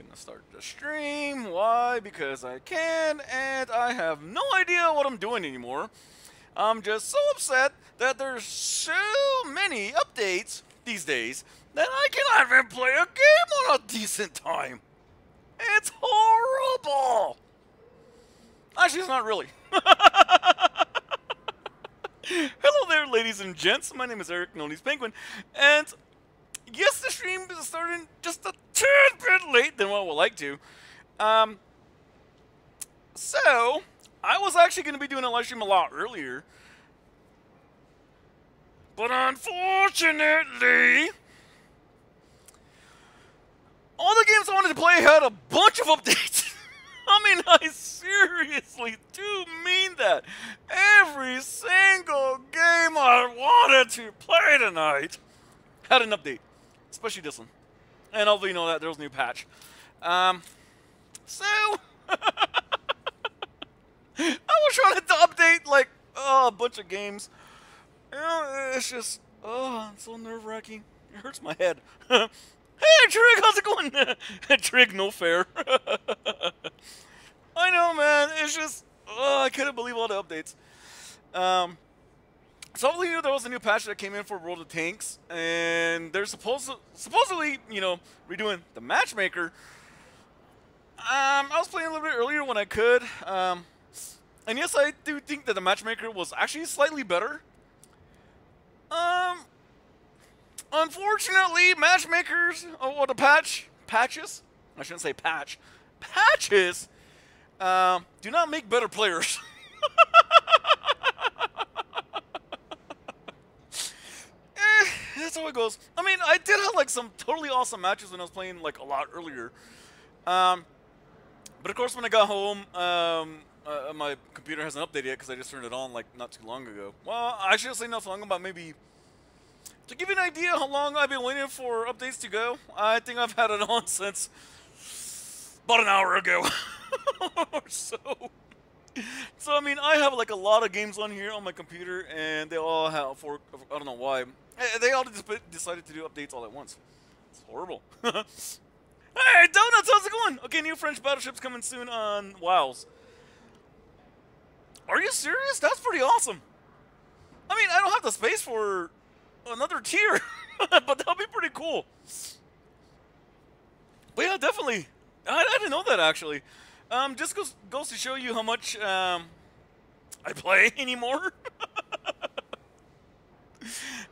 gonna start the stream. Why? Because I can, and I have no idea what I'm doing anymore. I'm just so upset that there's so many updates these days that I cannot even play a game on a decent time. It's horrible. Actually, it's not really. Hello there, ladies and gents. My name is Eric, known as Penguin, and yes, the stream is starting just a tad bit late than what I would like to. So, I was actually going to be doing a live stream a lot earlier, but unfortunately, all the games I wanted to play had a bunch of updates. I mean, I seriously do mean that. Every single game I wanted to play tonight had an update, especially this one. And although you know that there was a new patch, so I was trying to update like a bunch of games. You know, it's just it's so nerve-wracking. It hurts my head. Hey Trig, how's it going? Trig, no fair. I know, man. It's just I couldn't believe all the updates. So hopefully there was a new patch that came in for World of Tanks, and they're supposedly, you know, redoing the matchmaker. I was playing a little bit earlier when I could, and yes, I do think that the matchmaker was actually slightly better. Unfortunately, matchmakers, or the patches, I shouldn't say patches, do not make better players. That's how it goes. I mean, I did have like some totally awesome matches when I was playing like a lot earlier. But of course, when I got home, my computer hasn't updated yet because I just turned it on like not too long ago. Well, I should say not so long, about maybe. To give you an idea how long I've been waiting for updates to go, I think I've had it on since about an hour ago or so. So, I mean, I have like a lot of games on here on my computer, and they all have, I don't know why, they all just decided to do updates all at once. It's horrible. Hey, Donuts, how's it going? Okay, new French battleships coming soon on WoWs. Are you serious? That's pretty awesome. I mean, I don't have the space for another tier, but that'll be pretty cool. But yeah, definitely. I didn't know that actually. Just goes to show you how much I play anymore.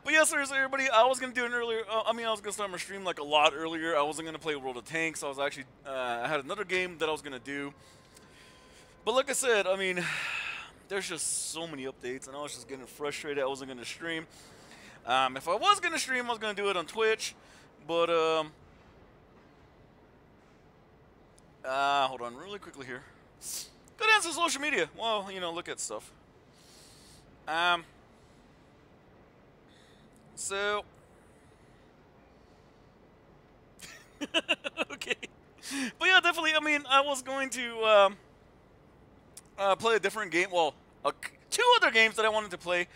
But yeah, seriously, everybody, I was gonna do it earlier. I was gonna start my stream like a lot earlier. I wasn't gonna play World of Tanks. I was actually I had another game that I was gonna do. But like I said, I mean, there's just so many updates, and I was just getting frustrated. I wasn't gonna stream. If I was gonna stream, I was gonna do it on Twitch, but hold on, really quickly here. Go down to social media. Well, you know, look at stuff. So okay, but yeah, definitely. I mean, I was going to play a different game. Well, two other games that I wanted to play.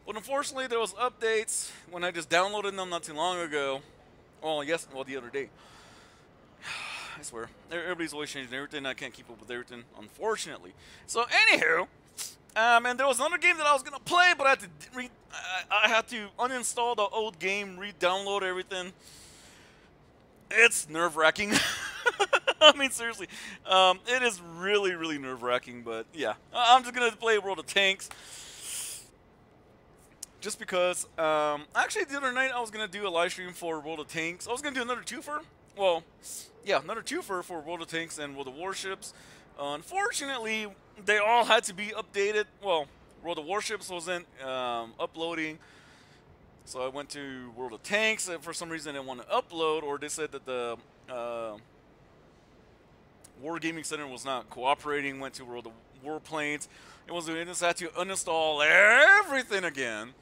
But unfortunately, there was updates when I just downloaded them not too long ago. Well, yes, well, the other day. I swear, everybody's always changing everything. I can't keep up with everything, unfortunately. So, anywho, and there was another game that I was gonna play, but I had to uninstall the old game, re-download everything. It's nerve-wracking. I mean, seriously, it is really, really nerve-wracking. But yeah, I'm just gonna play World of Tanks. Just because, actually the other night I was going to do a live stream for World of Tanks. I was going to do another twofer. Well, yeah, another twofer for World of Tanks and World of Warships. Unfortunately, they all had to be updated. Well, World of Warships wasn't uploading. So I went to World of Tanks, and for some reason they didn't want to upload, or they said that the Wargaming Center was not cooperating, went to World of Warplanes. It wasn't doing this, I had to uninstall everything again.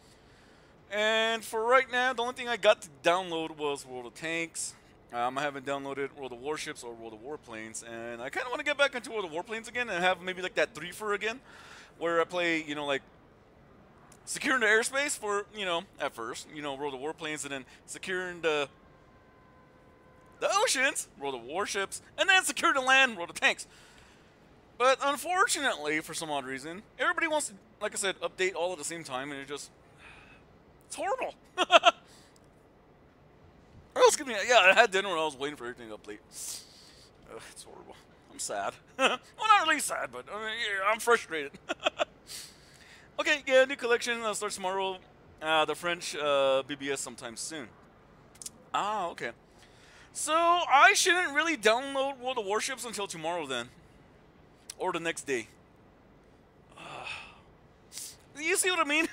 And for right now, the only thing I got to download was World of Tanks. I haven't downloaded World of Warships or World of Warplanes, and I kind of want to get back into World of Warplanes again and have maybe like that threefer again, where I play, you know, like securing the airspace for, you know, at first, you know, World of Warplanes, and then securing the the oceans, rule the warships, and then secure the land, rule the tanks. But unfortunately, for some odd reason, everybody wants to, like I said, update all at the same time, and it's horrible. Oh, excuse me, yeah, I had dinner when I was waiting for everything to update. It's horrible. I'm sad. Well, not really sad, but I mean, yeah, I'm frustrated. Okay, yeah, new collection starts tomorrow. The French BBS sometime soon. Ah, okay. So I shouldn't really download World of Warships until tomorrow then, or the next day. You see what I mean?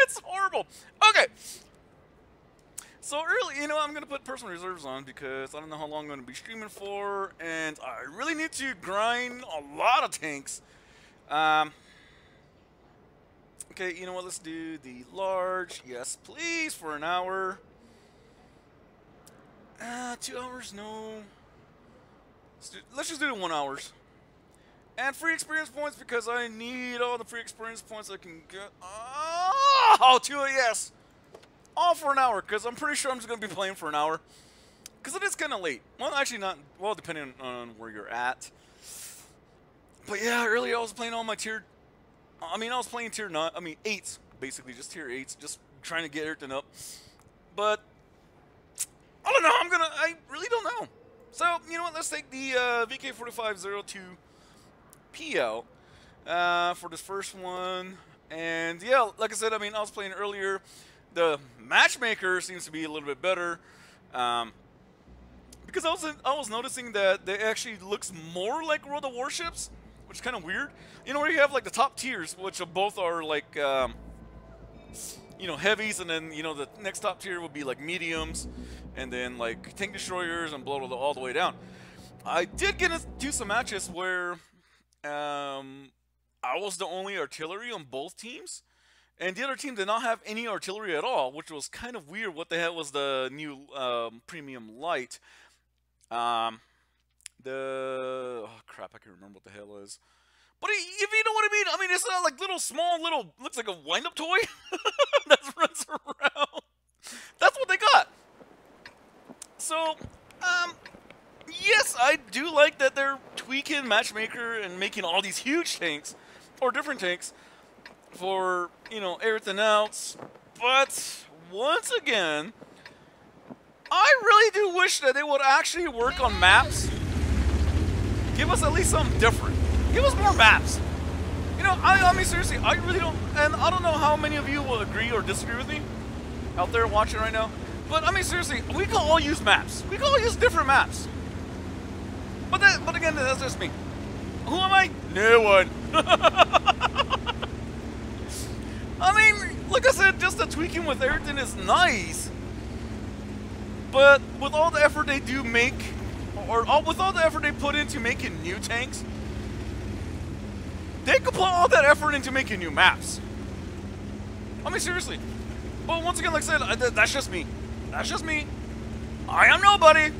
It's horrible. Okay. So early, you know, I'm gonna put personal reserves on because I don't know how long I'm gonna be streaming for, and I really need to grind a lot of tanks. Okay, you know what? Let's do the large. Yes, please, for an hour. 2 hours, no. Let's just do it 1 hour. And free experience points because I need all the free experience points I can get. Oh, 2 yes. All for an hour because I'm pretty sure I'm just going to be playing for an hour. Because it is kind of late. Well, actually not. Well, depending on where you're at. But yeah, earlier I was playing all my tier. I mean, I was playing tier 9. I mean, 8s. Basically, just tier 8s. Just trying to get everything up. But I don't know. I really don't know. So, you know what? Let's take the VK4502P out for this first one. And yeah, like I said, I mean, I was playing earlier. The matchmaker seems to be a little bit better. Because I was noticing that it actually looks more like World of Warships, which is kind of weird. You know, where you have like the top tiers, which both are like, you know, heavies, and then, you know, the next top tier would be like mediums, and then like tank destroyers, and blow all the way down. I did get into some matches where I was the only artillery on both teams, and the other team did not have any artillery at all, which was kind of weird. What they had was the new premium light. Oh crap, I can't remember what the hell it is. But if you know what I mean, it's not like small, looks like a wind-up toy that runs around. That's what they got. So, yes, I do like that they're tweaking Matchmaker and making all these huge tanks, or different tanks, for, you know, everything else. But, once again, I really do wish that they would actually work on maps. Give us at least something different. Give us more maps. You know, I mean, seriously, I really don't, and I don't know how many of you will agree or disagree with me out there watching right now, but I mean, seriously, we can all use maps. We can all use different maps. But again, that's just me. Who am I? No one. I mean, like I said, just the tweaking with everything is nice, but with all the effort they do make, with all the effort they put into making new tanks, they could put all that effort into making new maps. I mean, seriously. But once again, like I said, that's just me. That's just me. I am nobody.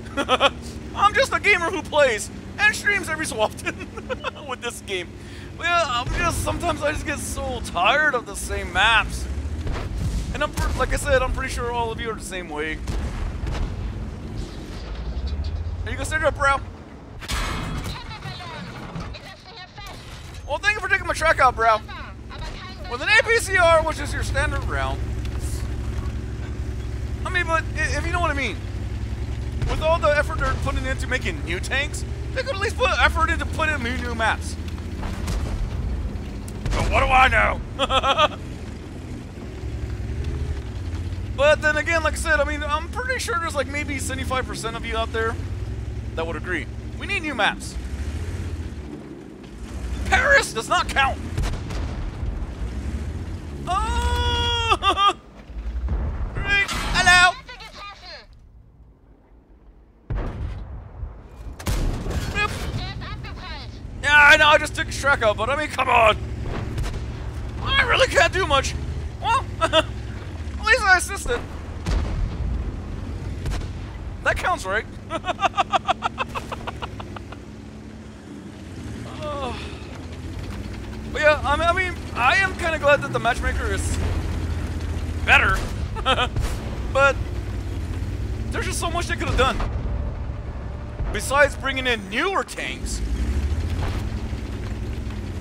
I'm just a gamer who plays and streams every so often with this game. But yeah, sometimes I just get so tired of the same maps. And like I said, I'm pretty sure all of you are the same way. Are you gonna stand up, bro? Well, thank you for taking my track out, bro. With an APCR, which is your standard round. I mean, but if you know what I mean. With all the effort they're putting into making new tanks, they could at least put effort into putting new maps. But what do I know? But then again, like I said, I mean, I'm pretty sure there's like maybe 75% of you out there that would agree. We need new maps. Paris does not count. Oh! Right. Hello. Yep. Yeah, I know. I just took his track out, but I mean, come on. I really can't do much. Well, at least I assisted. That counts, right? Oh. But yeah, I mean, I am kind of glad that the matchmaker is better. But there's just so much they could have done. besides bringing in newer tanks,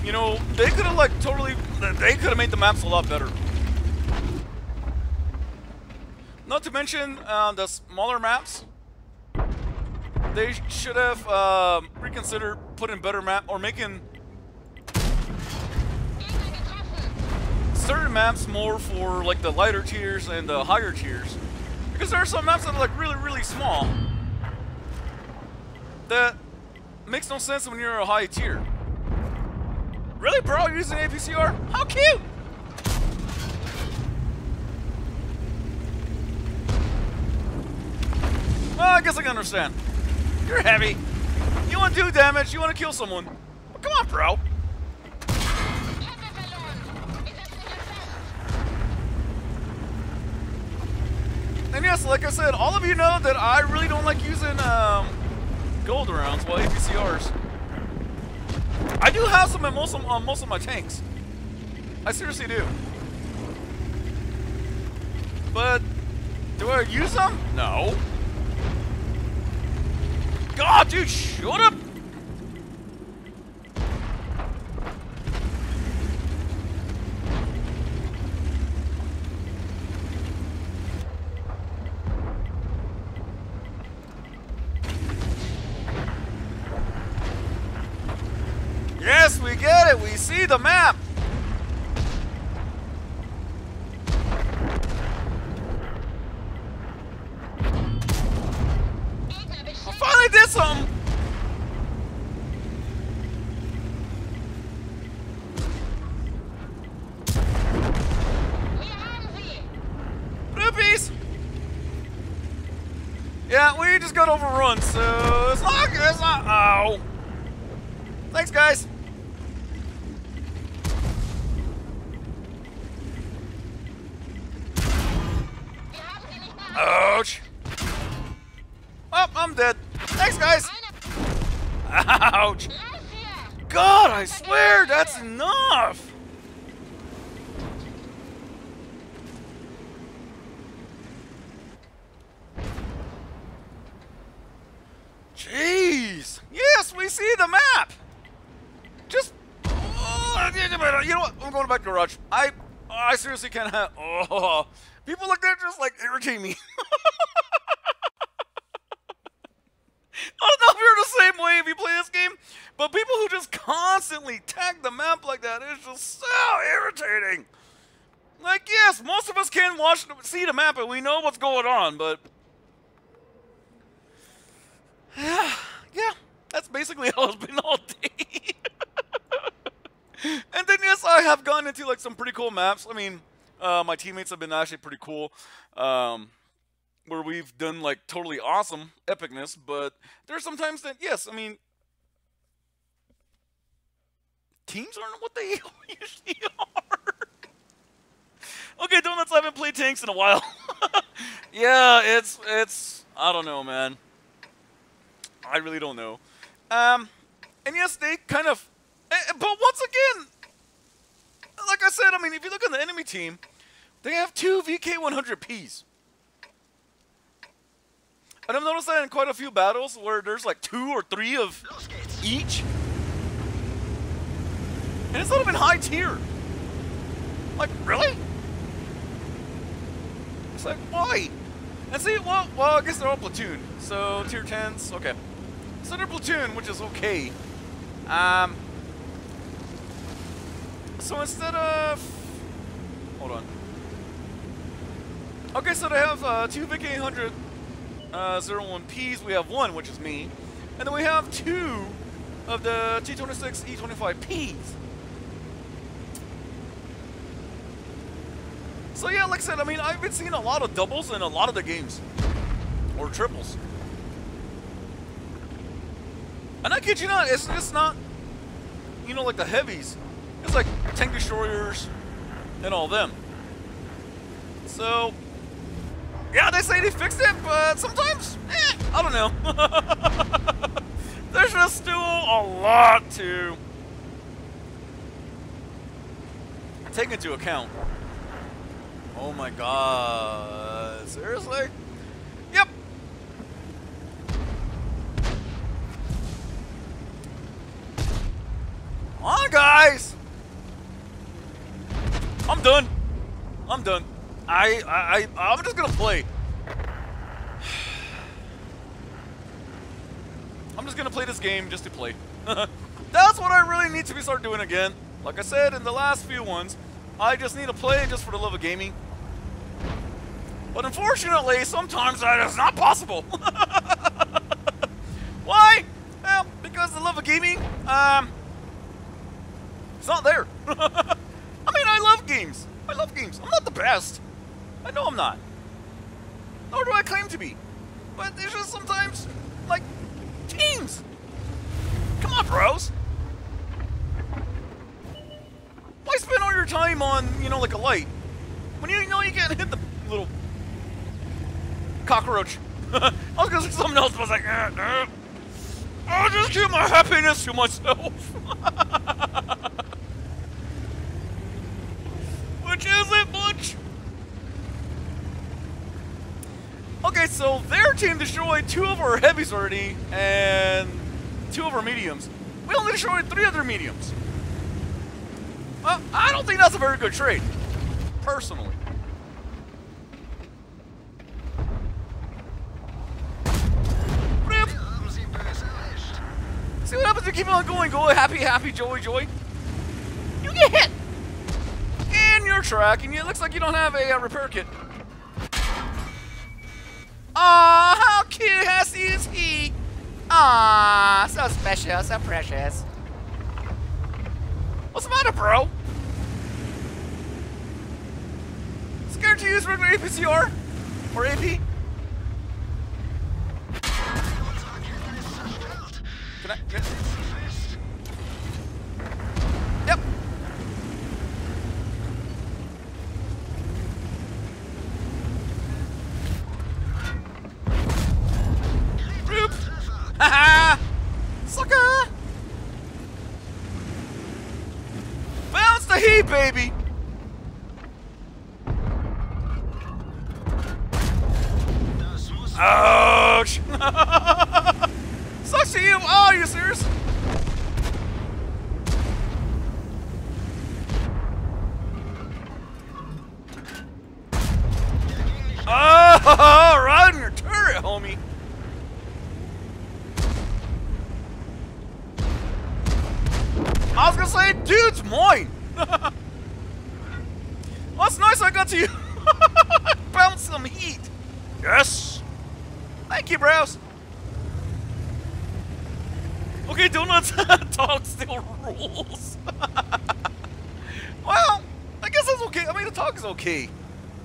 you know, they could have like totally, they could have made the maps a lot better. Not to mention the smaller maps. They should have reconsidered putting better map or making certain maps more for like the lighter tiers and the higher tiers, because there are some maps that are like really small that makes no sense when you're a high tier. Really, bro? You're using APCR? How cute! Well, I guess I can understand. You're heavy. You want to do damage. You want to kill someone. Well, come on, bro. And yes, like I said, all of you know that I really don't like using gold rounds, well, APCRs. I do have some on most of my tanks. I seriously do. But do I use them? No. God, dude, shut up! Yes, we get it. We see the map. I finally did something. Bloopies. Yeah, we just got overrun, so it's not. Oh. Thanks, guys. Ouch. Oh, I'm dead. Thanks, guys. Ouch. God, I swear, that's enough. Jeez. Yes, we see the map. Just, you know what? I'm going back to garage. I seriously can't have. Oh, people like that just like irritate me. I don't know if you're the same way if you play this game, but people who just constantly tag the map like that is just so irritating. Like, yes, most of us can see the map and we know what's going on, but yeah, that's basically how it's been all day. And then yes, I have gone into like some pretty cool maps. I mean, my teammates have been actually pretty cool. Where we've done like totally awesome epicness, but there's sometimes that, yes, I mean, teams aren't what they usually are. Okay, Donuts, I haven't played tanks in a while. Yeah, it's, I don't know, man. I really don't know. And yes, they kind of, but once again, like I said, I mean, if you look at the enemy team, they have 2 VK100Ps. And I've noticed that in quite a few battles where there's like 2 or 3 of each. And it's not even high tier. Like, really? It's like, why? And see, well, I guess they're all platoon. So, tier 10s, okay. So they're platoon, which is okay. So instead of... Hold on. Okay, so they have 2 VK100 01Ps, we have 1, which is me, and then we have 2 of the T26 E25Ps. So yeah, like I said, I mean, I've been seeing a lot of doubles in a lot of the games, or triples. And I kid you not, it's just not, you know, like the heavies. It's like tank destroyers and all them. So yeah, they say they fixed it, but sometimes, I don't know. There's just still a lot to take into account. Oh my god, seriously? Yep. guys! I'm done. I'm done. I'm just gonna play. I'm just gonna play this game just to play. That's what I really need to start doing again. Like I said in the last few ones, I just need to play just for the love of gaming. But unfortunately, sometimes that is not possible. Why? Well, because the love of gaming, it's not there. I mean, I love games. I love games. I'm not the best. I know I'm not. Nor do I claim to be. But there's just sometimes, like, teams. Come on, bros. Why spend all your time on, you know, like a light when you know you can't hit the little cockroach? I was gonna say something else, but I was like, I'll just keep my happiness to myself. Which isn't much. Okay, so their team destroyed 2 of our heavies already and 2 of our mediums. We only destroyed 3 of their mediums. Well, I don't think that's a very good trade, personally. See what happens if you keep on going, happy, happy, joy, joy. You get hit in your track, and it looks like you don't have a repair kit. Aw, how cute is he? Aw, so special, so precious. What's the matter, bro? Scared to use regular APCR? Or AP? Can I? Yep. Roop. Haha. Sucker. Bounce the heat, baby. Ouch. Sucks to you! Oh, are you serious? Oh, right in your turret, homie. I was gonna say, dude's mine. Well, it's nice I got to you. Bounce some heat. Yes. Thank you, bros. Okay, Donuts talk still rules. Well, I guess that's okay. I mean, the talk is okay.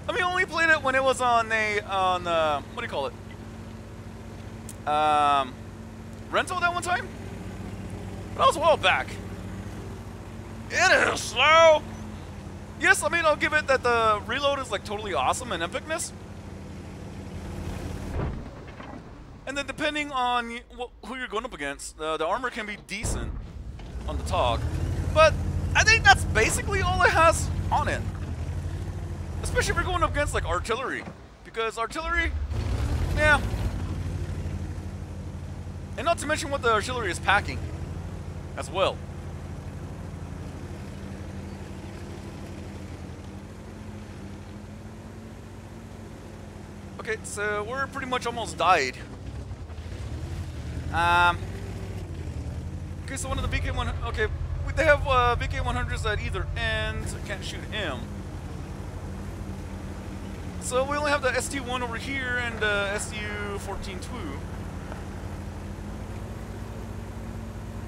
I mean, I only played it when it was on what do you call it? Rental that one time? But that was a while back. It is slow. Yes, I mean, I'll give it that the reload is like totally awesome and epicness. And then depending on who you're going up against, the armor can be decent on the TOG. But I think that's basically all it has on it. Especially if you're going up against like artillery. Because artillery, yeah. And not to mention what the artillery is packing as well. Okay, so we're pretty much almost died. Okay, so one of the BK-100, okay, they have BK-100s at either end, so can't shoot him. So we only have the ST-1 over here and STU-14-2.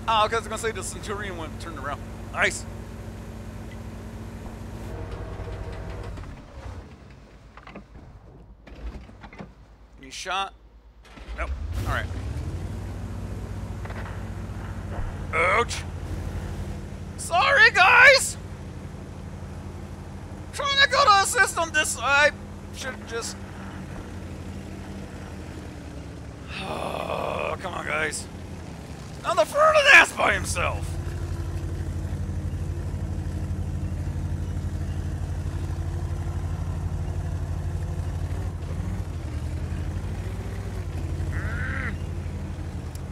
Ah, okay, I was gonna say the Centurion went turned around. Nice. Any shot? Nope. All right. Ouch! Sorry, guys! Trying to go to assist on this side. Should just... Oh, come on, guys. Now the Ferdinand's by himself!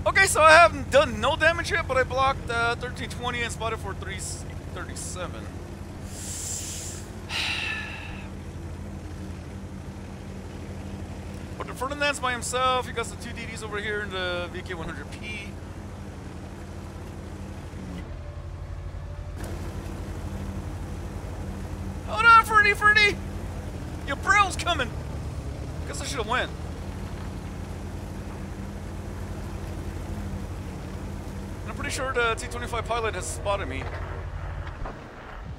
Okay, so I haven't done no damage yet, but I blocked 1320 and spotted for 337. But the Ferdinand's by himself. He got the two DDs over here in the VK100P. Hold on, Ferdy! Your bro's coming! Guess I should have went. And I'm pretty sure the T-25 pilot has spotted me.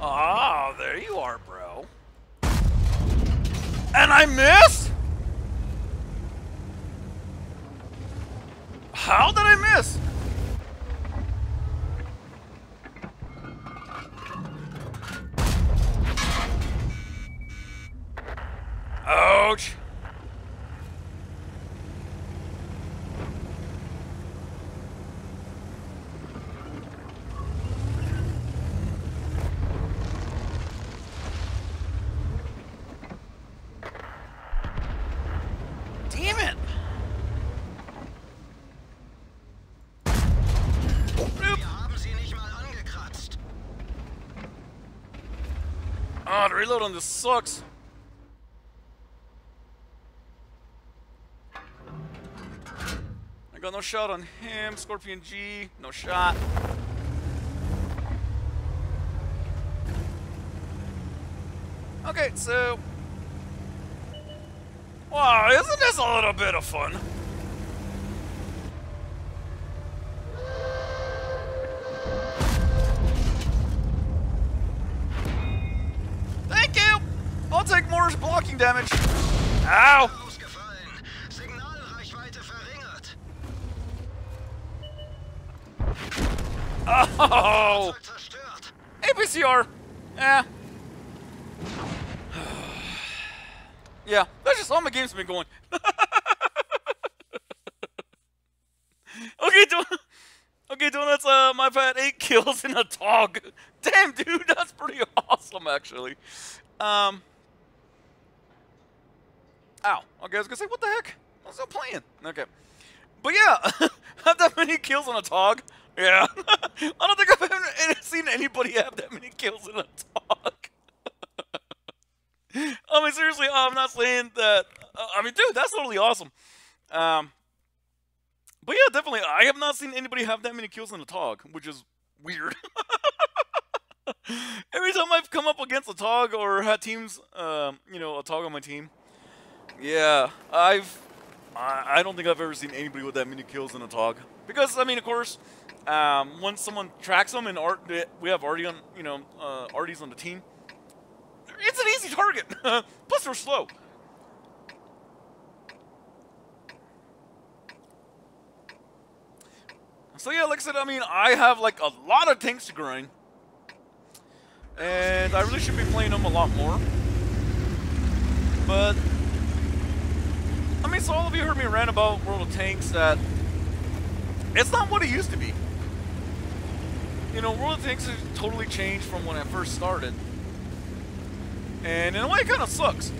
Ah, there you are, bro. And I missed? How did I miss? Ouch. Damn it. Oh, the reload on this sucks. I got no shot on him. Scorpion G, no shot. Okay, so... Wow, isn't this a little bit of fun? Thank you! I'll take more blocking damage. Ow! Oh! APCR! Eh. Yeah, that's just how my game's been going. Okay, Donuts, my bad, 8 kills in a dog. Damn, dude, that's pretty awesome, actually. Ow. Okay, I was gonna say, what the heck? I was still playing. Okay. But yeah, have that many kills on a dog? Yeah. I don't think I've ever seen anybody have that many kills in a dog. I mean, seriously, I'm not saying that. I mean, dude, that's totally awesome. But yeah, definitely, I have not seen anybody have that many kills in a TOG, which is weird. Every time I've come up against a TOG or had teams, you know, a TOG on my team, yeah, I don't think I've ever seen anybody with that many kills in a TOG. Because, I mean, of course, once someone tracks them and we have Artie on, you know, Artie's on the team, it's an easy target. Plus, they're slow. So yeah, like I said, I mean, I have like a lot of tanks to grind. And I really should be playing them a lot more. But, I mean, so all of you heard me rant about World of Tanks that it's not what it used to be. You know, World of Tanks has totally changed from when I first started. And in a way, it kind of sucks.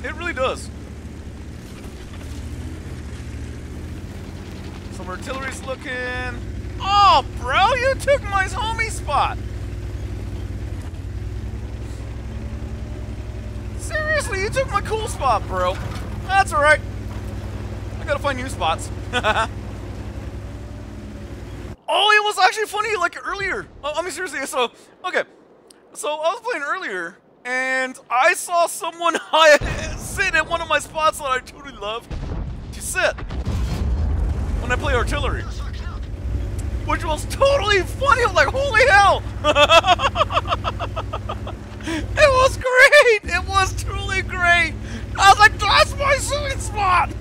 It really does. Some artillery's looking. Oh, bro, you took my homie spot. Seriously, you took my cool spot, bro. That's alright. I gotta find new spots. Oh, it was actually funny, like, earlier. I mean, seriously, so, okay. So, I was playing earlier, and I saw someone sit at one of my spots that I truly love to sit when I play artillery. Which was totally funny. I was like, holy hell! It was great! It was truly great! I was like, that's my sweet spot!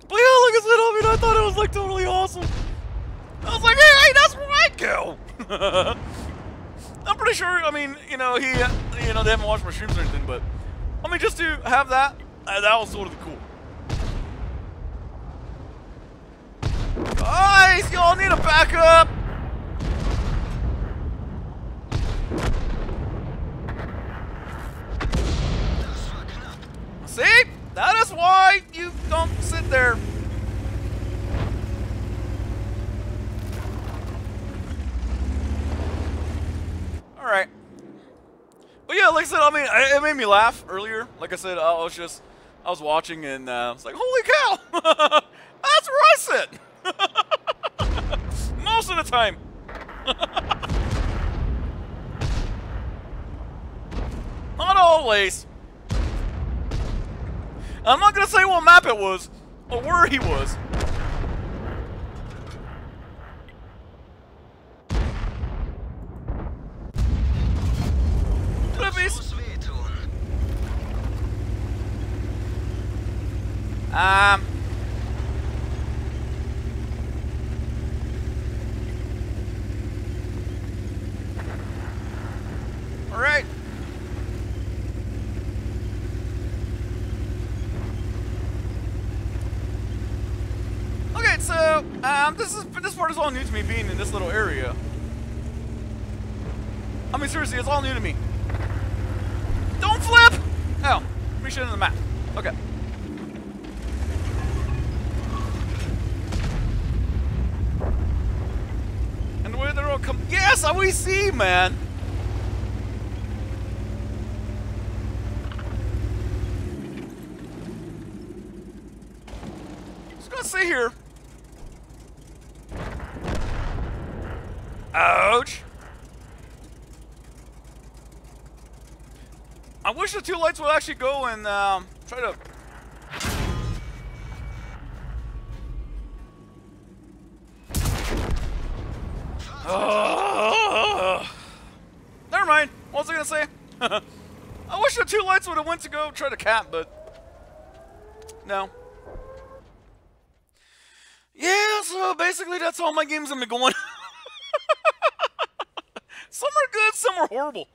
But yeah, like I said, I mean, I thought it was like totally awesome. I was like, hey, that's where I go. I'm pretty sure. I mean, you know, they haven't watched my streams or anything, but I mean, just to have that, that was totally cool. Guys, y'all need a backup. You don't sit there. Alright. But yeah, like I said, I mean, it made me laugh earlier. Like I said, I was watching and I was like, holy cow! That's where I sit! Most of the time. Not always. I'm not gonna say what map it was, or where he was. Alright. Okay, so this part is all new to me, being in this little area. I mean, seriously, it's all new to me. Don't flip! Oh, reach into the map. Okay. And the way they're all come. Yes, we see, man. Just gonna sit here. Ouch. I wish the two lights would actually go and try to. Never mind. What was I gonna say? I wish the two lights would have went to go try to cap, but no. Yeah, so basically that's all my games have been going. Some are good, some are horrible.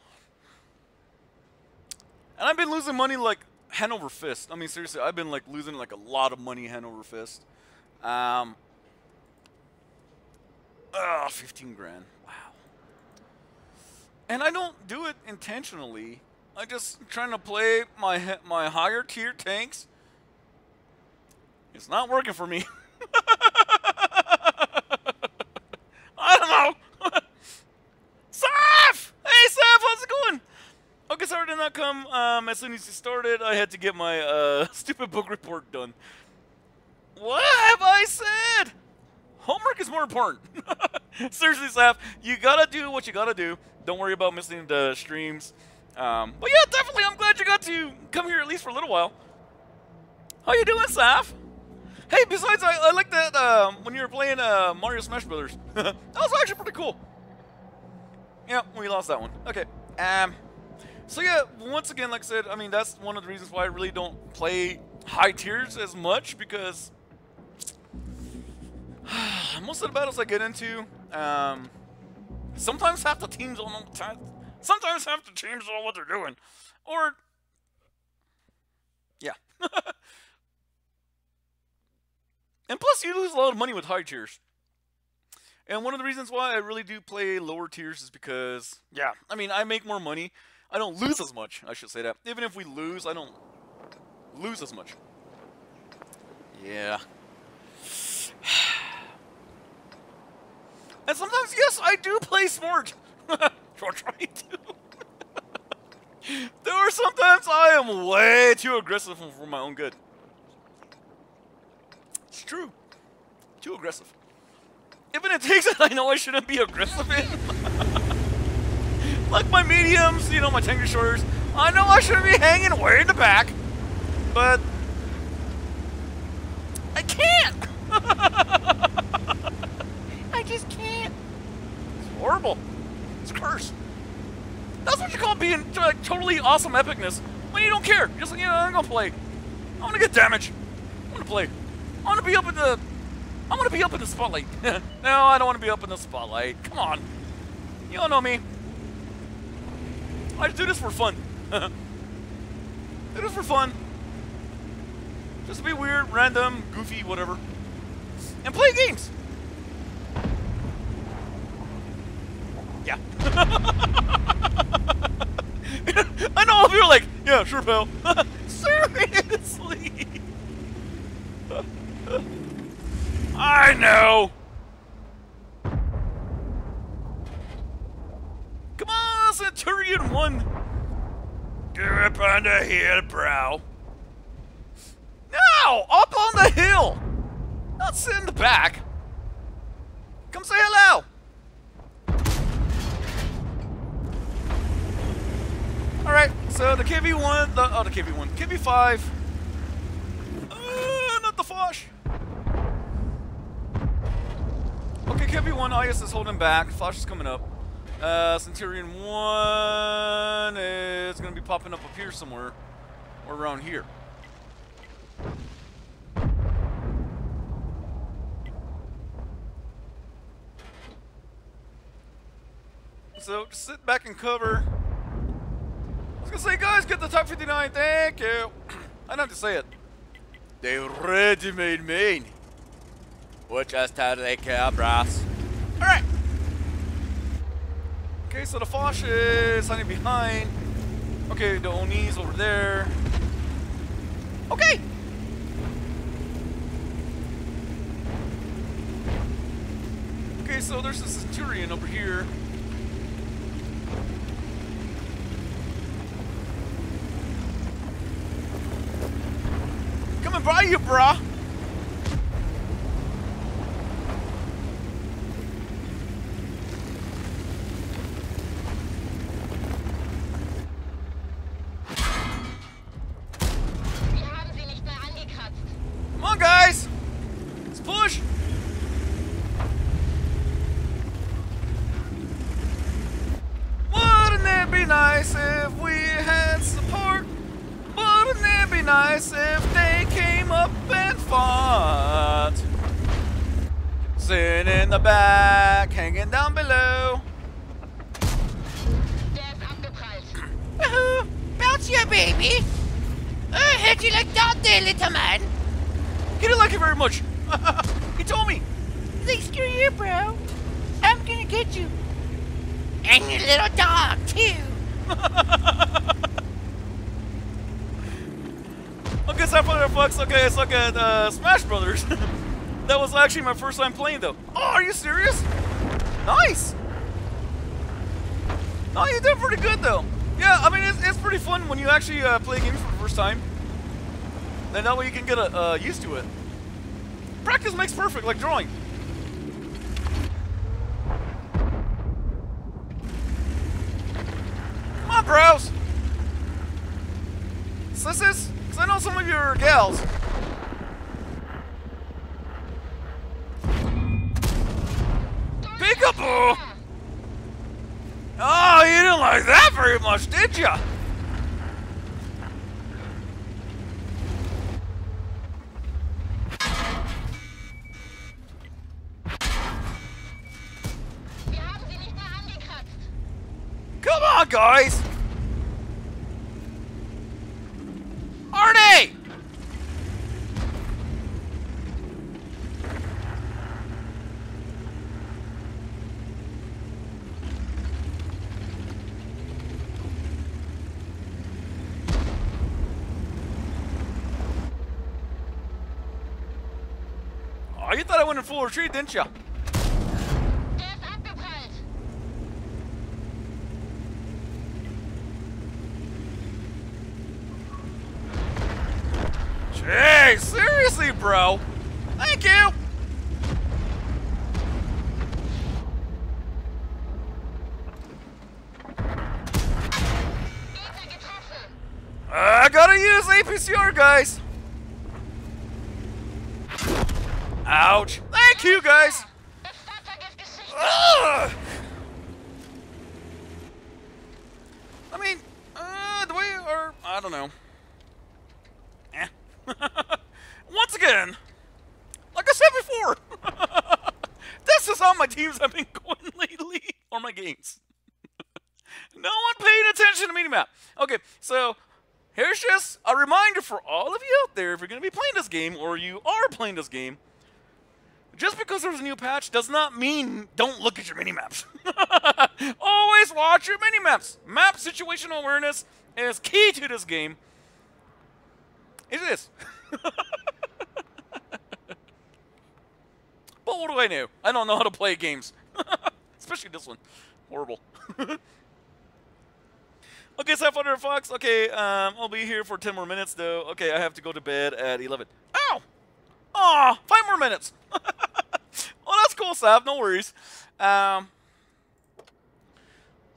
And I've been losing money like hand over fist. I mean, seriously, I've been like losing like a lot of money hand over fist. 15 grand. Wow. And I don't do it intentionally. I just trying to play my higher tier tanks. It's not working for me. I don't know. Saf! Hey, Saf, how's it going? Okay, sorry did not come as soon as you started. I had to get my stupid book report done. What have I said? Homework is more important. Seriously, Saf, you gotta do what you gotta do. Don't worry about missing the streams. But yeah, definitely, I'm glad you got to come here at least for a little while. How you doing, Saf? Hey, besides, I like that when you were playing Mario Smash Brothers. That was actually pretty cool. Yeah, we lost that one. Okay. So yeah, once again, like I said, I mean, that's one of the reasons why I really don't play high tiers as much, because most of the battles I get into, sometimes half the teams don't know sometimes half the teams don't know what they're doing. Or, yeah. And plus, you lose a lot of money with high tiers. And one of the reasons why I really do play lower tiers is because, yeah, I mean, I make more money. I don't lose as much, I should say that. Even if we lose, I don't lose as much. Yeah. And sometimes, yes, I do play smart. Or try to. There are sometimes I am way too aggressive for my own good. It's true. Too aggressive. Even in things that I know I shouldn't be aggressive in. Like my mediums, you know, my tank destroyers. I know I shouldn't be hanging way in the back. But I can't. I just can't. It's horrible. It's a curse. That's what you call being like totally awesome epicness. When you don't care. Just like, you know, I'm gonna play. I wanna get damage. I wanna play. I wanna be up in the spotlight. No, I don't wanna be up in the spotlight. Come on. You all know me. I just do this for fun. Do this for fun. Just to be weird, random, goofy, whatever. And play games. Yeah. I know all of you are like, yeah, sure, pal. Seriously. I know! Come on, Centurion 1! Get up on the hill, bro. No! Up on the hill! Not sit in the back. Come say hello! Alright, so the KV1, the KV1, KV5. Not the Foch. Okay, KV1, IS is holding back. Foch is coming up. Centurion 1 is going to be popping up here somewhere. Or around here. So, just sit back and cover. I was going to say, guys, get the top 59. Thank you. I don't have to say it. They ready-made me. Which is totally cabras. Alright. Okay, so the Foch is hiding behind. Okay, the Oni's over there. Okay. Okay, so there's a Centurion over here. Coming by you, brah. Come on, guys. Let's push. Wouldn't it be nice if we had support? Wouldn't it be nice if they came up and fought? Sitting in the back, hanging down below. Woohoo! Bounce your baby! Hit you like that there, little man! He didn't like it very much. He told me. Like, screw you, bro. I'm gonna get you. And your little dog, too. Okay, so folks, okay, it's like at Smash Brothers. That was actually my first time playing, though. Oh, are you serious? Nice. No, you did pretty good, though. Yeah, I mean, it's pretty fun when you actually play games for the first time. And that way you can get used to it. Practice makes perfect, like drawing. Come on, bros. Sisses? Because I know some of you are gals. Peekaboo! Oh, you didn't like that very much, did ya? Come on, guys! Arnie! Oh, you thought I went in full retreat, didn't ya? Hey, seriously, bro. Thank you. I gotta use APCR, guys. Ouch. Thank you, guys. Ugh. I mean, the way, or I don't know. Eh. Once again, like I said before, this is how my teams have been going lately, or my games. No one paying attention to minimap. Okay, so here's just a reminder for all of you out there, if you're going to be playing this game, or you are playing this game, just because there's a new patch does not mean don't look at your minimaps. Always watch your minimaps. Map situational awareness is key to this game. It is. Well, what do I know? I don't know how to play games. Especially this one. Horrible. Okay, Sapphire Fox. Okay, I'll be here for 10 more minutes, though. Okay, I have to go to bed at 11. Ow! Aw, 5 more minutes. Well, that's cool, Sap. No worries.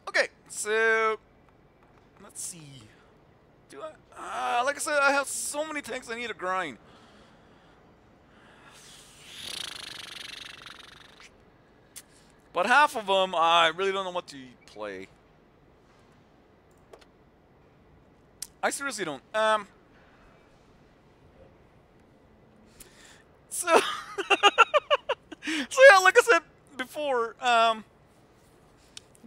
Okay, so let's see. Do I? Like I said, I have so many tanks I need to grind. But half of them, I really don't know what to play. I seriously don't. So, so yeah, like I said before,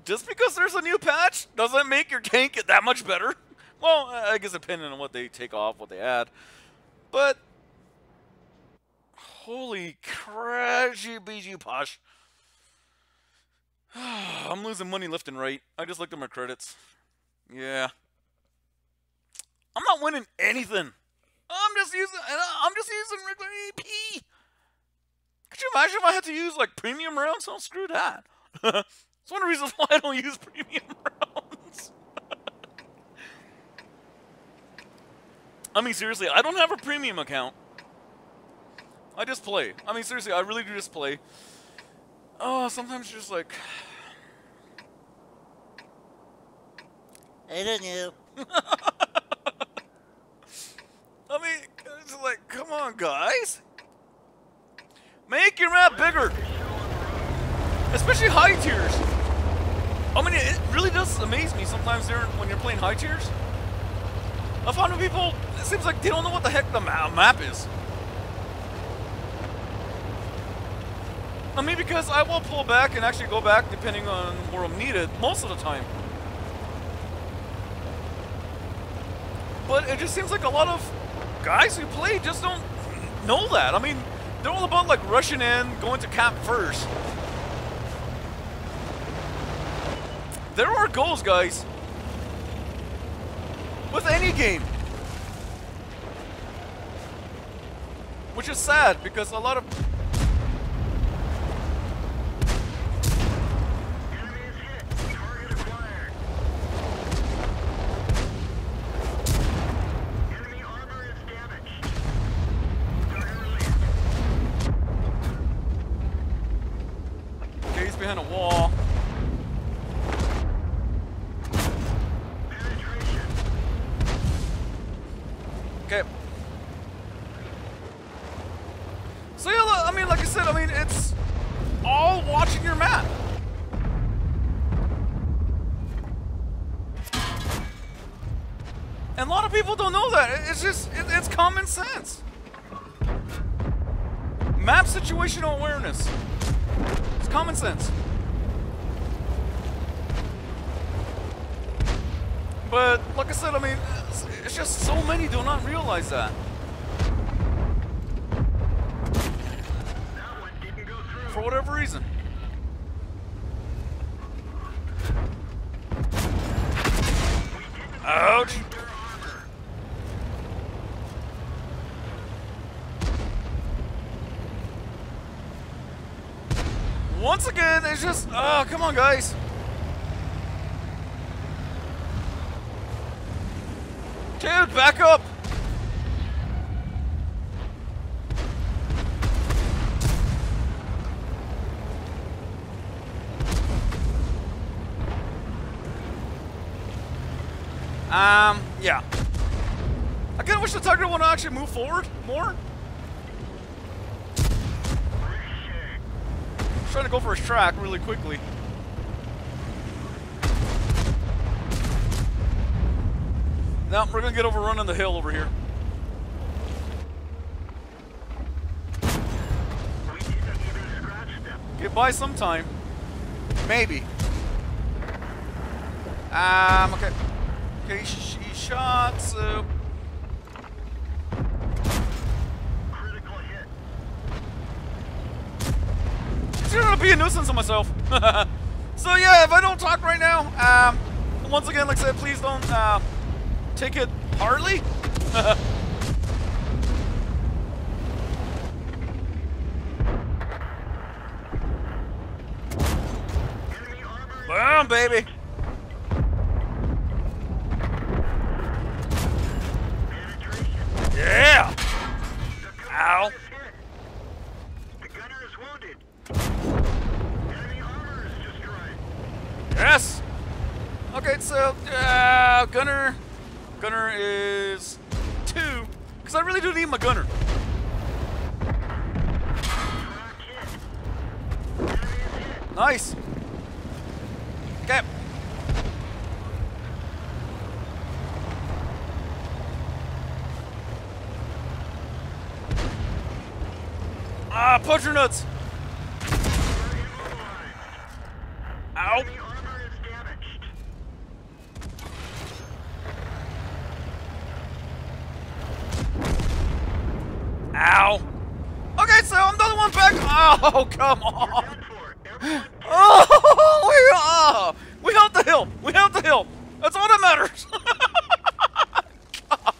just because there's a new patch doesn't make your tank get that much better. Well, I guess depending on what they take off, what they add. But, holy crashy BG posh. I'm losing money left and right. I just looked at my credits. Yeah. I'm not winning anything. I'm just using regular AP. Could you imagine if I had to use like premium rounds? Oh, screw that. It's one of the reasons why I don't use premium rounds. I mean, seriously, I don't have a premium account. I just play. I mean, seriously, I really do just play. Oh, sometimes just like... I don't know. I mean, it's like, come on, guys. Make your map bigger. Especially high tiers. I mean, it really does amaze me sometimes when you're playing high tiers. I found that people, it seems like they don't know what the heck the map is. I mean, because I will pull back and actually go back depending on where I'm needed most of the time. But it just seems like a lot of guys who play just don't know that. I mean, they're all about like rushing in, going to camp first. There are goals, guys. With any game. Which is sad because a lot of... behind a wall. Okay. So yeah, I mean, like I said, I mean, it's all watching your map. And a lot of people don't know that. It's just, it's common sense. Map situational awareness. Common sense. But, like I said, I mean, it's just so many do not realize that. For whatever reason. Ouch! Once again, it's just, come on, guys. Dude, back up. Yeah. I kind of wish the Tiger would actually move forward more. Trying to go for his track really quickly. Now we're gonna get overrun on the hill over here. Get by sometime. Maybe. Okay. Okay, he shot, so... I'm gonna be a nuisance on myself. So yeah, if I don't talk right now, once again, like I said, please don't take it hardly. Get him, baby. Yeah. Ow. The gunner is wounded. Enemy armor is destroyed. Yes. Okay, so gunner is 2 because I really do need my gunner. Rock hit. Enemy is hit. Nice. Okay. Ah, punch your nuts. Ow. Enemy armor is damaged. Ow. Okay, so I'm the only one back. Oh, come on. Done for. Everyone Oh, we held the hill. We held the hill. That's all that matters. God.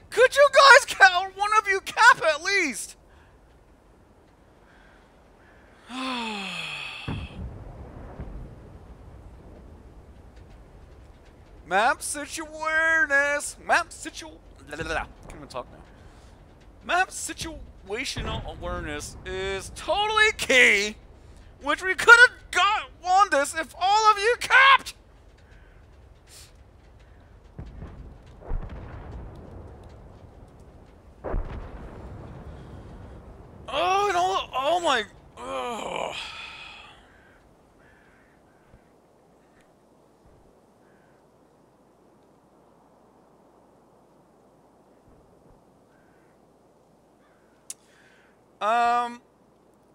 Could you guys count? One of you cap at least. Map situ awareness. Map situ. Can't even talk now. Map situational awareness is totally key, which we could have won this if all of you capped. Oh, and all. Oh my. Oh.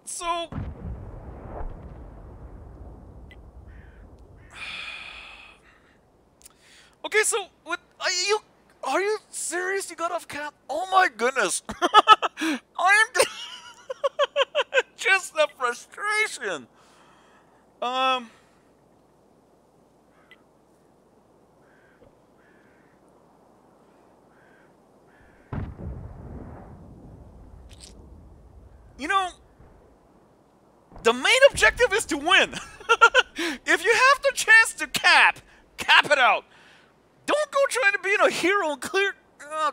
So okay, so what are you serious? You got off cap? Oh my goodness. I'm just the frustration. You know, the main objective is to win. If you have the chance to cap it out. Don't go trying to be a hero and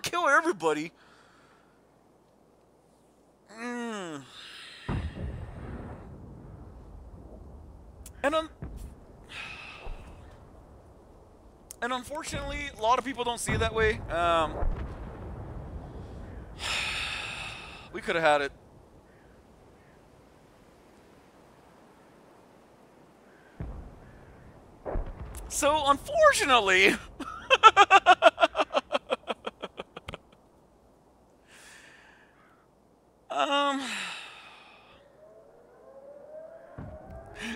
kill everybody. And unfortunately, a lot of people don't see it that way. We could have had it. So, unfortunately,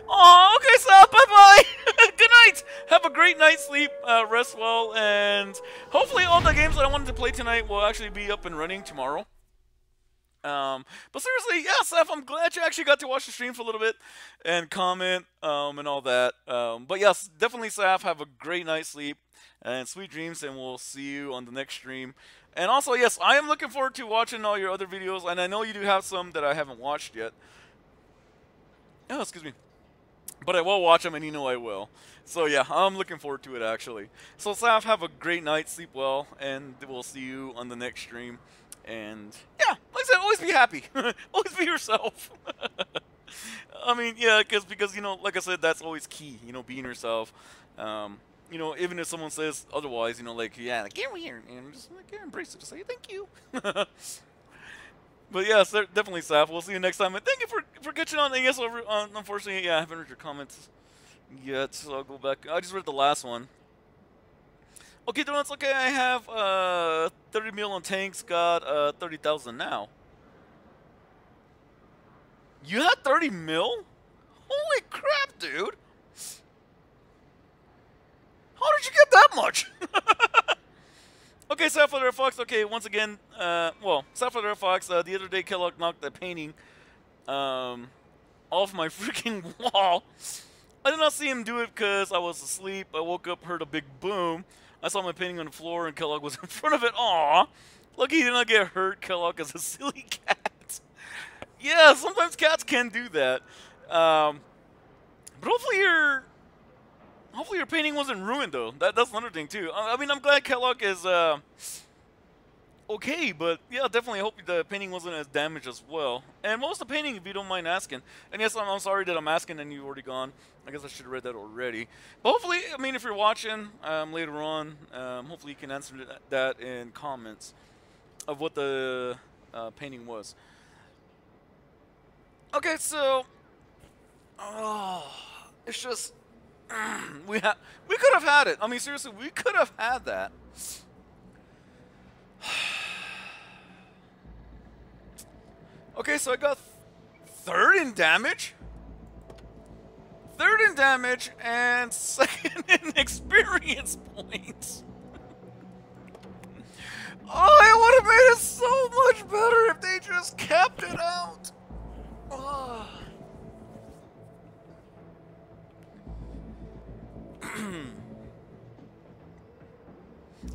oh, okay, so bye-bye. Good night. Have a great night's sleep, rest well, and hopefully all the games that I wanted to play tonight will actually be up and running tomorrow. But seriously, yeah, Seth, I'm glad you actually got to watch the stream for a little bit and comment, and all that. But yes, definitely, Seth, have a great night's sleep and sweet dreams, and we'll see you on the next stream. And also, yes, I am looking forward to watching all your other videos, and I know you do have some that I haven't watched yet. Oh, excuse me. But I will watch them, and you know I will. So yeah, I'm looking forward to it, actually. So, Seth, have a great night, sleep well, and we'll see you on the next stream. And yeah, like I said, always be happy. Always be yourself. I mean, yeah, because you know, like I said, that's always key. You know, being yourself. You know, even if someone says otherwise, you know, like, yeah, like, get over here, and just like, yeah, embrace it. Just say thank you. But yeah, definitely, Saf. We'll see you next time. And thank you for catching on. And yes, unfortunately, yeah, I haven't read your comments yet, so I'll go back. I just read the last one. Okay, Donuts, okay, I have 30 mil on tanks, got 30,000 now. You had 30 mil? Holy crap, dude! How did you get that much? Okay, Sapphire Fox, okay, once again, well, Sapphire Fox, the other day Kellogg knocked the painting off my freaking wall. I did not see him do it because I was asleep. I woke up, heard a big boom. I saw my painting on the floor, and Kellogg was in front of it. Aww. Lucky he did not get hurt. Kellogg is a silly cat. Yeah, sometimes cats can do that. But hopefully hopefully your painting wasn't ruined though. That's another thing too. I mean, I'm glad Kellogg is okay, but yeah, definitely hope the painting wasn't as damaged as well. And what was the painting, if you don't mind asking? And yes, I'm sorry that I'm asking and you've already gone. I guess I should have read that already. But hopefully, I mean, if you're watching later on, hopefully you can answer that in comments of what the painting was. Okay, so it's just we could have had it. I mean, seriously, we could have had that. Okay, so I got third in damage. Third in damage and second in experience points. Oh, it would have made it so much better if they just kept it out. Oh.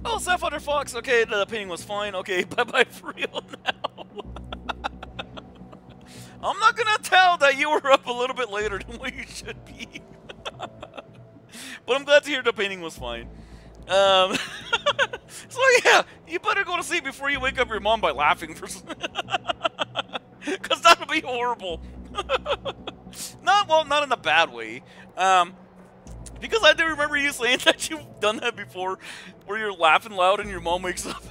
Oh, Sapphire Fox. Okay, the painting was fine. Okay, bye-bye for real now. I'm not gonna tell that you were up a little bit later than what you should be. But I'm glad to hear the painting was fine. So yeah, you better go to sleep before you wake up your mom by laughing for because that'll be horrible. Not in a bad way. Because I do remember you saying that you've done that before, where you're laughing loud and your mom wakes up.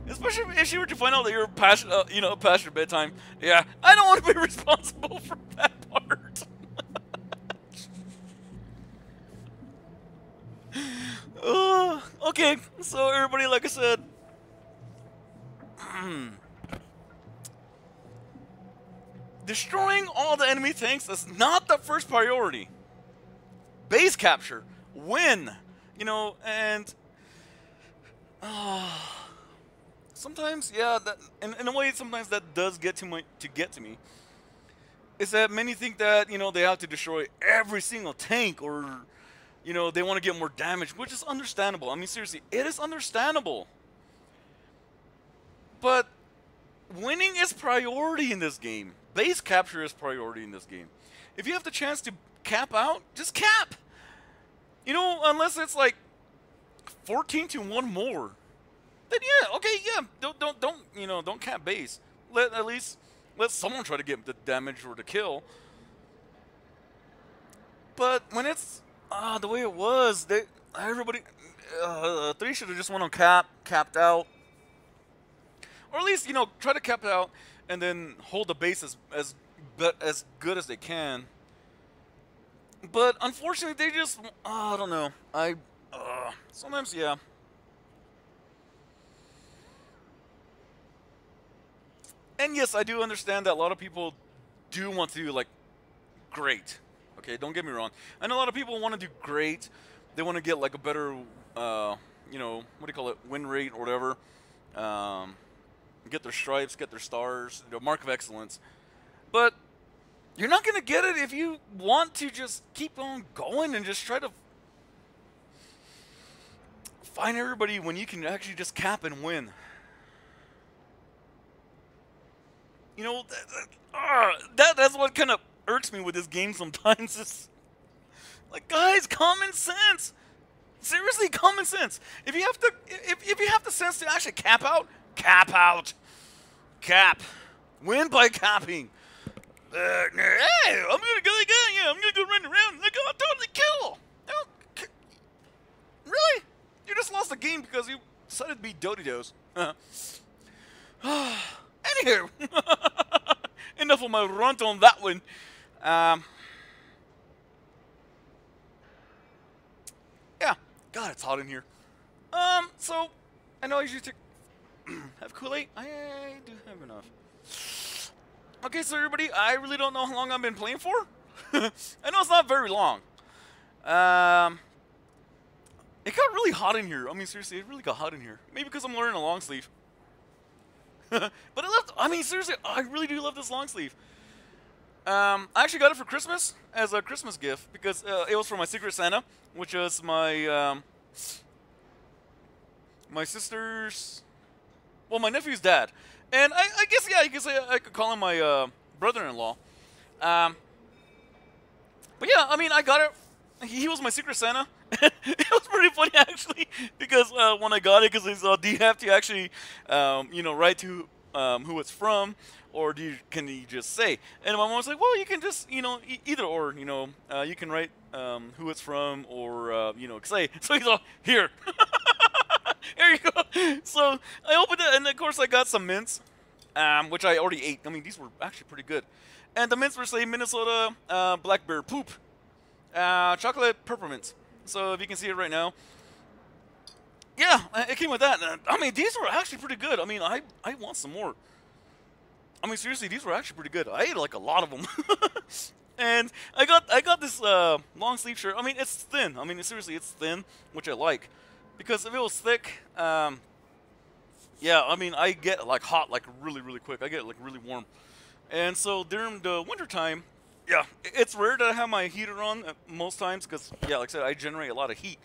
Especially if she were to find out that you're past, past your bedtime. Yeah, I don't want to be responsible for that part. Okay, so everybody, like I said, destroying all the enemy tanks is not the first priority. Base capture, win, and sometimes, yeah, that in a way, sometimes that does get to me. Is that many think that they have to destroy every single tank, or they want to get more damage, which is understandable. I mean, seriously, it is understandable. But winning is priority in this game. Base capture is priority in this game. If you have the chance to cap out, just cap. Unless it's like 14 to 1 more. Then yeah, okay, yeah. Don't cap base. At least let someone try to get the damage or the kill. But when it's the way it was, everybody 3 should have just went on capped out. Or at least, try to cap it out and then hold the base as good as they can. But unfortunately, they just, I don't know. Sometimes, yeah. And yes, I do understand that a lot of people do want to do, like, great. Okay, don't get me wrong. I know a lot of people want to do great. They want to get, like, a better, what do you call it, win rate or whatever. Get their stripes, get their stars, mark of excellence. But you're not going to get it if you want to just keep on going and just try to find everybody when you can actually just cap and win. That's what kind of irks me with this game sometimes. It's like, guys, common sense. Seriously, common sense. If you have the sense to actually cap out, cap out. Cap. Win by capping. Hey, I'm gonna go again. Yeah, I'm gonna go run around and I'll totally kill. Really? You just lost the game because you decided to be Doditos. Anywho, enough of my runt on that one. Yeah. God, it's hot in here. So I know I usually have Kool-Aid. I do have enough. Okay, so everybody, I really don't know how long I've been playing for. I know it's not very long. It got really hot in here. I mean, seriously, it really got hot in here. Maybe because I'm wearing a long sleeve. But seriously, I really do love this long sleeve. I actually got it for Christmas as a Christmas gift because it was for my Secret Santa, which was my my sister's, well, my nephew's dad. And I guess, yeah, you could say I could call him my brother-in-law. But yeah, I mean, I got it. He was my Secret Santa. It was pretty funny actually because when I got it, because he's do you have to actually, write to who it's from, or can you just say? And my mom was like, well, you can just either or, you can write who it's from, or say. So he's all here. Here you go. So I opened it, and of course I got some mints, which I already ate. I mean, these were actually pretty good. And the mints were say Minnesota black bear poop, chocolate peppermint. So if you can see it right now, yeah, it came with that. I mean, these were actually pretty good. I mean, I want some more. I mean, seriously, these were actually pretty good. I ate like a lot of them. And I got this long sleeve shirt. I mean, it's thin. I mean, seriously, it's thin, which I like, because if it was thick, yeah, I mean, I get like hot like really really quick. I get like really warm, and so during the winter time, yeah, it's rare that I have my heater on most times, because yeah, like I said, I generate a lot of heat.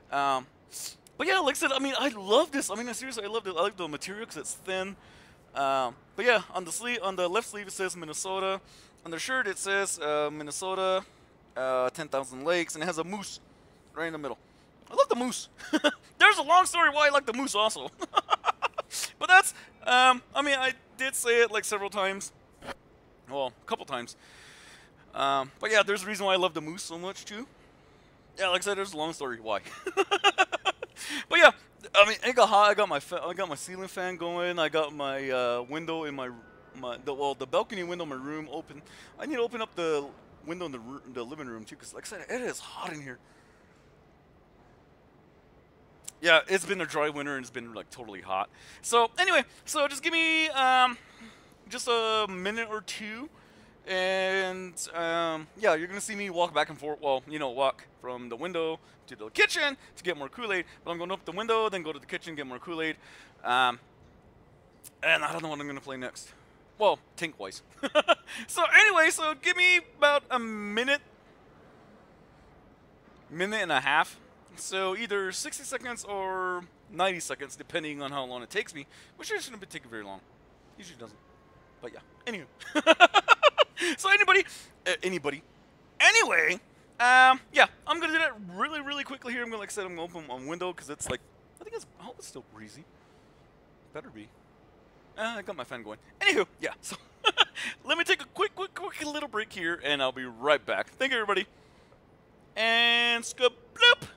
But yeah, like I said, I mean, I love this. I mean, seriously, I love it. I like the material because it's thin. But yeah, on the sleeve, on the left sleeve, it says Minnesota. On the shirt, it says Minnesota, 10,000 lakes, and it has a moose right in the middle. I love the moose. There's a long story why I like the moose also. But that's, I mean, I did say it like several times. Well, a couple times. But yeah, there's a reason why I love the moose so much too. Yeah, like I said, there's a long story why. But yeah, I mean, it got hot. I got my ceiling fan going. I got my window in the balcony window in my room open. I need to open up the window in the living room too, because like I said, it is hot in here. Yeah, it's been a dry winter and it's been like totally hot. So anyway, so just give me just a minute or two, and yeah, you're gonna see me walk back and forth. Well, walk from the window to the kitchen to get more Kool-Aid. But I'm going to open the window, then go to the kitchen, get more Kool-Aid, and I don't know what I'm gonna play next. Well, tank-wise. So anyway, so give me about a minute and a half. So either 60 seconds or 90 seconds, depending on how long it takes me, which usually shouldn't take very long. Usually doesn't. But yeah. Anywho. So anybody. Anyway, yeah, I'm gonna do that really, really quickly here. I'm gonna, like I said, I'm gonna open my window because it's like, I hope it's still breezy. Better be. I got my fan going. Anywho, yeah. So let me take a quick little break here, and I'll be right back. Thank you, everybody. And skabloop.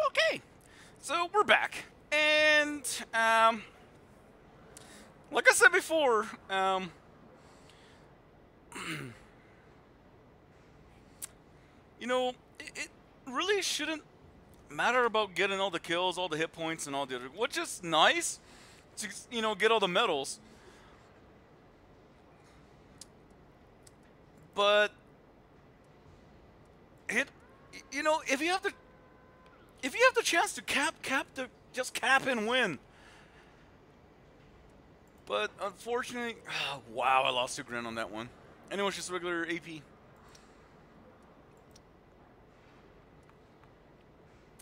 Okay, so we're back, and like I said before, it really shouldn't matter about getting all the kills, all the hit points, and all the other, which is nice to get all the medals, but if you have the chance to just cap and win. But unfortunately, wow, I lost $2 on that one. Anyway, it's just regular AP.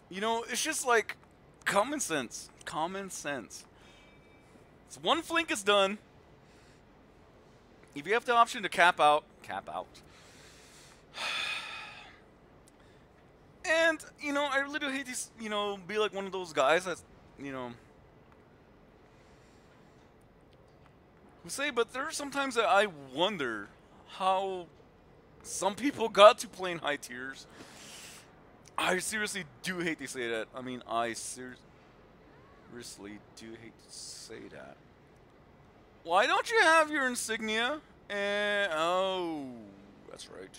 It's just like common sense. Common sense. So one flink is done. If you have the option to cap out, cap out. And, I really do hate these, be like one of those guys that's, who say, but there are sometimes that I wonder how some people got to playing high tiers. I seriously do hate to say that. I mean, I seriously do hate to say that. Why don't you have your insignia? And oh, that's right.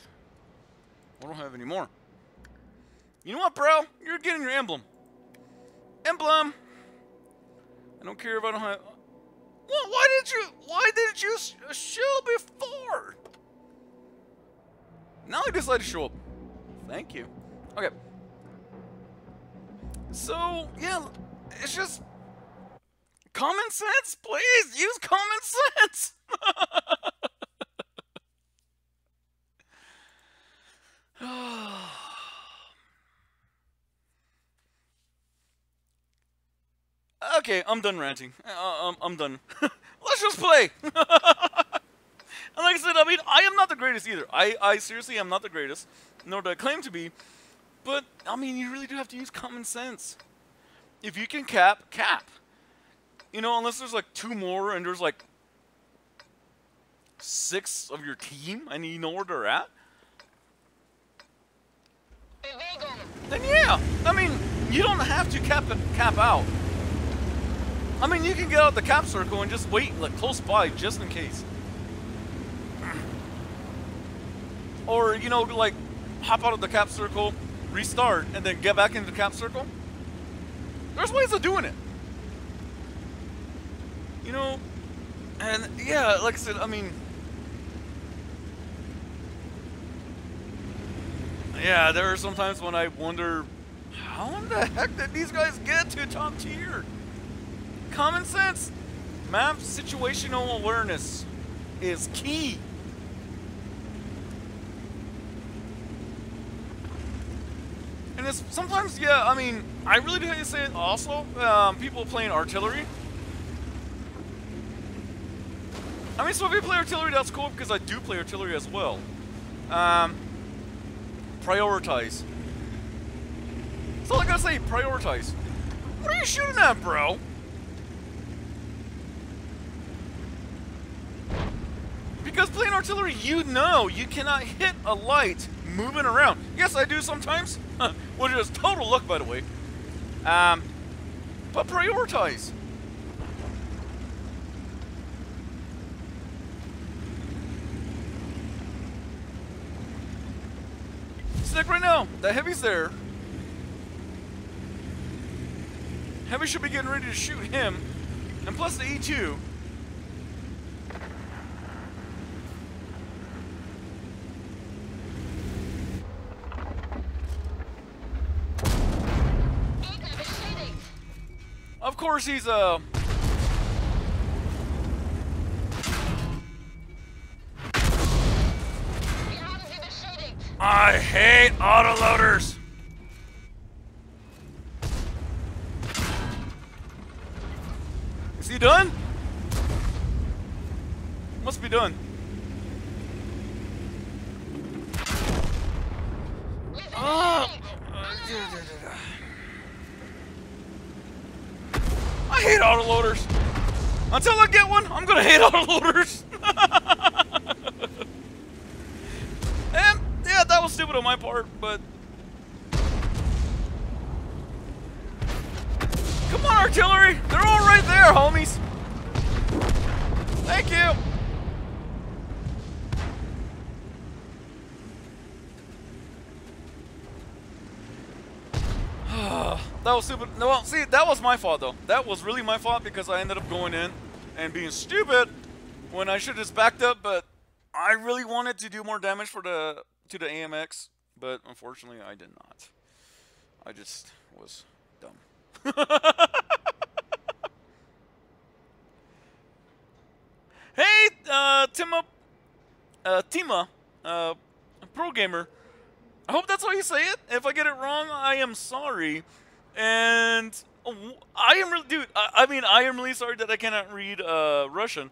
I don't have any more. You know what, bro? You're getting your emblem. Emblem. I don't care if I don't have. Well, why didn't you show before? Now I decided to show up. Thank you. Okay. So, yeah, it's just common sense, please. Use common sense. Okay, I'm done ranting. I'm done. Let's just play. And like I said, I mean, I am not the greatest either. I seriously am not the greatest, nor do I claim to be. But, I mean, you really do have to use common sense. If you can cap, cap. You know, unless there's like 2 more and there's like 6 of your team and you know where they're at. Then yeah, I mean, you don't have to cap out. I mean, you can get out the cap circle and just wait like close by just in case. Or, you know, like hop out of the cap circle, restart, and then get back into the cap circle. There's ways of doing it. You know, and yeah, like I said, I mean, yeah, there are some times when I wonder, how in the heck did these guys get to top tier? Common sense, map situational awareness is key. And it's sometimes, yeah, I mean, I really do hate to say it also, people playing artillery. I mean, so if you play artillery, that's cool, because I do play artillery as well. Prioritize. That's all I gotta say, prioritize. What are you shooting at, bro? Because playing artillery, you know you cannot hit a light moving around. Yes, I do sometimes, which is total luck, by the way. But prioritize. See, like right now, the heavy's there. Heavy should be getting ready to shoot him, and plus the E2. Of course, he's I hate autoloaders. Is he done? Must be done. I hate autoloaders. Until I get one, I'm gonna hate autoloaders. And yeah, that was stupid on my part, but come on, artillery. They're all right there, homies. Thank you. That was stupid. No, well, see, that was my fault, though. That was really my fault because I ended up going in and being stupid when I should have just backed up. But I really wanted to do more damage for the AMX, but unfortunately, I did not. I just was dumb. Hey, Tima, Pro Gamer. I hope that's how you say it. If I get it wrong, I am sorry. And I am really, dude. I mean, I am really sorry that I cannot read Russian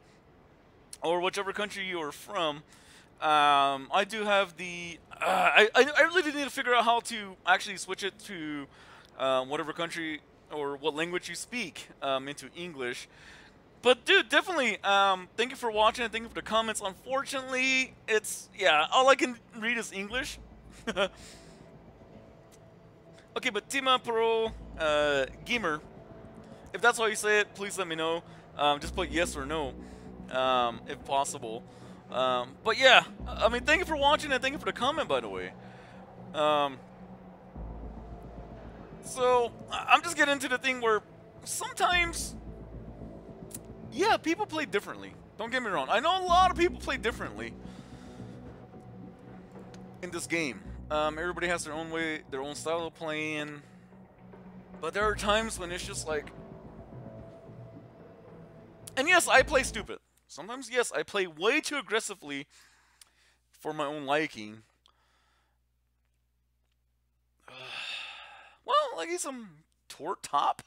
or whichever country you are from. I do have the. I really do need to figure out how to actually switch it to whatever country or what language you speak into English. But dude, definitely, thank you for watching and thank you for the comments. Unfortunately, it's, yeah, all I can read is English. Okay, but Tima Pro Gamer, if that's how you say it, please let me know. Just put yes or no, if possible. But yeah, I mean, thank you for watching and thank you for the comment, by the way. So, I'm just getting into the thing where sometimes, yeah, people play differently. Don't get me wrong. I know a lot of people play differently in this game. Everybody has their own way, their own style of playing. But there are times when it's just like... And yes, I play stupid. Sometimes, yes, I play way too aggressively for my own liking. Well, I get some tort top.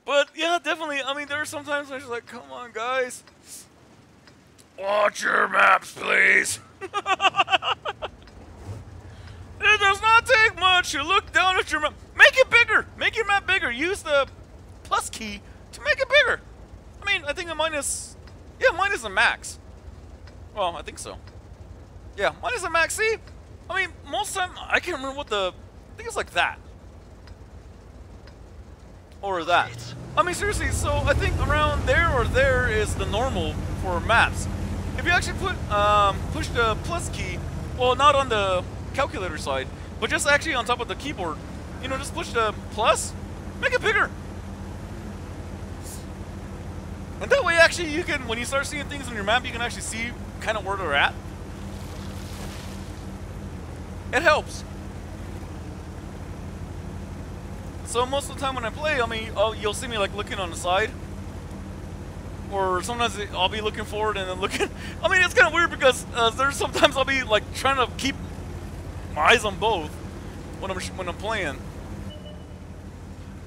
But yeah, definitely. I mean, there are sometimes I'm just like, come on, guys. Watch your maps, please. It does not take much to look down at your map. Make it bigger. Make your map bigger. Use the plus key to make it bigger. I mean, I think mine is... Yeah, mine is a max. Well, I think so. Yeah, mine is a max. See? I mean, most of the time, I can't remember what the... I think it's like that. Or that. I mean, seriously, so I think around there or there is the normal for maps. If you actually put, push the plus key, well, not on the calculator side, but just actually on top of the keyboard, you know, just push the plus, make it bigger. And that way, actually, you can, when you start seeing things on your map, you can actually see kind of where they're at. It helps. So most of the time when I play, I mean, you'll see me like looking on the side. Or sometimes I'll be looking forward and then looking. I mean, it's kind of weird because there's sometimes I'll be like trying to keep my eyes on both when I'm playing.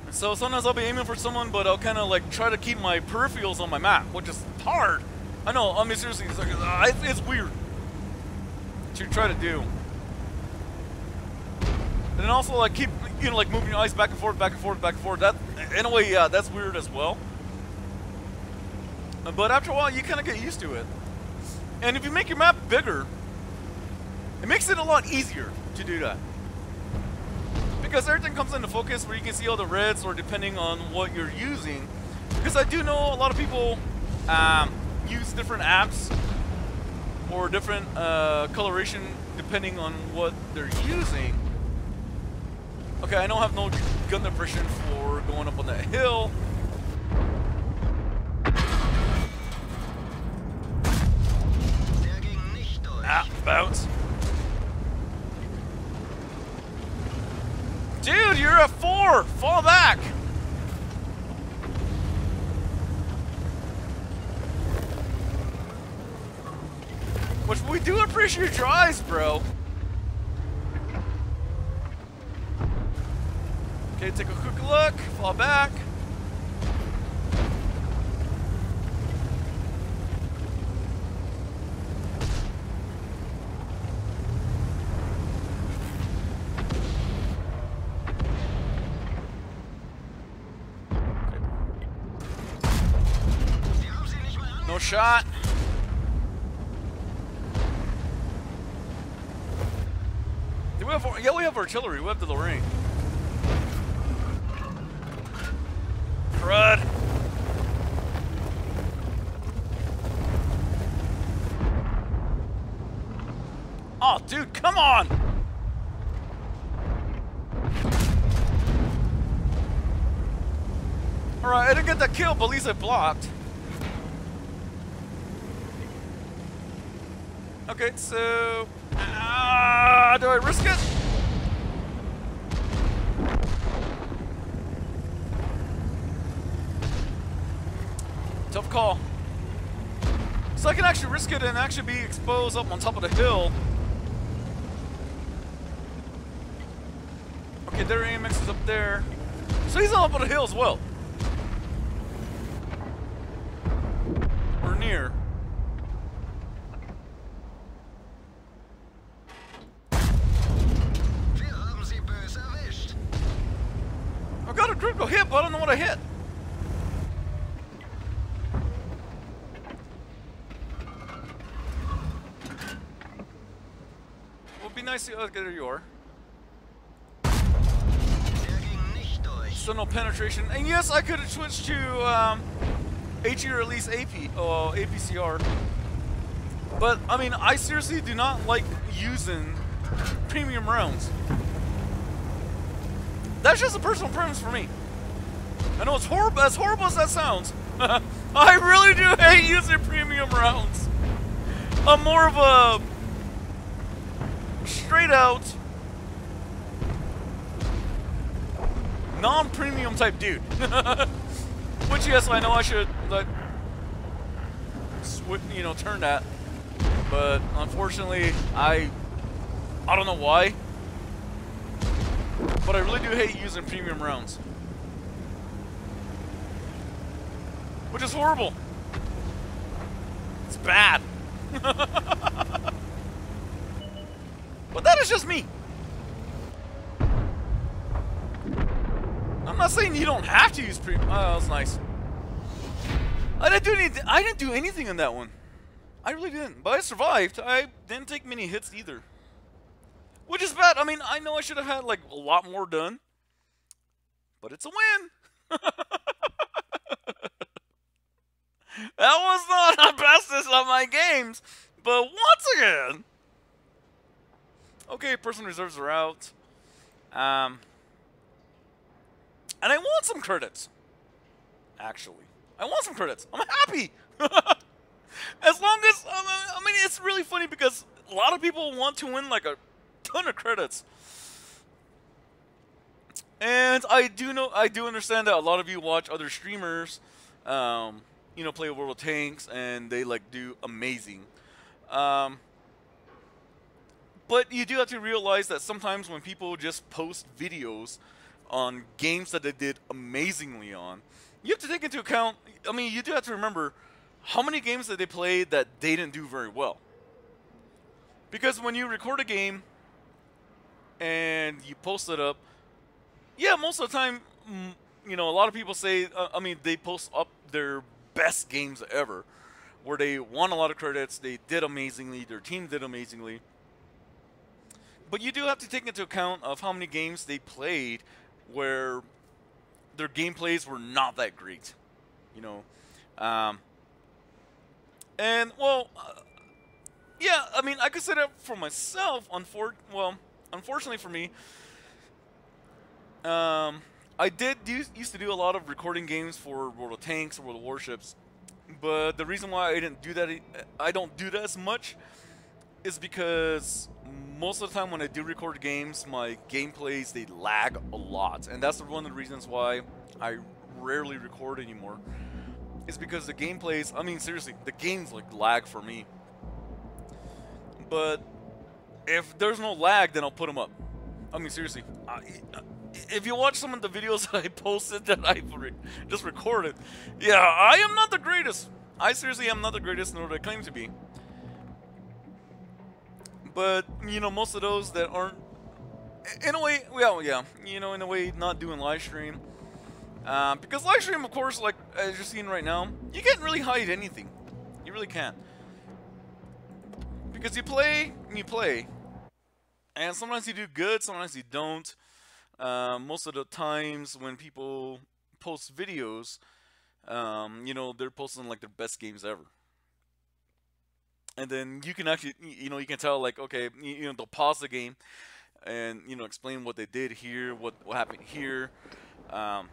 And so sometimes I'll be aiming for someone, but I'll kind of like try to keep my peripherals on my map, which is hard. I know. I mean, seriously, it's, like, it's weird to try to do. And then also like keep, you know, like moving your eyes back and forth, back and forth, back and forth. That, in a way, yeah, that's weird as well. But after a while, you kind of get used to it. And if you make your map bigger, it makes it a lot easier to do that. Because everything comes into focus where you can see all the reds, or depending on what you're using. Because I do know a lot of people use different apps or different coloration depending on what they're using. Okay, I don't have no gun depression for going up on that hill. Ah, bounce. Dude, you're at 4! Fall back! Which we do appreciate your eyes, bro. Okay, take a quick look, fall back. No shot. Do we have, yeah, we have artillery. We have the Lorraine. Crud. Oh, dude, come on! Alright, I didn't get that kill, but at least I blocked. Okay, so... do I risk it? Tough call. So I can actually risk it and actually be exposed up on top of the hill. Okay, their AMX is up there. So he's on top of the hill as well. Or near. I got a critical hit, but I don't know what I hit. Would be nice to. Oh, there you are. Still no penetration, and yes, I could have switched to HE or at least AP, APCR. But I mean, I seriously do not like using premium rounds. That's just a personal preference for me. I know it's horrible, as horrible as that sounds. I really do hate using premium rounds. I'm more of a straight out non-premium type dude. Which yes, I know I should like turn that. But unfortunately, I don't know why. But I really do hate using premium rounds. Which is horrible. It's bad. But that is just me. I'm not saying you don't have to use premium. Oh, that was nice. I didn't do anything in that one. I really didn't. But I survived. I didn't take many hits either. Which is bad. I mean, I know I should have had like a lot more done. But it's a win. That was not the bestest of my games. But once again. Okay, person reserves are out. And I want some credits. Actually. I want some credits. I'm happy. As long as, I mean, it's really funny because a lot of people want to win like a ton of credits. And I do understand that a lot of you watch other streamers, you know, play World of Tanks and they like do amazing. But you do have to realize that sometimes when people just post videos on games that they did amazingly on, you have to take into account, I mean, you do have to remember how many games that they played that they didn't do very well. Because when you record a game and you post it up, yeah, most of the time, you know, a lot of people say, I mean, they post up their best games ever, where they won a lot of credits, they did amazingly, their team did amazingly. But you do have to take into account of how many games they played where their gameplays were not that great, you know. And, well, yeah, I mean, I could say that for myself, unfortunately for me, I did used to do a lot of recording games for World of Tanks or World of Warships, but the reason why I don't do that as much is because most of the time when I do record games, my gameplays, they lag a lot. And that's one of the reasons why I rarely record anymore. Is because the gameplays, I mean seriously, the games like lag for me. But if there's no lag, then I'll put them up. I mean seriously, if you watch some of the videos that I posted that I just recorded, yeah, I am not the greatest. I seriously am not the greatest, nor do I claim to be. But, you know, most of those that aren't, in a way, well, yeah, you know, in a way, not doing live stream. Because live stream, of course, like, as you're seeing right now, you can't really hide anything. You really can't. Because you play, and you play. And sometimes you do good, sometimes you don't. Most of the times when people post videos, you know, they're posting, like, their best games ever. And then you can actually, you know, you can tell, like, okay, you know, they'll pause the game and, you know, explain what they did here, what happened here. But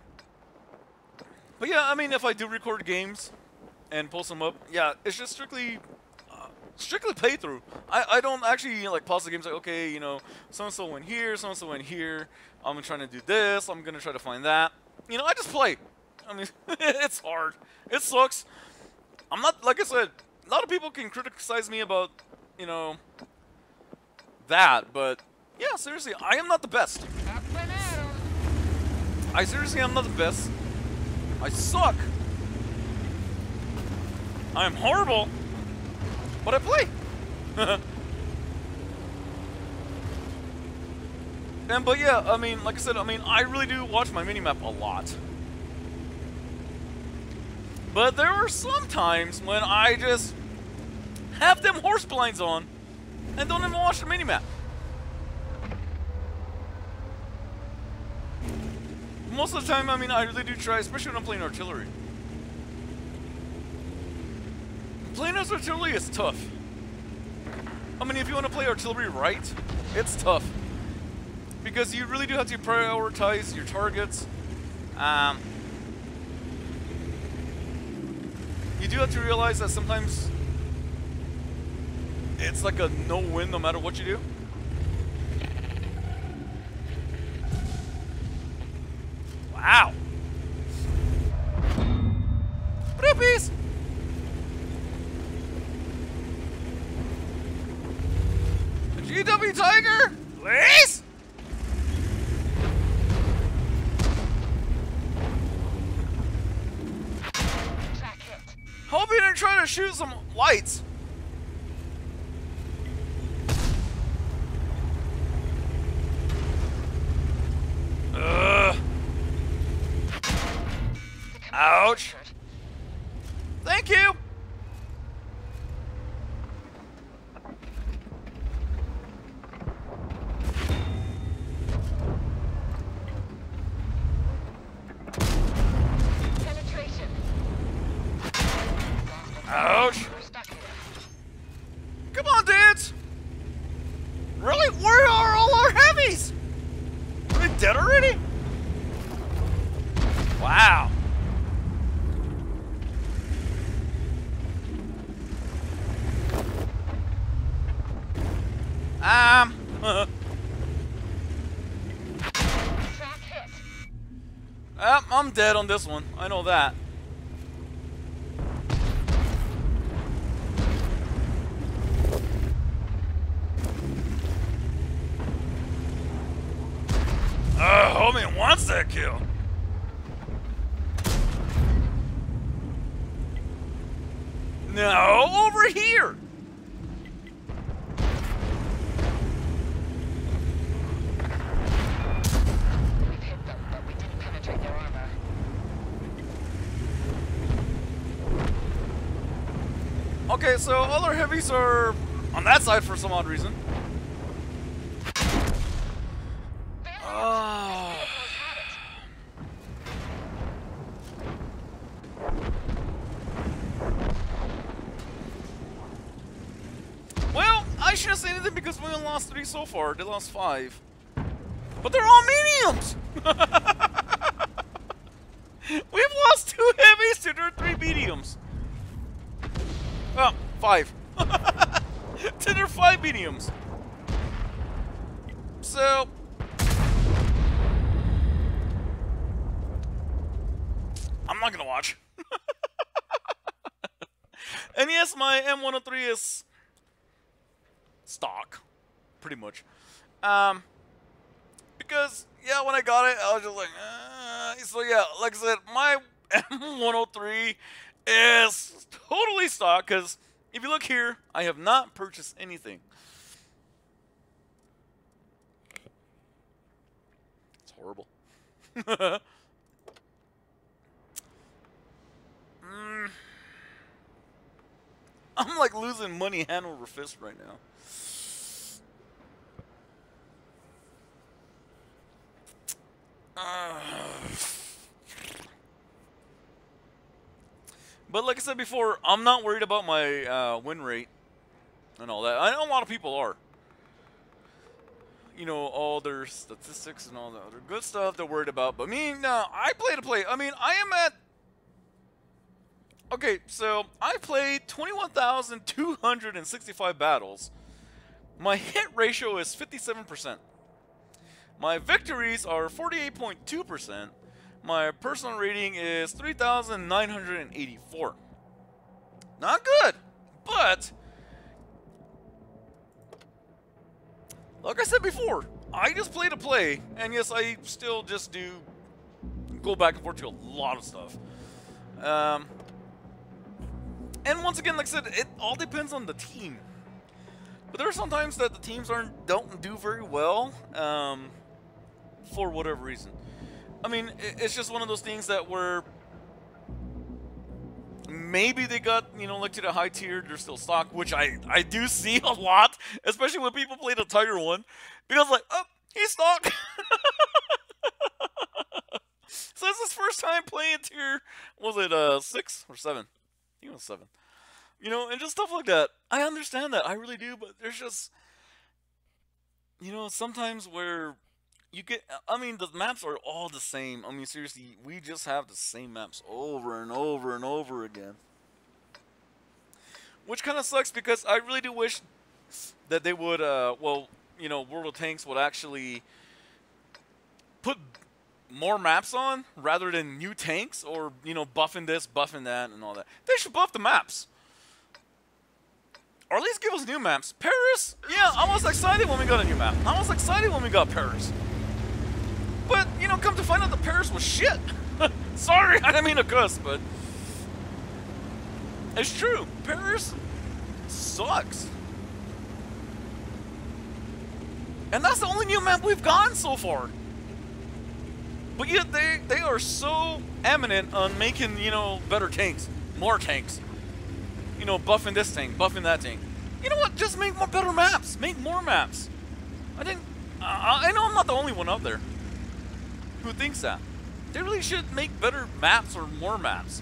yeah, I mean, if I do record games and post them up, yeah, it's just strictly playthrough. I don't actually, like, pause the games like, okay, you know, so-and-so went here, so-and-so went here. I'm trying to do this. I'm going to try to find that. You know, I just play. I mean, it's hard. It sucks. I'm not, like I said, a lot of people can criticize me about, you know, that, but yeah, seriously, I am not the best. I seriously am not the best. I suck. I am horrible, but I play. But yeah, I mean, like I said, I mean, I really do watch my minimap a lot. But there are some times when I just have them horse blinds on and don't even watch the minimap. Most of the time, I mean, I really do try, especially when I'm playing artillery. Playing as artillery is tough. I mean, if you want to play artillery right, it's tough. Because you really do have to prioritize your targets. You do have to realize that sometimes it's like a no-win no matter what you do. Wow. Rippies! A GW Tiger, please? Hope you didn't try to shoot some lights. Ouch. Thank you. Penetration. Ouch. Come on, dudes. Really? Where are all our heavies? Are they dead already? Wow. Track hit. I'm dead on this one. I know that. Homie wants that kill. No, over here. We've hit them, but we didn't penetrate their armor. Okay, so all our heavies are on that side for some odd reason. Oh. Well, I shouldn't say anything because we only lost 3 so far. They lost 5. But they're all mediums! We've lost 2 heavies to their 3 mediums. Oh, 5. To their 5 mediums. So... I'm not gonna watch. And yes, my M103 is stock, pretty much. Because yeah, when I got it, I was just like, so yeah, like I said, my M103 is totally stock. Because if you look here, I have not purchased anything. It's horrible. I'm like losing money hand over fist right now. But like I said before, I'm not worried about my win rate and all that. I know a lot of people are. You know, all their statistics and all the other good stuff they're worried about. But me, no, I play to play. I mean, I am at... Okay, so I played 21,265 battles. My hit ratio is 57%. My victories are 48.2%. My personal rating is 3,984. Not good, but like I said before, I just play to play, and yes, I still just do go back and forth to a lot of stuff. And once again, like I said, it all depends on the team. But there are sometimes that the teams don't do very well for whatever reason. I mean, it's just one of those things that where maybe they got, you know, like to the high tier, they're still stock, which I do see a lot, especially when people play the Tiger one, because like, oh, he's stock. So this is his first time playing tier, was it 6 or 7? I think it was 7. You know, and just stuff like that. I understand that, I really do, but there's just, you know, sometimes where you get, I mean, the maps are all the same. I mean, seriously, we just have the same maps over and over and over again. Which kind of sucks because I really do wish that they would, well, you know, World of Tanks would actually put more maps on rather than new tanks or, you know, buffing this, buffing that, and all that. They should buff the maps. Or at least give us new maps. Paris? Yeah, I was excited when we got a new map. I was excited when we got Paris. But, you know, come to find out that Paris was shit. Sorry, I didn't mean to cuss, but it's true. Paris sucks. And that's the only new map we've gotten so far. But yet they are so eminent on making, you know, better tanks. More tanks. You know, buffing this tank, buffing that tank. You know what? Just make more better maps. Make more maps. I think, I know I'm not the only one out there who thinks that. They really should make better maps or more maps.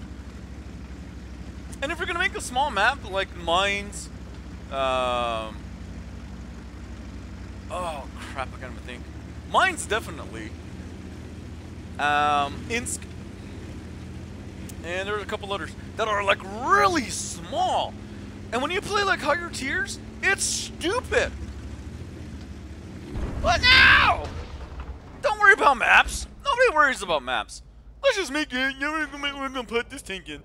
And if you're gonna make a small map like mines, oh crap, I can't even think. Mines definitely. Insk. And there's a couple others that are like really small. And when you play like higher tiers, it's stupid. But now, don't worry about maps. Nobody worries about maps. Let's just make it. We're gonna put this tank in.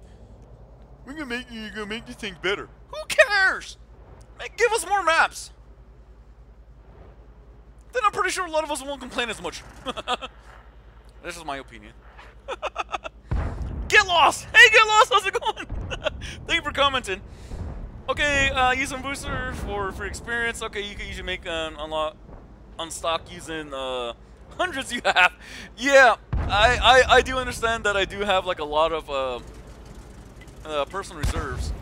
We're gonna make this tank better. Who cares? Give us more maps. Then I'm pretty sure a lot of us won't complain as much. This is my opinion. Get lost! Hey, get lost! How's it going? Thank you for commenting. Okay, use some booster for free experience. Okay, you can usually make an unlock unstock using hundreds you have. Yeah, I do understand that I do have like a lot of personal reserves,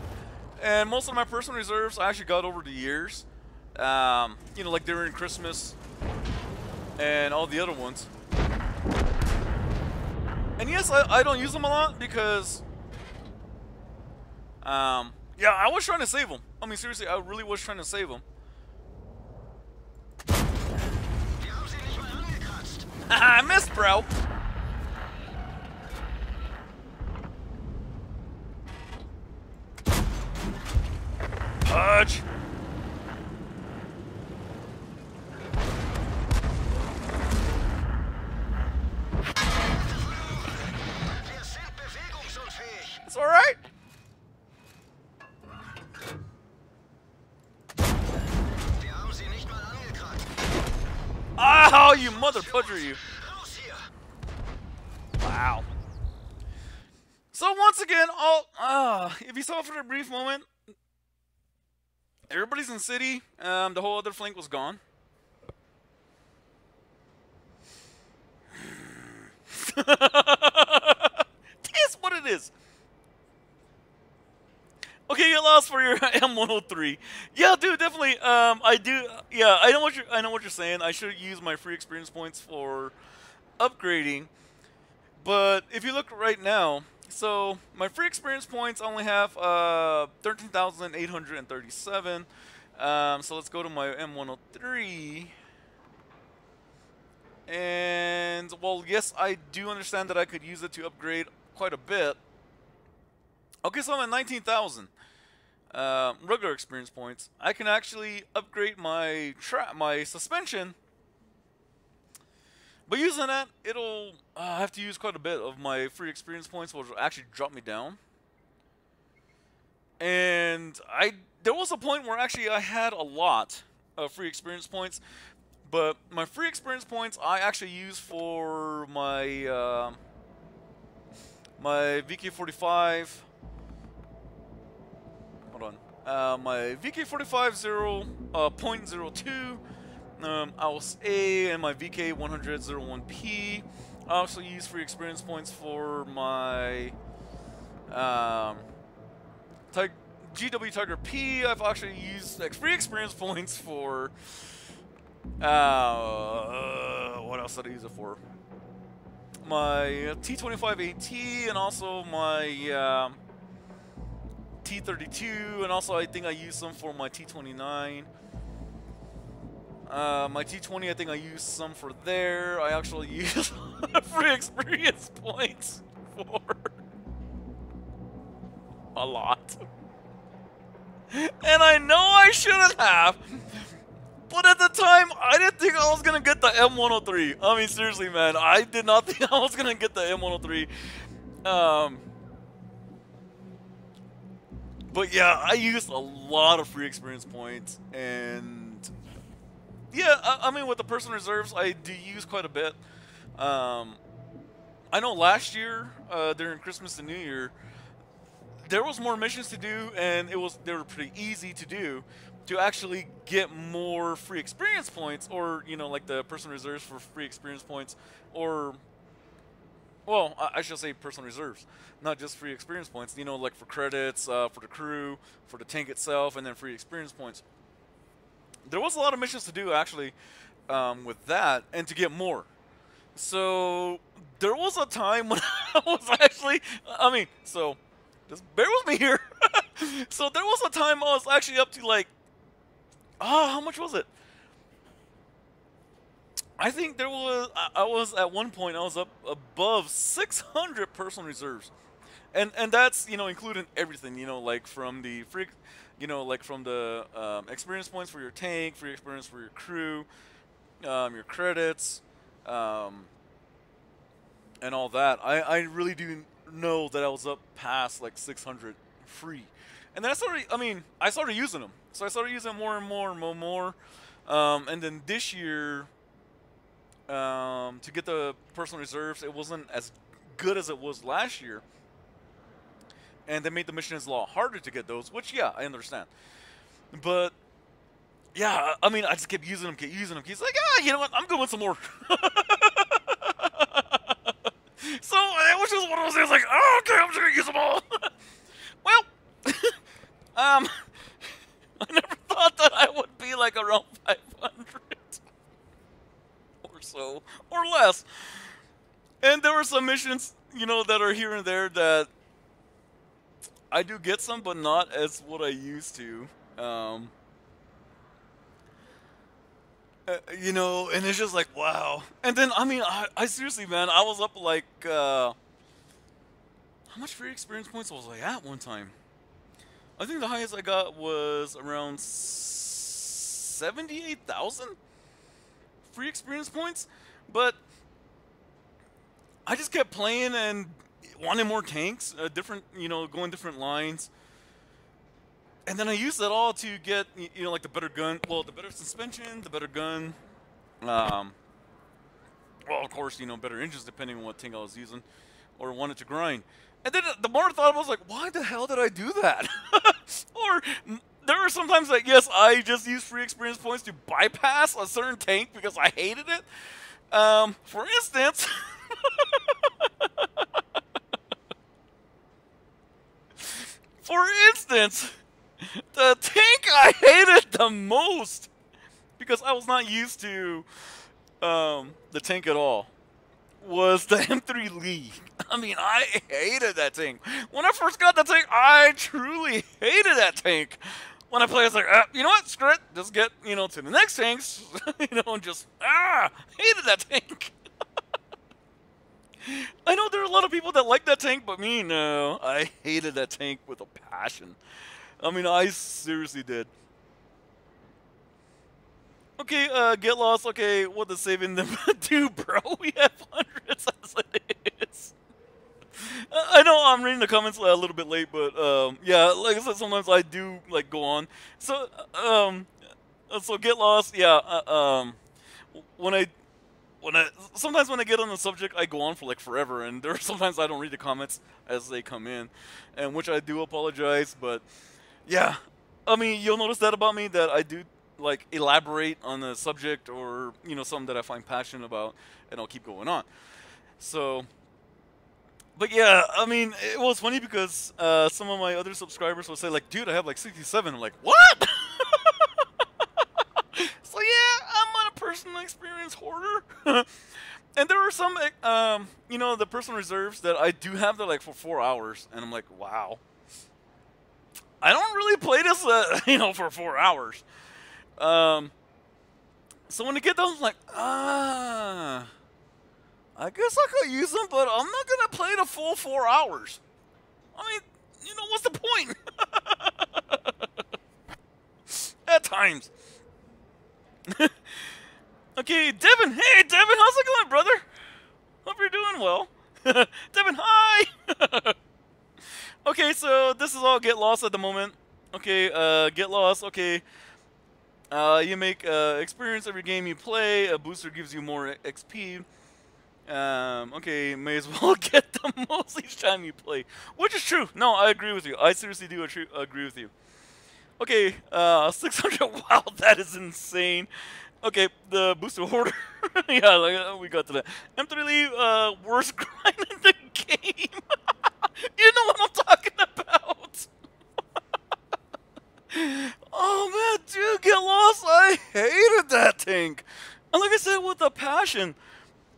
and most of my personal reserves I actually got over the years. You know, like during Christmas and all the other ones. And yes, I don't use them a lot because, yeah, I was trying to save them. I mean, seriously, I really was trying to save them. I missed, bro. Pudge. It's all right. Oh, you mother pudger, you. Wow. So once again, if you saw for a brief moment, everybody's in city. The whole other flank was gone. It's what it is. Okay, you lost for your M103. Yeah, dude, definitely. I do. Yeah, I know what you're saying. I should use my free experience points for upgrading. But if you look right now, so my free experience points only have 13,837. So let's go to my M103. And well, yes, I do understand that I could use it to upgrade quite a bit. Okay, so I'm at 19,000 regular experience points. I can actually upgrade my suspension. But using that, it'll have to use quite a bit of my free experience points, which will actually drop me down. And there was a point where actually I had a lot of free experience points, but my free experience points I actually use for my my VK45. Hold on. My VK45 0.02. AUS A and my VK 100-01P. I also use free experience points for my GW Tiger P, I've actually used free experience points for. What else did I use it for? My T25AT and also my T32, and also I think I used some for my T29. My T20, I think I used some for there. I actually used free experience points for a lot. And I know I shouldn't have, but at the time, I didn't think I was gonna get the M103. I mean, seriously, man, I did not think I was gonna get the M103. But yeah, I used a lot of free experience points, and yeah, I mean, with the personal reserves, I do use quite a bit. I know last year, during Christmas and New Year, there was more missions to do, and they were pretty easy to do to actually get more free experience points, or like the personal reserves for free experience points, or well, I should say personal reserves, not just free experience points. Like for credits, for the crew, for the tank itself, and then free experience points. There was a lot of missions to do actually with that, and to get more. So there was a time when I was actually, so just bear with me here. So there was a time I was actually up to like, how much was it? I think there was, I was at one point, I was up above 600 personal reserves. And that's, including everything, like from the free, like from the experience points for your tank, free experience for your crew, your credits, and all that. I really do know that I was up past like 600 free. And then I started using them. So I started using more and more and more. And then this year, to get the personal reserves, it wasn't as good as it was last year. And they made the missions a lot harder to get those, which, yeah, I understand. But, yeah, I just kept using them, He's like, you know what, I'm going with some more. So, it was just one of those things like, oh, okay, I'm just going to use them all. Well, I never thought that I would be, like, around 500 or so, or less. And there were some missions, that are here and there that I do get some, but not as what I used to. And it's just like, wow. And then, I seriously, man, I was up like, how much free experience points was I at one time? I think the highest I got was around 78,000 free experience points. But I just kept playing and wanting more tanks, different, going different lines. And then I used that all to get, like the better gun, well, the better suspension, the better gun. Well, of course, better engines depending on what tank I was using or wanted to grind. And then the more I thought, I was like, why the hell did I do that? Or there were sometimes that, yes, I just used free experience points to bypass a certain tank because I hated it. For instance, the tank I hated the most, because I was not used to the tank at all, was the M3 Lee. I hated that tank. When I first got the tank, I truly hated that tank. When I play, I was like, you know what, screw it, just get, to the next tanks, and just, hated that tank. I know there are a lot of people that like that tank, but me, no. I hated that tank with a passion. I seriously did. Okay, get lost. Okay, what does saving them do, bro? We have hundreds as it is. I know I'm reading the comments a little bit late, but yeah, like I said, sometimes I do like go on. So so get lost. Yeah. Sometimes when I get on the subject, I go on for like forever, and there are sometimes I don't read the comments as they come in, and which I do apologize. But yeah, you'll notice that about me, that I do like elaborate on the subject, or something that I find passionate about, and I'll keep going on. So, But yeah, I mean, it was funny because some of my other subscribers would say like, "Dude, I have like 67." I'm like, "What?" So yeah, I'm not a personal experience hoarder. And there are some, you know, the personal reserves that I do have that like for 4 hours, and I'm like, wow. I don't really play this, you know, for 4 hours. So when I get those, I'm like, I guess I could use them, but I'm not gonna play the full 4 hours. I mean, you know, what's the point? At times. Okay, Devin. Hey, Devin, how's it going, brother? Hope you're doing well. Devin, hi. Okay, so this is all Get Lost at the moment. Okay, Get Lost. Okay, you make experience every game you play. A booster gives you more XP. Okay, may as well get the most each time you play, which is true. No, I agree with you. I seriously do agree with you. Okay, 600. Wow, that is insane. Okay, the booster hoarder. Yeah, like, we got to that. M3 worst grind in the game. You know what I'm talking about. Oh man, dude, Get Lost. I hated that tank. And like I said, with a passion.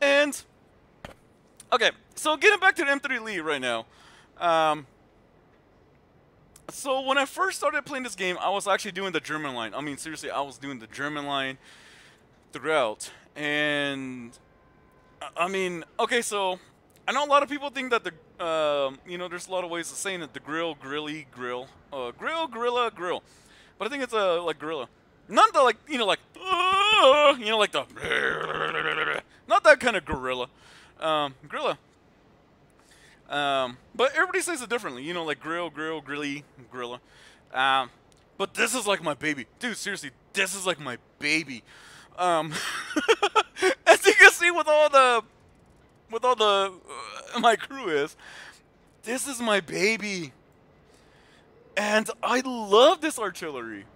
And okay, so getting back to the M3 Lee right now. So when I first started playing this game, I was actually doing the German line. I mean, seriously, I was doing the German line throughout. And I mean, okay, so I know a lot of people think that the you know, there's a lot of ways of saying it. The grill, grilly, grill, grill, gorilla, grill. But I think it's like gorilla, not the like, you know, like you know, like the not that kind of gorilla, gorilla. But everybody says it differently, you know, like grill, grilly, gorilla. But this is like my baby, dude. Seriously, this is like my baby. As you can see with all the my crew is, this is my baby, and I love this artillery.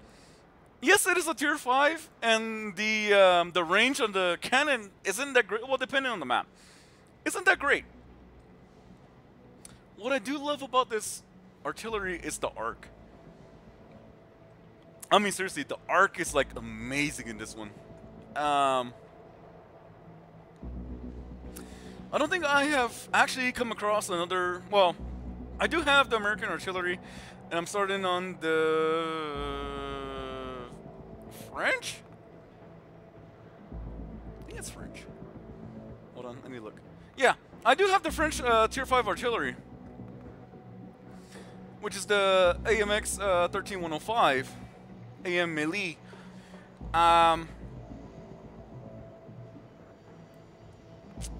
Yes, it is a tier 5, and the range on the cannon isn't that great. Well, depending on the map, isn't that great. What I do love about this artillery is the arc. I mean, seriously, the arc is like amazing in this one. I don't think I have actually come across another. Well, I do have the American artillery, and I'm starting on the French. I think it's French. Hold on, let me look. Yeah, I do have the French tier 5 artillery, which is the AMX 13105 AM melee.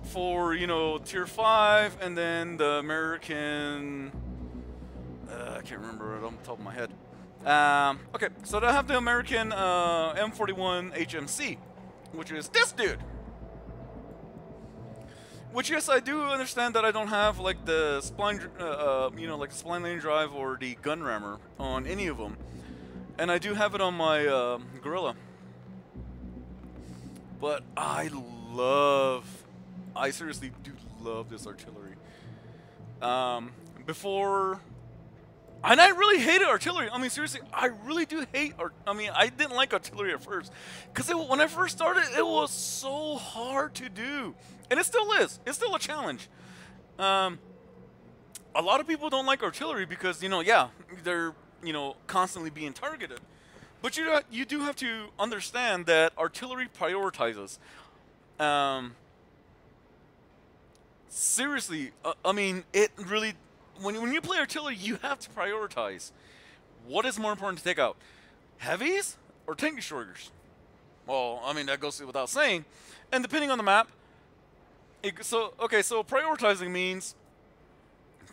For, you know, tier 5, and then the American, I can't remember it on the top of my head. Okay, so I have the American M41 HMC, which is this dude. Which, yes, I do understand that I don't have like the spline, you know, like the spline lane drive or the gun rammer on any of them, and I do have it on my Gorilla. But I seriously do love this artillery. Before, and I really hated artillery. I mean, seriously, I really do hate I mean, I didn't like artillery at first, because when I first started, it was so hard to do. And it still is. It's still a challenge. A lot of people don't like artillery because, you know, yeah, they're, you know, constantly being targeted. But you do have to understand that artillery prioritizes. Seriously, I mean, it really, when you play artillery, you have to prioritize. What is more important to take out? Heavies or tank destroyers? Well, I mean, that goes without saying. And depending on the map, so prioritizing means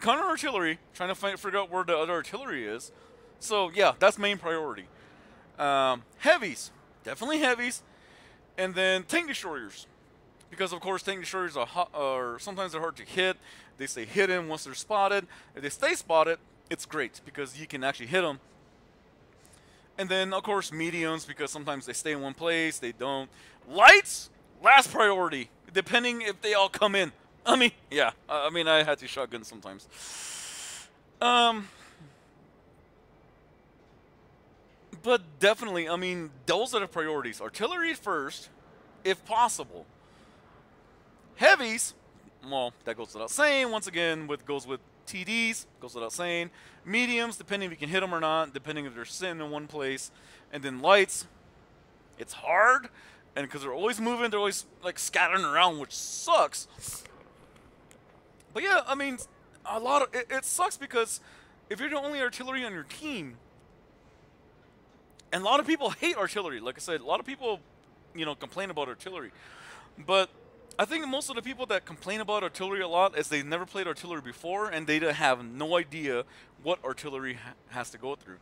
counter artillery, trying to figure out where the other artillery is. So yeah, that's main priority. Heavies, definitely heavies, and then tank destroyers, because of course tank destroyers are sometimes they're hard to hit. They stay hidden once they're spotted. If they stay spotted, it's great because you can actually hit them. And then of course mediums, because sometimes they stay in one place, they don't. Lights, last priority, depending if they all come in. I mean, yeah. I mean, I had to shotgun sometimes. Um, but definitely, I mean, those are the priorities. Artillery first, if possible. Heavies, well, that goes without saying. Once again, goes with TDs, goes without saying. Mediums, depending if you can hit them or not, depending if they're sitting in one place. And then lights, it's hard, and because they're always moving, they're always like scattering around, which sucks. But yeah, I mean, it sucks because if you're the only artillery on your team, and a lot of people hate artillery. Like I said, a lot of people, complain about artillery, but I think most of the people that complain about artillery a lot is they've never played artillery before and they have no idea what artillery has to go through.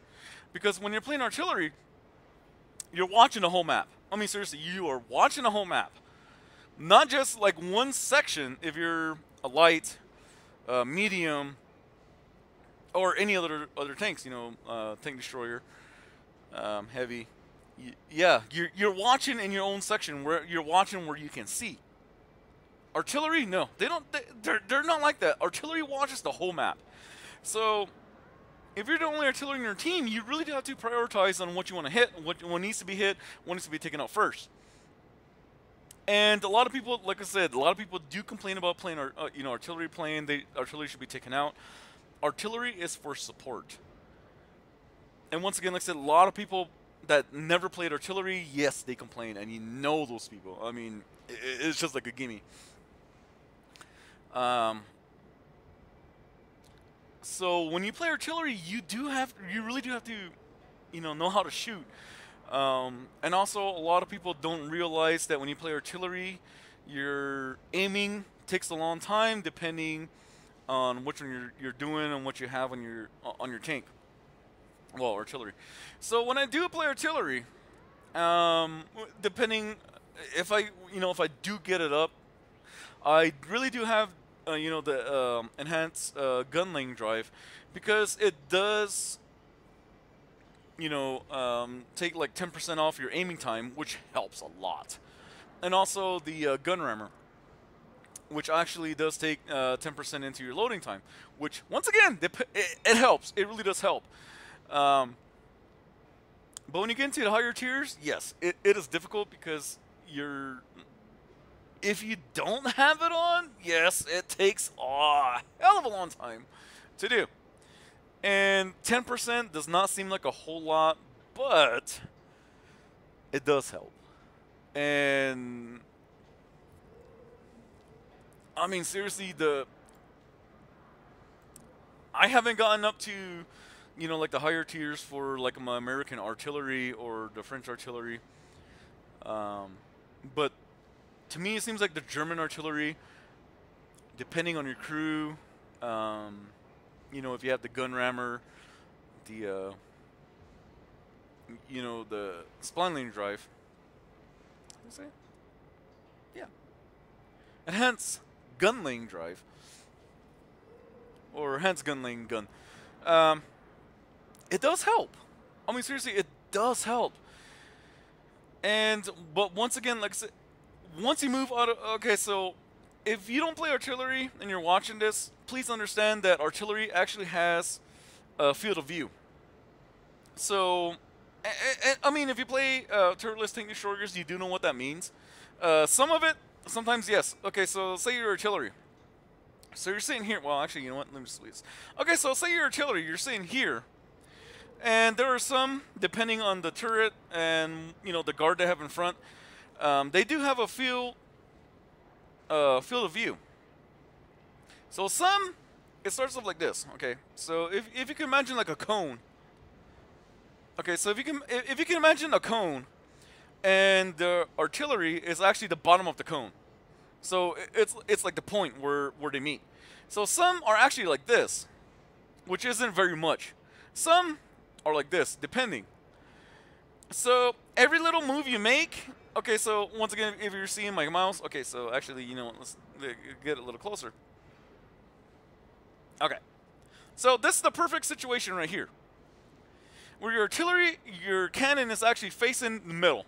Because when you're playing artillery, you're watching the whole map. I mean, seriously, you are watching the whole map. Not just like one section if you're a light, medium, or any other tanks, tank destroyer, heavy. Yeah, you're watching in your own section where you're watching where you can see. Artillery, no, they don't. They're not like that. Artillery watches the whole map. So if you're the only artillery in your team, you really do have to prioritize on what you want to hit, what needs to be hit, what needs to be taken out first. And a lot of people, like I said, a lot of people do complain about playing, artillery playing. Artillery should be taken out. Artillery is for support. And once again, like I said, a lot of people that never played artillery, yes, they complain, and you know those people. I mean, it's just like a gimme. So when you play artillery, you really do have to, know how to shoot. And also, a lot of people don't realize that when you play artillery, your aiming takes a long time depending on which one you're doing and what you have on your tank. Well, artillery. So when I do play artillery, depending if I do get it up, I really do have the enhanced gun lane drive, because it does take like 10% off your aiming time, which helps a lot. And also the gun rammer, which actually does take 10% into your loading time, which once again it helps. It really does help. But when you get into the higher tiers, yes, it is difficult because if you don't have it on, yes, it takes a hell of a long time to do. And 10% does not seem like a whole lot, but it does help. And I mean, seriously, I haven't gotten up to, like the higher tiers for like my American artillery or the French artillery. But to me, it seems like the German artillery, depending on your crew, if you have the gun rammer, the spline lane drive. What did I say? Yeah. Enhanced gun lane drive, or enhanced gun lane gun. It does help. I mean, seriously, it does help. But once again, like I said, once you move out of, okay, so if you don't play artillery and you're watching this, please understand that artillery actually has a field of view. So, I mean, if you play turretless tank destroyers, you do know what that means. Some of it, sometimes yes. Okay, so say you're artillery. So you're sitting here. Well, actually, you know what? Let me just leave this. Okay, so say you're artillery. You're sitting here. And there are some, depending on the turret and, the guard they have in front, they do have a field of view. So some, it starts off like this. Okay, so if you can imagine like a cone. Okay, so if you can imagine a cone, and the artillery is actually the bottom of the cone. So it's like the point where they meet. So some are actually like this, which isn't very much. Some are like this, depending. So every little move you make, okay, so once again, if you're seeing my mouse, okay, so actually, let's get a little closer. Okay, so this is the perfect situation right here, where your artillery, your cannon is actually facing the middle.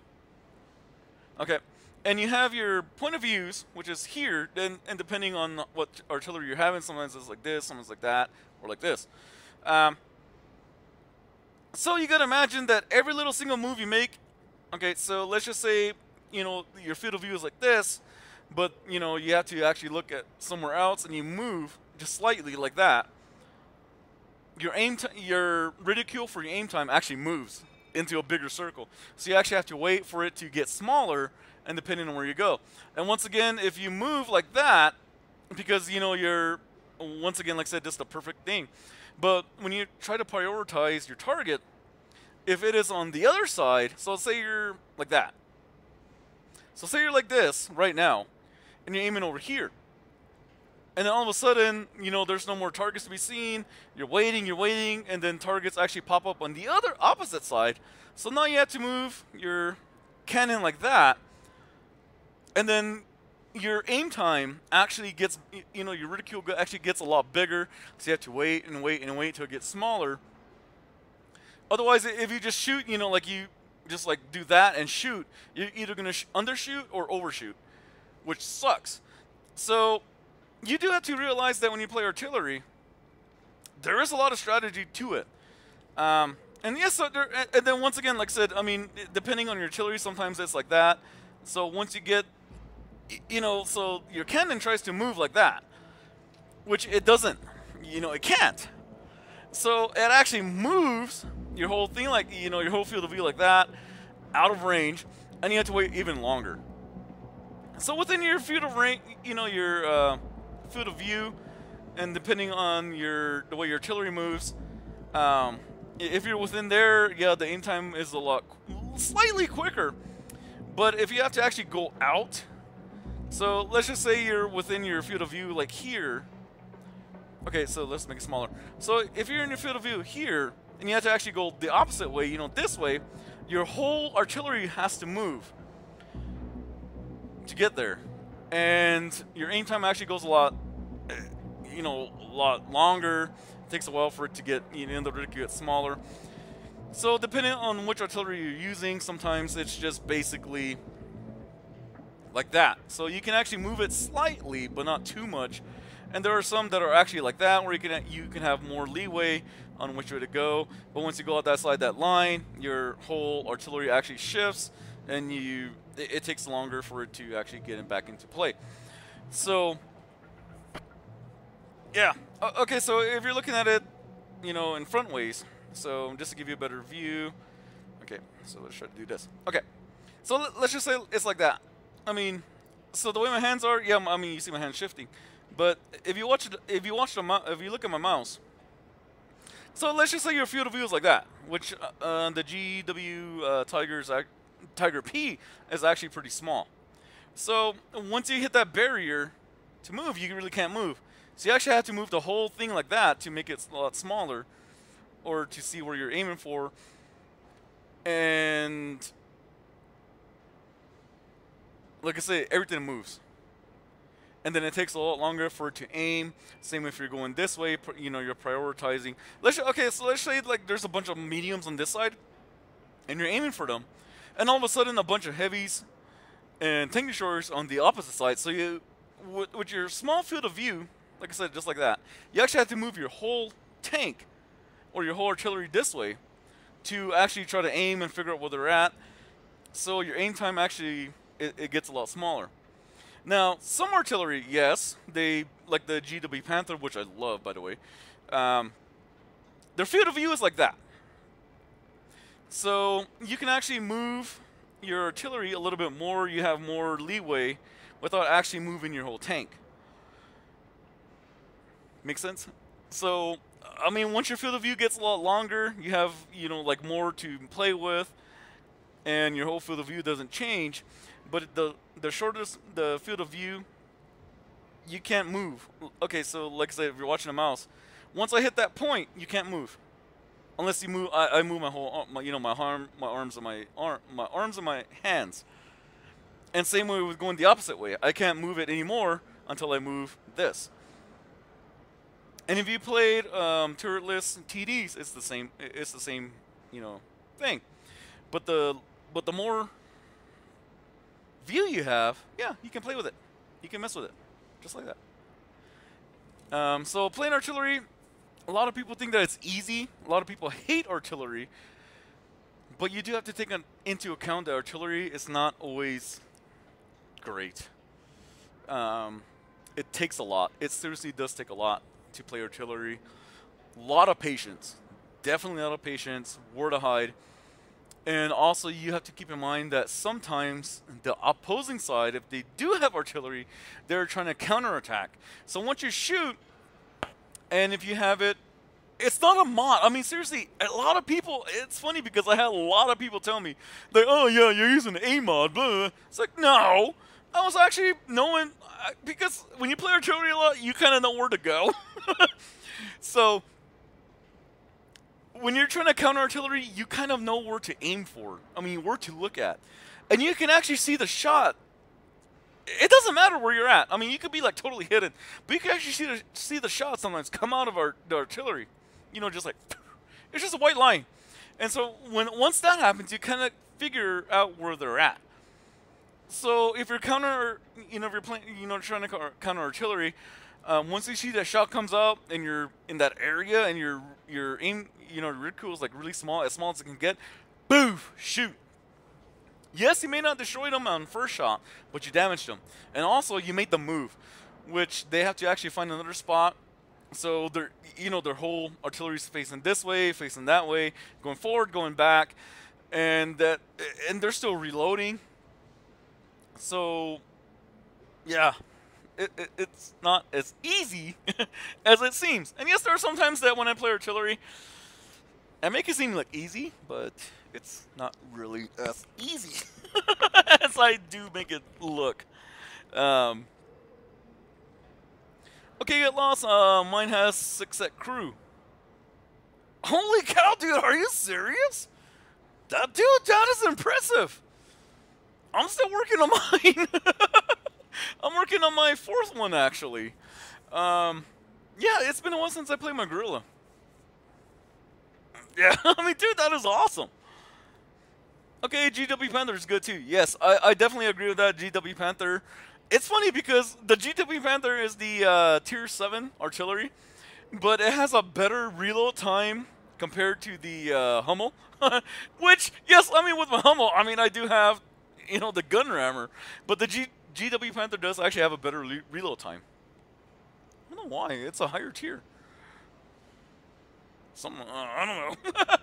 Okay, and you have your point of views, which is here, and depending on what artillery you're having, sometimes it's like this, sometimes like that, or like this. So you gotta imagine that every little single move you make, okay, so let's just say, you know, your field of view is like this, but, you know, you have to actually look at somewhere else, and you move just slightly like that. Your ridicule for your aim time actually moves into a bigger circle. So you actually have to wait for it to get smaller, and depending on where you go. And once again, if you move like that, because, you know, you're, once again, like I said, just the perfect thing. But when you try to prioritize your target, if it is on the other side, so let's say you're like that. So say you're like this right now, and you're aiming over here. And then all of a sudden, you know, there's no more targets to be seen. You're waiting, and then targets actually pop up on the other opposite side. So now you have to move your cannon like that. And then your aim time actually gets, you know, your ridicule actually gets a lot bigger. So you have to wait till it gets smaller. Otherwise, if you just shoot, you know, like you just like do that and shoot, you're either going to undershoot or overshoot, which sucks. So you do have to realize that when you play artillery, there is a lot of strategy to it. And yes, so and then once again, like I said, I mean, depending on your artillery, sometimes it's like that. So once you get, you know, so your cannon tries to move like that, which it doesn't, you know, it can't. So it actually moves your whole thing, like, you know, your whole field of view like that, out of range, and you have to wait even longer. So within your field of range, you know, your field of view, and depending on the way your artillery moves, if you're within there, yeah, the aim time is slightly quicker. But if you have to actually go out, so let's just say you're within your field of view like here. Okay, so let's make it smaller. So if you're in your field of view here, and you have to actually go the opposite way, you know, this way, your whole artillery has to move to get there. And your aim time actually goes a lot, you know, a lot longer. It takes a while for it to get, you know, the ridicule gets smaller. So depending on which artillery you're using, sometimes it's just basically like that. So you can actually move it slightly, but not too much. And there are some that are actually like that, where you can have more leeway on which way to go. But once you go out that side, that line, your whole artillery actually shifts, and it takes longer for it to actually get back into play. So yeah, okay. So if you're looking at it, you know, in front ways. So just to give you a better view. Okay, so let's try to do this. Okay, so let's just say it's like that. I mean, so the way my hands are, yeah, I mean, you see my hands shifting. But if you look at my mouse, so let's just say your field of view is like that, which the GW Tiger P is actually pretty small. So once you hit that barrier to move, you really can't move. So you actually have to move the whole thing like that to make it a lot smaller, or to see where you're aiming for. And like I say, everything moves. And then it takes a lot longer for it to aim. Same if you're going this way, you know, you're prioritizing. Okay, so let's say like there's a bunch of mediums on this side, and you're aiming for them, and all of a sudden a bunch of heavies and tank destroyers on the opposite side. So you, with your small field of view, like I said, just like that, you actually have to move your whole tank or your whole artillery this way to actually try to aim and figure out where they're at. So your aim time actually it gets a lot smaller. Now, some artillery, yes, they, like the GW Panther, which I love, by the way, their field of view is like that. So you can actually move your artillery a little bit more. You have more leeway without actually moving your whole tank. Make sense? So, I mean, once your field of view gets a lot longer, you have, you know, like more to play with, and your whole field of view doesn't change. But the shortest the field of view, you can't move. Okay, so like I said, if you're watching a mouse, once I hit that point, you can't move, unless you move. I move my whole, you know, my arms and my hands. And same way with going the opposite way. I can't move it anymore until I move this. And if you played turretless TDs, it's the same. It's the same, you know, thing. But the more view you have, yeah, you can play with it. You can mess with it, just like that. So playing artillery, a lot of people think that it's easy. A lot of people hate artillery, but you do have to take into account that artillery is not always great. It takes a lot. It seriously does take a lot to play artillery. A lot of patience. Definitely a lot of patience. Where to hide. And also you have to keep in mind that sometimes the opposing side, if they do have artillery, they're trying to counterattack. So once you shoot, and if you have it, it's not a mod. I mean, seriously, a lot of people, it's funny because I had a lot of people tell me, like, oh yeah, you're using a mod, blah. It's like, no. I was actually knowing, because when you play artillery a lot, you kind of know where to go. So, when you're trying to counter artillery, you kind of know where to aim for. I mean, where to look at. And you can actually see the shot. It doesn't matter where you're at. I mean, you could be like totally hidden, but you can actually see the shot sometimes come out of the artillery. You know, just like, it's just a white line. And so once that happens, you kind of figure out where they're at. So if you're if you're playing, trying to counter artillery, once you see that shot comes out and you're in that area and your aim, reticule is like really small, as small as it can get, boof, shoot. Yes, you may not destroy them on first shot, but you damaged them. And also, you made them move, which they have to actually find another spot. So their whole artillery is facing this way, facing that way, going forward, going back, and they're still reloading. So, yeah, it's not as easy as it seems. And yes, there are some times that when I play artillery, I make it seem like easy, but it's not really as easy as I do make it look. Okay, get lost. Mine has 6 set crew. Holy cow, dude! Are you serious? That is impressive. I'm still working on mine. I'm working on my 4th one actually. Yeah, it's been a while since I played my guerrilla. Yeah, I mean, dude, that is awesome. Okay, GW Panther is good too. Yes, I definitely agree with that. GW Panther. It's funny because the GW Panther is the tier 7 artillery, but it has a better reload time compared to the Hummel. Which, yes, I mean, with my Hummel, I mean, I do have, the gun rammer, but the GW Panther does actually have a better reload time. I don't know why. It's a higher tier. I don't know.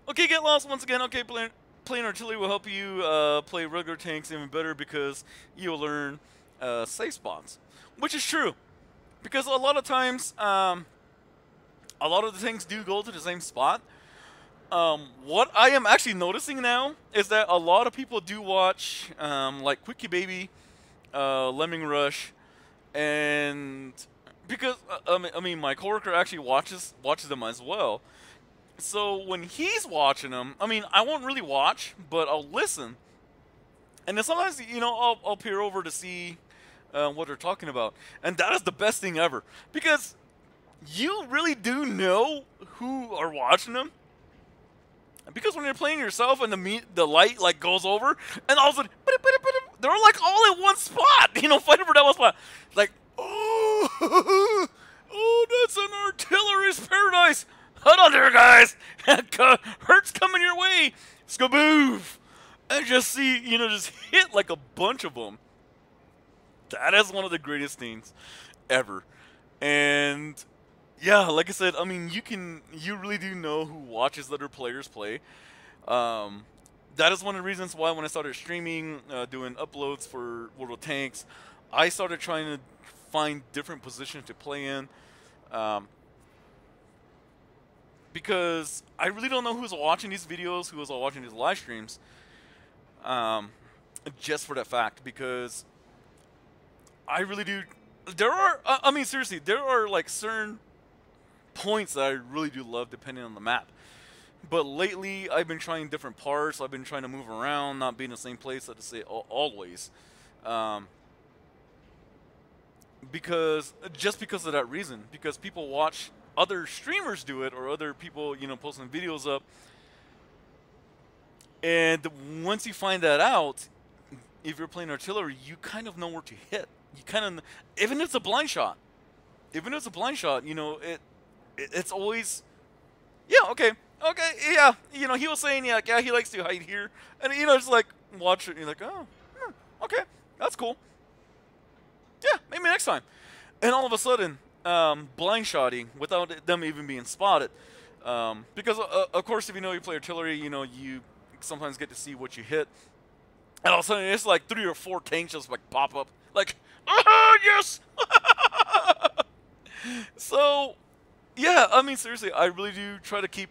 Okay, get lost once again. Okay, playing artillery will help you play regular tanks even better because you'll learn safe spots, which is true. Because a lot of times, a lot of the tanks do go to the same spot. What I am actually noticing now is that a lot of people do watch like Quickie Baby, Lemming Rush, and because I mean my coworker actually watches them as well. So when he's watching them, I mean I won't really watch, but I'll listen. And then sometimes I'll peer over to see what they're talking about, and that is the best thing ever because you really do know who are watching them. Because when you're playing yourself and the light like goes over, and all of a sudden they're like all in one spot, fighting for that one spot. Like, oh, that's an artillerist paradise. Hold on there, guys. Hurt's coming your way. Skaboof. And just see, just hit like a bunch of them. That is one of the greatest things ever. And yeah, like I said, I mean, you really do know who watches other players play. That is one of the reasons why when I started streaming, doing uploads for World of Tanks, I started trying to find different positions to play in. Because I really don't know who's watching these videos, who is watching these live streams. Just for that fact, because I really do. There are, I mean, seriously, there are like certain points that I really do love depending on the map. But lately, I've been trying different parts. I've been trying to move around, not be in the same place, let's say, always. Because of that reason. Because people watch other streamers do it, or other people, posting videos up. And once you find that out, if you're playing artillery, you kind of know where to hit. You kind of, even if it's a blind shot, you know, it's always, yeah, okay, yeah. You know, he was saying, yeah, he likes to hide here, and you know, just like watch it, and you're like, oh, okay, that's cool. Yeah, maybe next time. And all of a sudden, blind shotting without them even being spotted, because of course, if you know you play artillery, you know you sometimes get to see what you hit, and all of a sudden it's like 3 or 4 tanks just like pop up, like, yes. So, yeah, I mean, seriously, I really do try to keep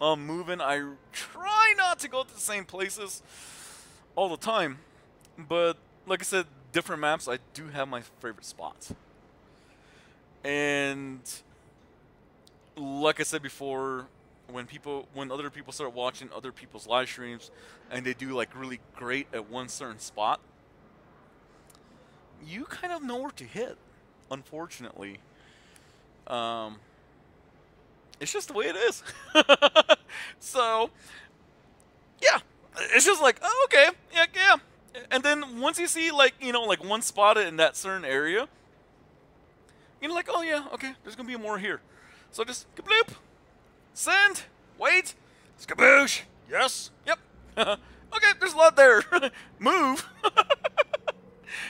moving. I try not to go to the same places all the time, but like I said, different maps, I do have my favorite spots. And like I said before, when other people start watching other people's live streams and they do like really great at one certain spot, you kind of know where to hit, unfortunately. It's just the way it is. So, yeah, it's just like, oh, okay, yeah. And then once you see like, you know, like one spotted in that certain area, you're like, oh yeah, okay, there's gonna be more here. So just kabloop, send, wait, skaboosh, yes, yep. Okay, there's a lot there. Move.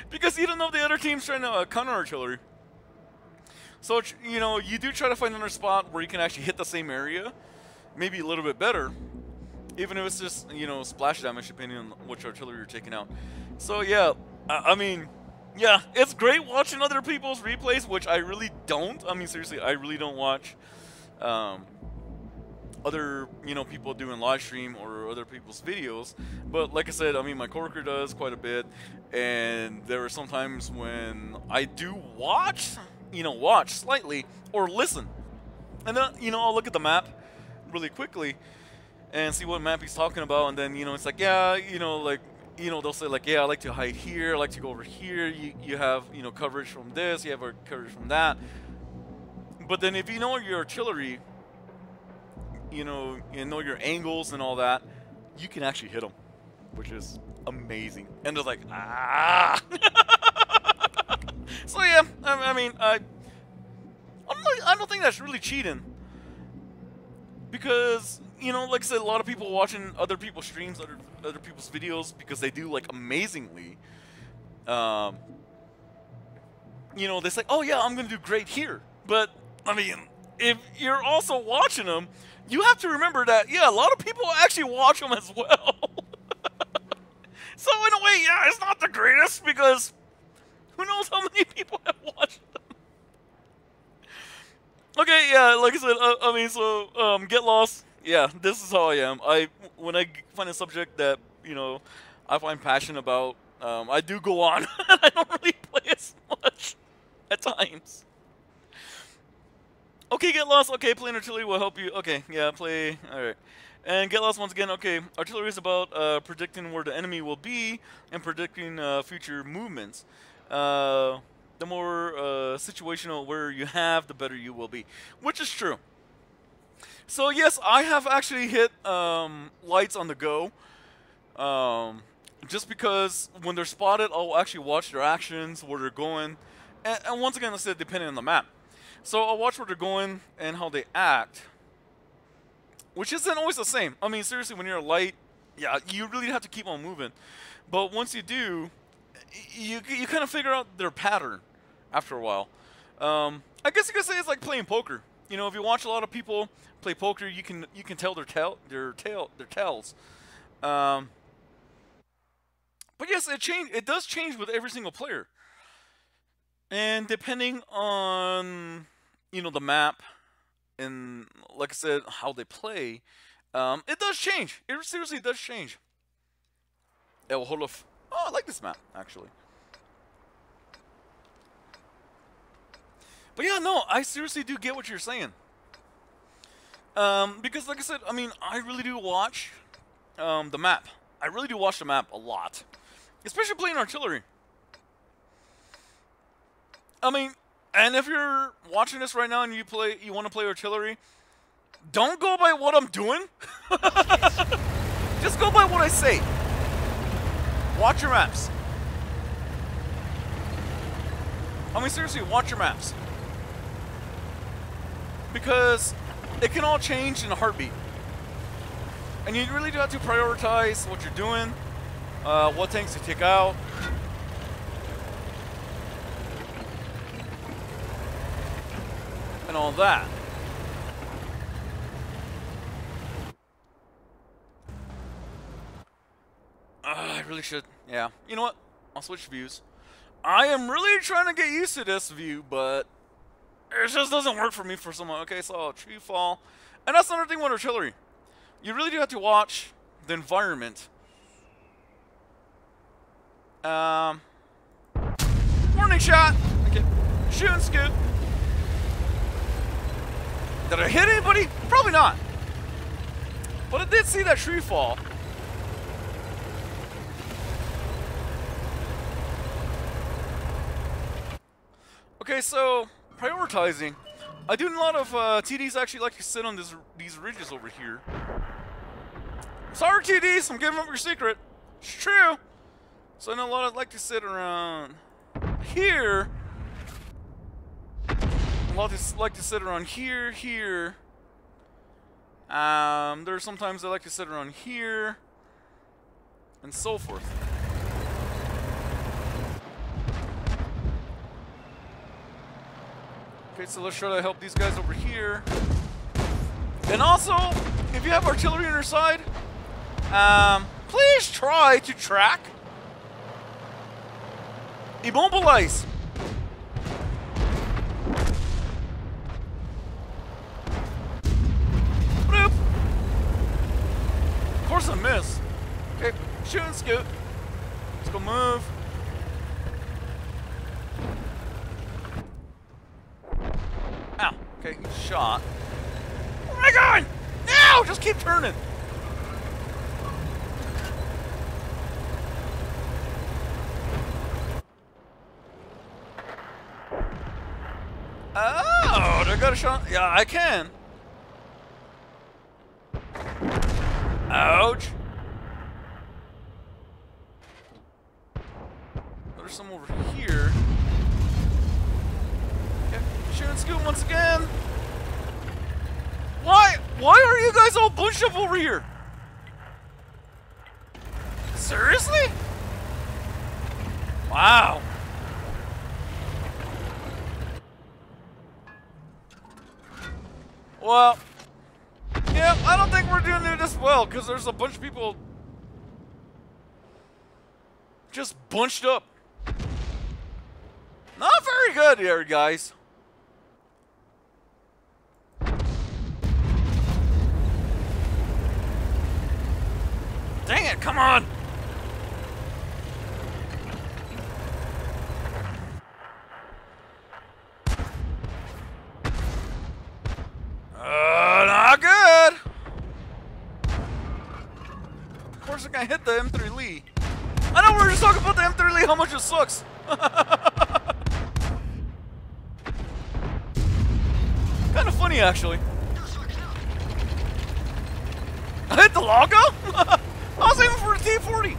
Because you don't know the other team's trying to counter artillery. So, you know, you do try to find another spot where you can actually hit the same area, maybe a little bit better, even if it's just, you know, splash damage depending on which artillery you're taking out. So, yeah, I mean, yeah, it's great watching other people's replays, which I really don't. I mean, seriously, I really don't watch other, you know, people doing live stream or other people's videos. But like I said, I mean, my coworker does quite a bit, and there are some times when I do watch, you know, watch slightly or listen, and then, you know, I'll look at the map really quickly and see what map he's talking about, and then, you know, it's like, yeah, you know, like, you know, they'll say like, yeah, I like to hide here, I like to go over here, you have, you know, coverage from this, you have coverage from that. But then if you know your artillery, you know your angles and all that, you can actually hit them, which is amazing. And they're like, ah. So yeah, I mean, I don't think that's really cheating, because, you know, like I said, a lot of people watching other people's streams, other people's videos, because they do like amazingly. You know, they say, oh yeah, I'm gonna do great here, but I mean, if you're also watching them, you have to remember that, yeah, a lot of people actually watch them as well. So in a way, yeah, it's not the greatest, because who knows how many people have watched them. Okay, yeah, like I said, I mean, so, get lost. Yeah, this is how I am. When I find a subject that, you know, I find passionate about, I do go on. I don't really play as much at times. Okay, get lost. Okay, playing artillery will help you. Okay, yeah, play. All right. And get lost once again. Okay, artillery is about predicting where the enemy will be and predicting future movements. The more situational where you have, the better you will be, which is true. So yes, I have actually hit lights on the go, just because when they're spotted, I'll actually watch their actions, where they're going, and once again, I said depending on the map. So I'll watch where they're going and how they act, which isn't always the same. I mean, seriously, when you're a light, yeah, you really have to keep on moving. But once you do, you kind of figure out their pattern after a while. I guess you could say it's like playing poker. You know, if you watch a lot of people play poker, you can tell their tells. But yes, it does change with every single player. And depending on, you know, the map and, like I said, how they play, it does change. It seriously does change. Oh, hold off. Oh, I like this map, actually. But yeah, no, I seriously do get what you're saying. Because, like I said, I mean, I really do watch the map. I really do watch the map a lot. Especially playing artillery. I mean, and if you're watching this right now and you want to play artillery, don't go by what I'm doing. Just go by what I say. Watch your maps. I mean, seriously, watch your maps. Because it can all change in a heartbeat. And you really do have to prioritize what you're doing, what tanks to take out. And all that. I really should. Yeah. You know what? I'll switch views. I am really trying to get used to this view, but it just doesn't work for me for someone. Okay, so tree fall. And that's another thing with artillery. You really do have to watch the environment. Warning shot. Okay. Shoot and scoot. Did I hit anybody? Probably not. But I did see that tree fall. Okay, so prioritizing. I do a lot of TDs actually like to sit on these ridges over here. Sorry, TDs, I'm giving up your secret. It's true. So I know a lot of like to sit around here. A lot of like to sit around here, here. There's sometimes I like to sit around here, and so forth. Okay, so let's try to help these guys over here. And also, if you have artillery on your side, please try to track. Immobilize. Bloop. Of course I missed. Okay, shoot and scoot. Let's go move. Ow. Okay, he's shot. Where am I going? No! Just keep turning. Oh, I got a shot. Yeah, I can. Ouch. There's some over here. Okay, shoot and scoot once again. Why are you guys all bunched up over here? Seriously? Wow. Well, yeah, I don't think we're doing this well because there's a bunch of people just bunched up. Not very good here, guys. Dang it, come on! Not good! Of course I can't hit the M3 Lee. I know we were just talking about the M3 Lee, how much it sucks. Kind of funny, actually. I hit the logo? I was aiming for the T-40.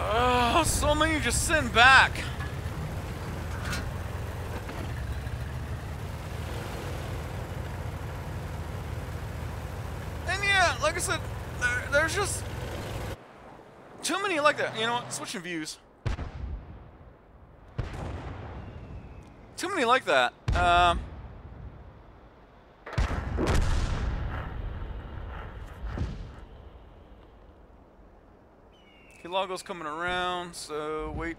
Oh, so many just sitting back. And yeah, like I said, there's just too many like that. You know what? Switching views. Too many like that. Okay, Logo's coming around, so wait.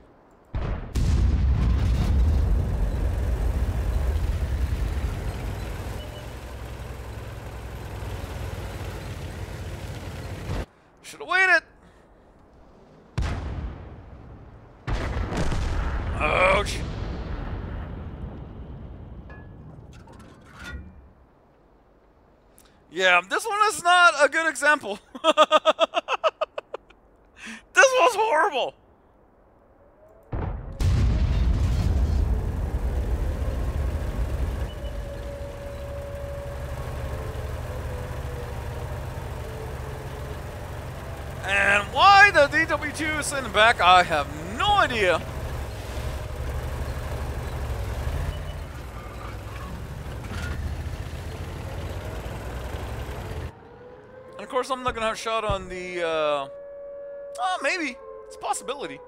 Should have waited. Ouch. Yeah, this one is not a good example. This was horrible. And why the DW2 is sitting back, I have no idea. And of course, I'm not gonna have a shot on the. Oh, maybe it's a possibility.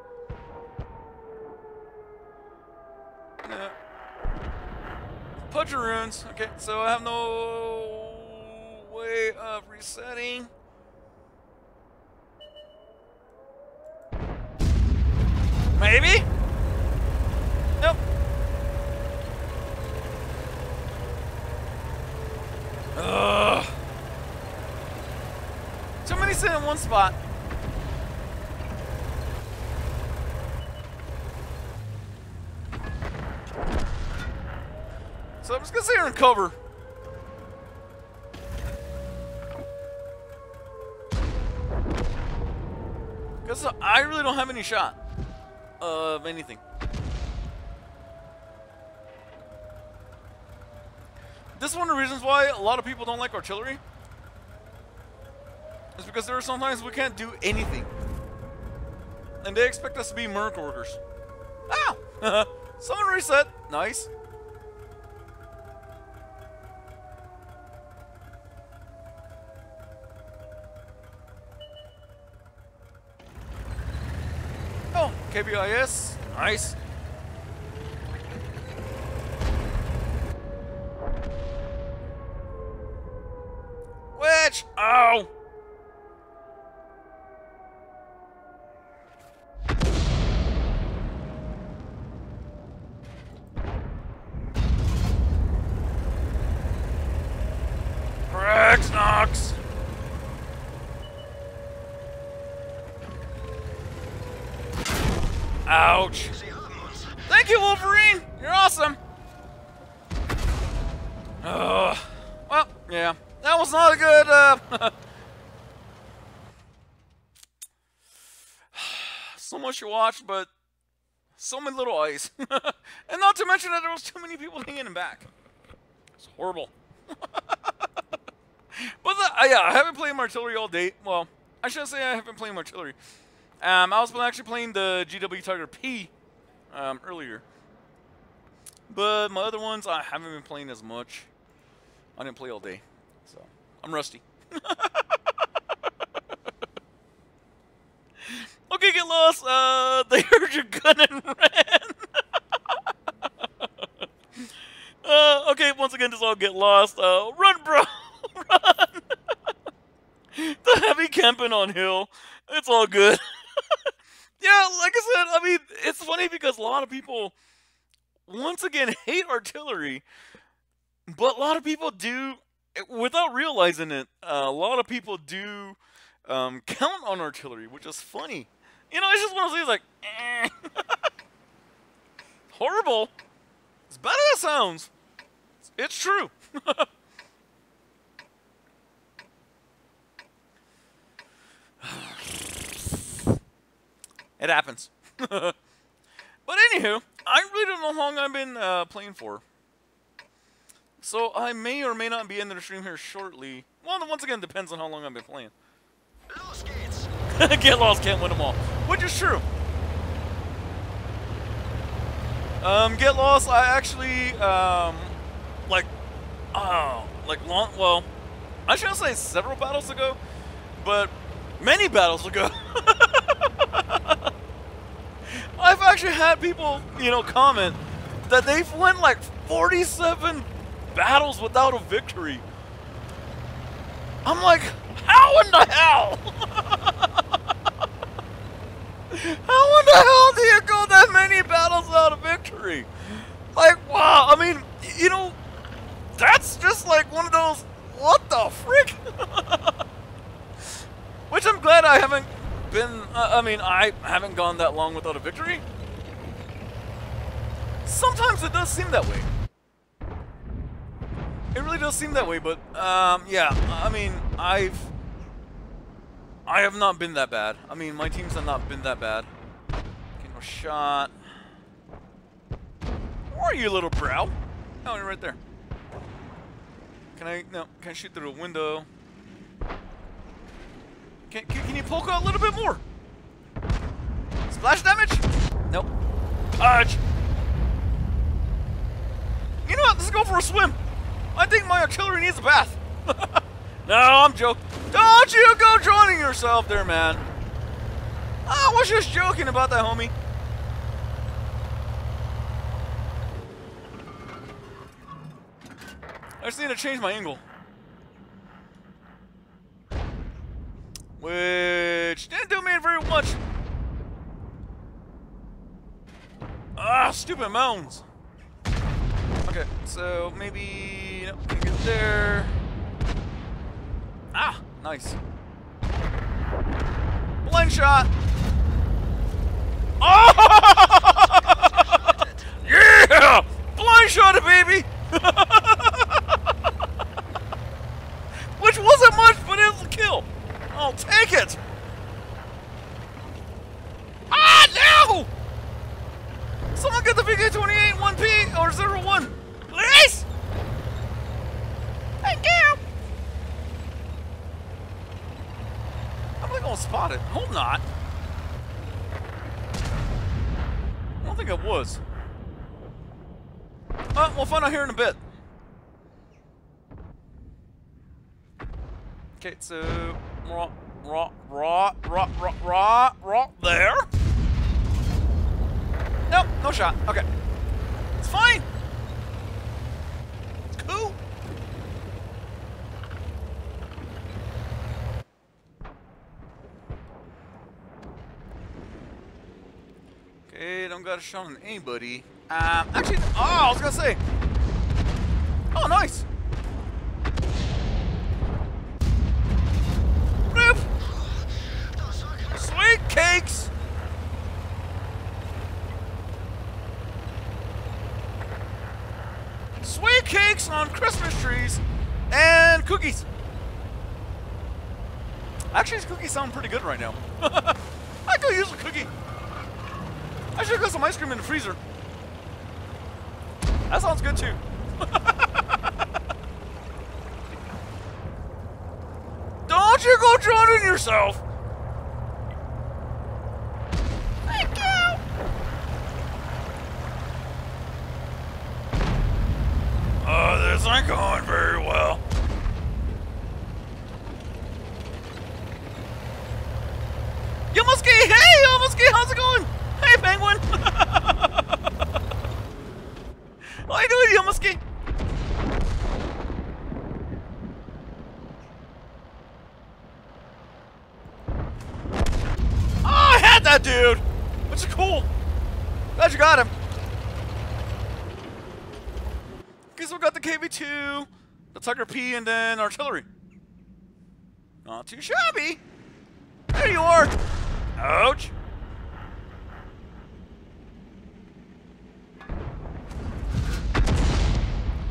Yeah. Pudger runes. Okay, so I have no way of resetting. Maybe? Nope. Ugh. Too many sit in one spot. So I'm just gonna sit here and cover. Because I really don't have any shot of anything. This is one of the reasons why a lot of people don't like artillery. It's because there are sometimes we can't do anything. And they expect us to be miracle workers. Ow! Someone reset. Nice. Oh, KBIS. Nice. Which? Oh! Rex Knox! Ouch. Thank you, Wolverine! You're awesome! Well, yeah. That was not a good, so much to watch, but so many little ice. And not to mention that there was too many people hanging in back. It's horrible. But yeah, I haven't played artillery all day. Well, I shouldn't say I haven't played artillery. I was actually playing the GW Tiger P earlier. But my other ones, I haven't been playing as much. I didn't play all day, so I'm rusty. Okay, get lost. They heard your gun and ran. Okay, once again, just all get lost. Run, bro, run. The heavy camping on hill. It's all good. Yeah, like I said, I mean, it's funny because a lot of people, once again, hate artillery, but a lot of people do, without realizing it, a lot of people do count on artillery, which is funny. You know, it's just one of those things like, eh. Horrible. As bad as it sounds, it's true. It happens. But anywho, I really don't know how long I've been playing for. So I may or may not be ending the stream here shortly. Well, once again, depends on how long I've been playing. Lost gates. Get lost, can't win them all. Which is true. Get lost, I actually, well, I shouldn't say several battles ago, but many battles ago. I've actually had people, you know, comment that they've won like 47 battles without a victory. I'm like, how in the hell? How in the hell do you go that many battles without a victory? Like, wow, I mean, you know, that's just like one of those, what the frick? Which I'm glad I haven't been, I haven't gone that long without a victory. Sometimes it does seem that way. It really does seem that way, but, yeah, I mean, I have not been that bad. I mean, my teams have not been that bad. Okay, no shot. Where are you, little brow? Oh, you're right there. Can I shoot through a window? Can you poke out a little bit more? Splash damage? Nope. Dodge. You know what? Let's go for a swim. I think my artillery needs a bath. No, I'm joking. Don't you go joining yourself there, man. I was just joking about that, homie. I just need to change my angle. Which didn't do me very much. Ah, stupid mounds. Okay, so maybe nope, can get there. Ah, nice. Blind shot. Oh! Yeah! Blind shot it, baby! Which wasn't much, but it was a kill. I'll take it. Ah, no! Someone get the VK-28 1P or 01, please! Thank you. I'm really gonna spot it. Hope not. I don't think it was. We'll find out here in a bit. Okay, so raw there. Nope, no shot. Okay, it's fine. It's cool. Okay, don't got a shot on anybody. Actually, oh, I was gonna say. Oh, nice. Rip. Sweet cakes. Sweet cakes on Christmas trees and cookies. Actually, these cookies sound pretty good right now. I could use a cookie. I should have got some ice cream in the freezer. That sounds good too. Don't you go joining yourself. Thank you. Oh, this ain't going very well. Yamuski, hey, Yamuski, how's it going? Hey, Penguin. How you doing, Yamuski? Oh, I had that dude, which is cool. Glad you got him. Okay, so we got the KV-2, the Tiger P, and then artillery. Not too shabby. There you are. Ouch.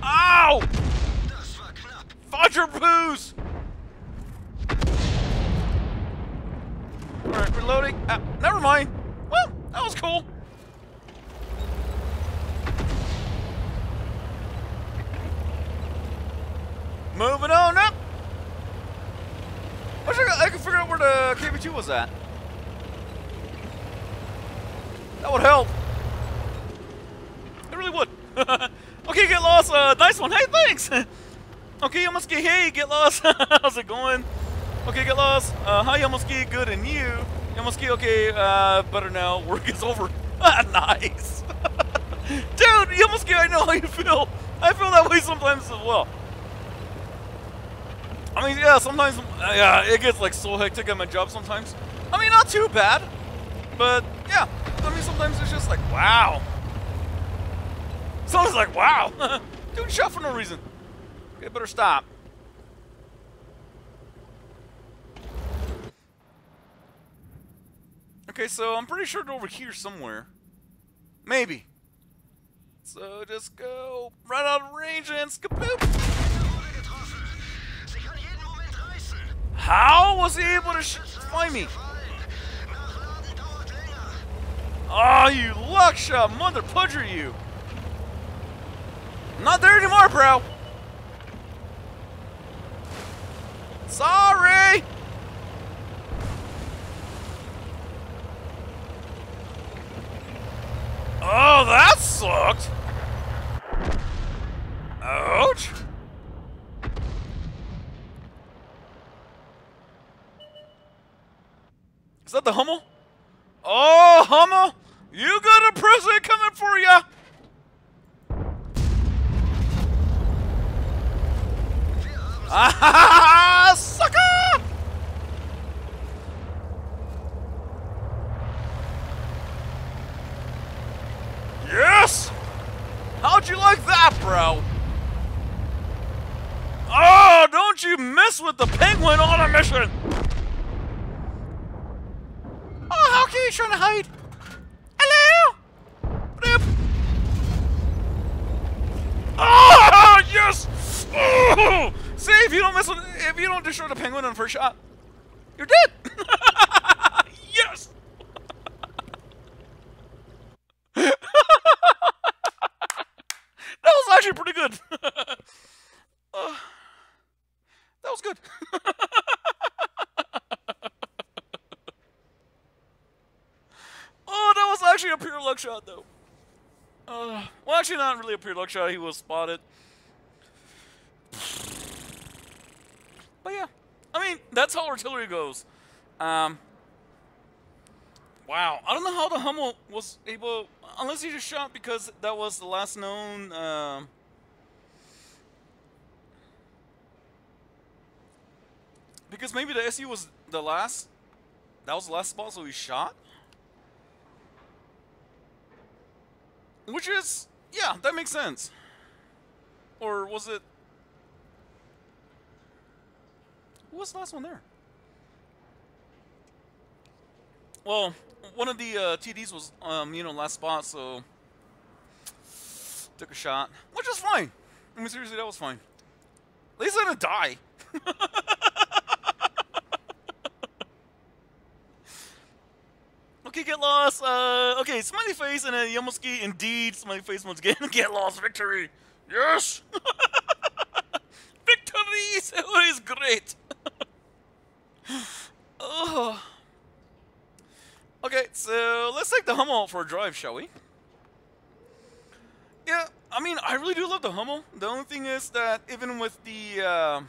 Ow! Fudge your booze! Alright, reloading. Never mind. Well, that was cool. Moving on up. I can figure out where the KV-2 was at. That would help. It really would. Okay, get lost. Nice one. Hey, thanks. Okay, Yamuski. Hey, get lost. How's it going? Okay, get lost. Hi, Yamuski. Good, and you? Yamuski. Okay, better now. Work is over. Nice. Dude, Yamuski, I know how you feel. I feel that way sometimes as well. I mean, yeah, sometimes, yeah, it gets like so hectic at my job sometimes. I mean, not too bad, but yeah. I mean, sometimes it's just like, wow. Someone's like, wow. Dude, shot for no reason. Okay, better stop. Okay, so I'm pretty sure they're over here somewhere. Maybe. So just go right out of range and skaboop. How was he able to find me? Oh, you luck shot, mother pudger you. I'm not there anymore, bro. Sorry. Is that the Hummel? Oh, Hummel! You got a present coming for ya! Ah, sucker! Yes! How'd you like that, bro? Oh, don't you mess with the penguin on a mission! Oh, how can you trying to hide? Hello? Rip. Oh, yes! Oh! See, if you don't destroy the penguin on the first shot, you're dead. Yes. That was actually pretty good. That was good. Oh, that was actually a pure luck shot, though. Well, actually, not really a pure luck shot. He was spotted. But yeah, I mean, that's how artillery goes. Wow, I don't know how the Hummel was able, unless he just shot because that was the last known. Because maybe the SU was the last. That was the last spot, so he shot. Which is, yeah, that makes sense. Or was it? Who was the last one there? Well, one of the TDs was, last spot, so took a shot, which is fine. I mean, seriously, that was fine. At least I didn't die. Okay, get lost. Okay, smiley face and then Yamoski. Indeed, smiley face once again. Get lost, victory. Yes. Victory is always great. Oh. Okay, so let's take the Hummel for a drive, shall we? Yeah, I mean, I really do love the Hummel. The only thing is that even with the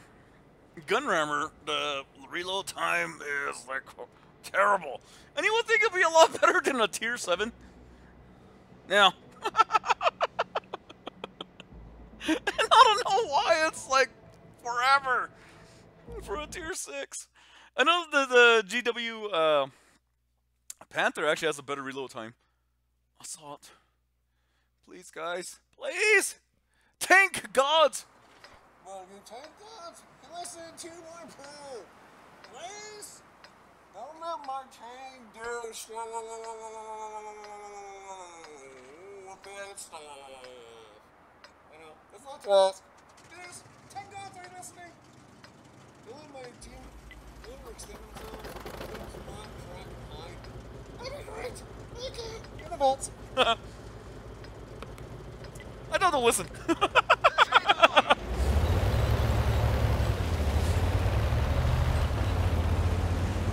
gun rammer, the reload time is like terrible. And you would think it'd be a lot better than a tier 7. Now, and I don't know why it's like forever for a tier 6. I know the GW Panther actually has a better reload time. Assault. Please, guys. Please! Tank gods! Well, you tank gods, listen to my prayer. Please? Don't let my tank do stuff. You know, it's not to ask. Please, tank gods are listening. Don't let my team extend themselves. Spot, track, hide. That'd be great. Okay, you're the best. I know they'll listen.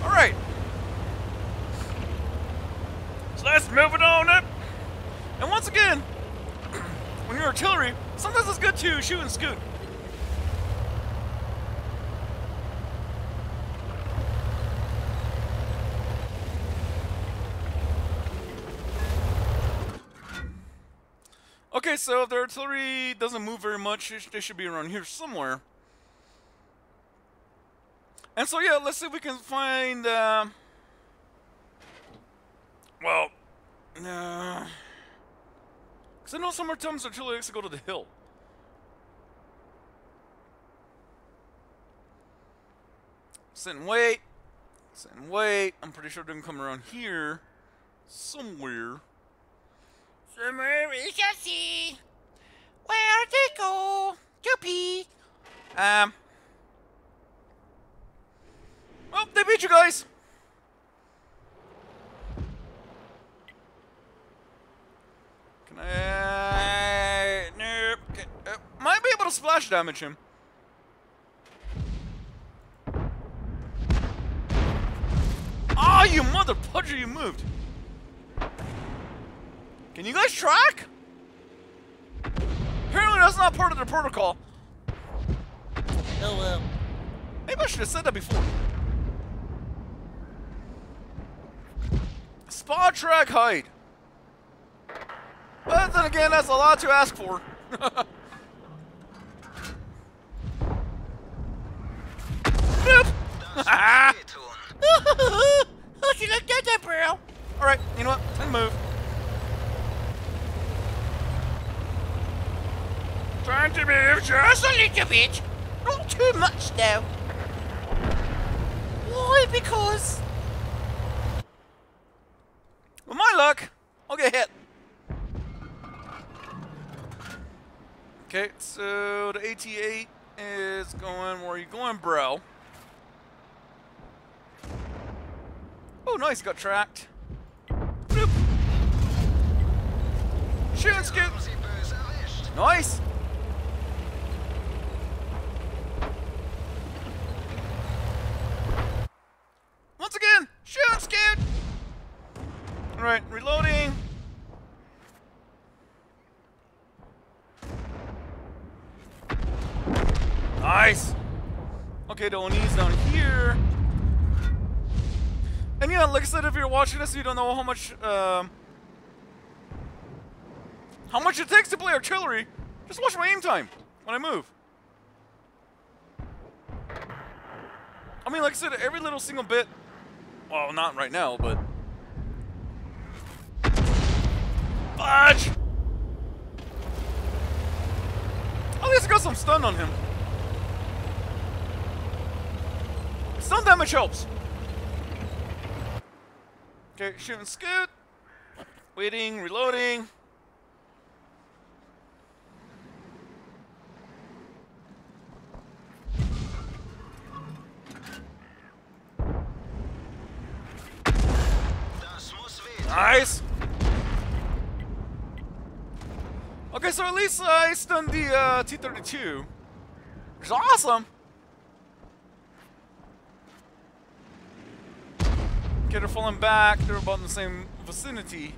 Alright. So let's move it on up. And once again, when you're artillery, sometimes it's good to shoot and scoot. Okay, so if the artillery doesn't move very much, they should be around here somewhere. And so yeah, let's see if we can find, well, because I know sometimes artillery likes to go to the hill. Sit and wait. Sit and wait. I'm pretty sure they can come around here somewhere. Somewhere we shall see. Where they go to pee. Well, they beat you guys. Can I? Nope. Okay. Might be able to splash damage him. Ah, you mother pudger! You moved. Can you guys track? Apparently, that's not part of the protocol. Oh well. Maybe I should have said that before. spot track height. But then again, that's a lot to ask for. Nope. How'd you like that, bro? Alright, you know what? Time to move. Trying to move Just a little bit. Not too much, though. Why? Because... with my luck, I'll get hit. Okay, so the AT8 is going, where are you going, bro? Oh, nice, got tracked. Bloop. Shoot and scoot. Nice. Once again, shoot and scoot. Alright, reloading. Nice. Okay, the Oni's down here. And yeah, like I said, if you're watching this, you don't know how much it takes to play artillery. Just watch my aim time when I move. I mean, like I said, every little single bit. Well, not right now, but. Fudge! At least I got some stun on him. Stun damage helps. Okay, shoot and scoot. Waiting, reloading. Nice. Okay, so at least I stunned the T-32, which is awesome. Okay, they're falling back. They're about in the same vicinity.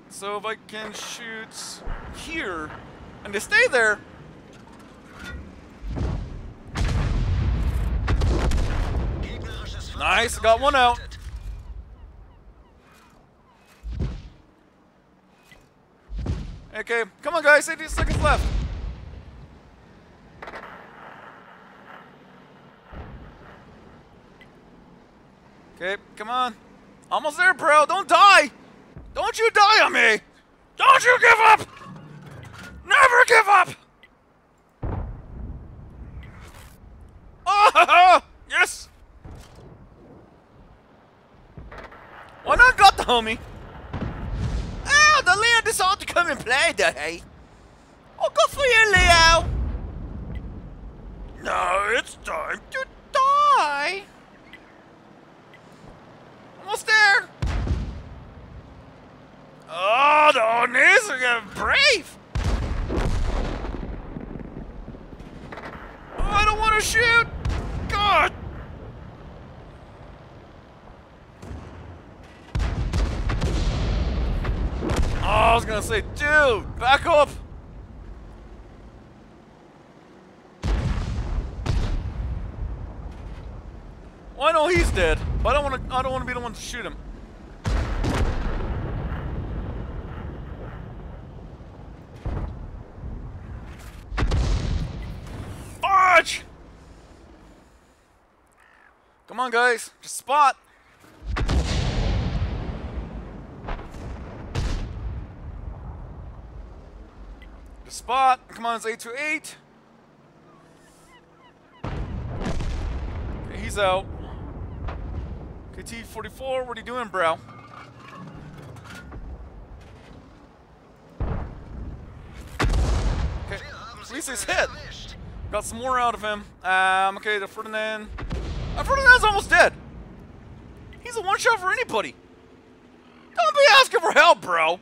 So if I can shoot here, and they stay there. Nice, got one out. Okay, come on guys, 80 seconds left. Okay, come on. Almost there, bro. Don't die. Don't you die on me. Don't you give up. Never give up. Oh, yes. Why not got the homie? Oh, the Leo decided to come and play today. Oh, good for you, Leo. Now it's time to die. Almost there. Oh, the Onis are getting brave. Oh, I don't want to shoot. God. Oh, I was gonna say, dude, back up. Well, I know he's dead, but I don't want to be the one to shoot him. Fudge! Come on, guys, just spot. Just spot. Come on, it's 828. Okay, he's out. KT-44, what are you doing, bro? Okay, at least he's hit. Got some more out of him. Okay, the Ferdinand. Ferdinand's almost dead. He's a one-shot for anybody. Don't be asking for help, bro.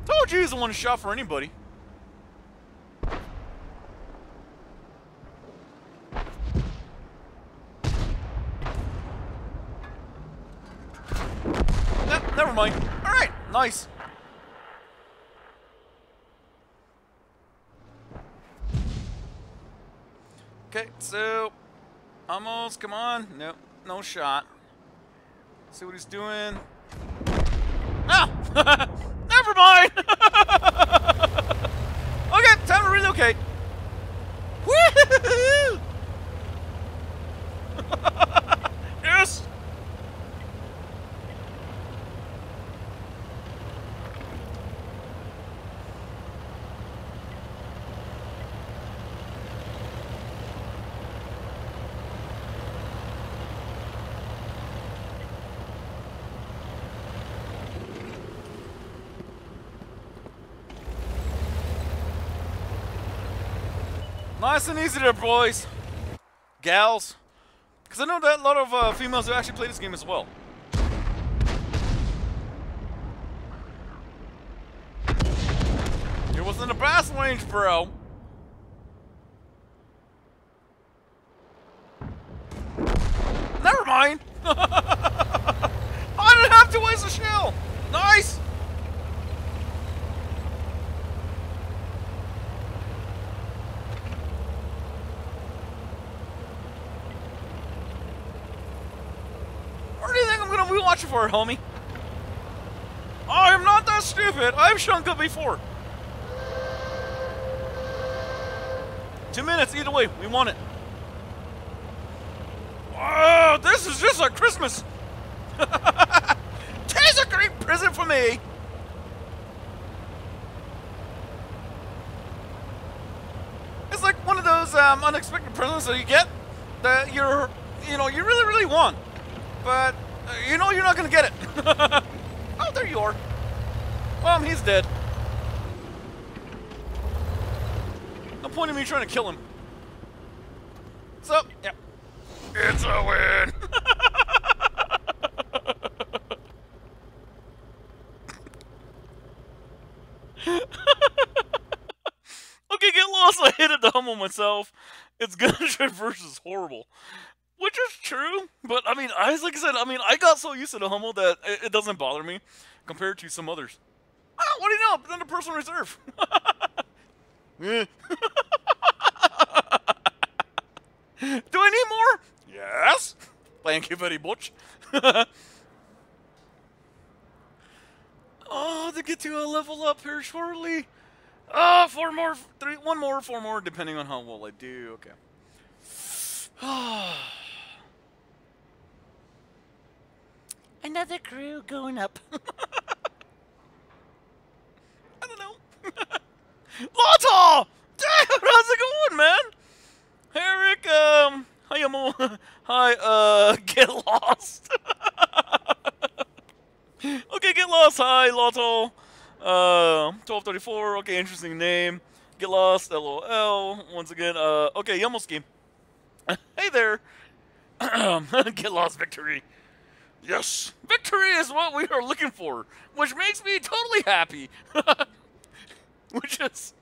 Told you he's a one-shot for anybody. Never mind. Alright, nice. Okay, so almost, come on. Nope, no shot. See what he's doing. Ah! Never mind! Okay, time to relocate. Woo! Yes! Nice and easy there, boys. Gals. Because I know that a lot of females who actually play this game as well. It wasn't a brass range, bro. Never mind. I didn't have to waste a shell. Nice. What do you think I'm gonna rewatch it for, homie? I'm not that stupid. I've shrunk it before. 2 minutes either way. We want it. Oh, this is just like Christmas. Tis a great present for me. It's like one of those unexpected presents that you get that you really, really want. But, you know you're not going to get it. Oh, there you are. Well, he's dead. No point in me trying to kill him. So, yeah. It's a win. Okay, get lost. I hated to humble myself. It's Gunshot versus horrible. Which is true, but I mean, like I said, I got so used to the humble that it doesn't bother me compared to some others. Oh, what do you know? Then the personal reserve. Do I need more? Yes. Thank you very much. Oh, to get to a level up here shortly. Four more, one more, four more, depending on how well I do. Okay. Another crew going up. I don't know. Lotto! Damn, how's it going, man? Hey, Eric, hi, Amo. Hi, get lost. Okay, get lost. Hi, Lotto. 1234. Okay, interesting name. Get lost. LOL. Once again. Okay, Yummo scheme. Hey there. Get lost victory. Yes, victory is what we are looking for, which makes me totally happy. Which is,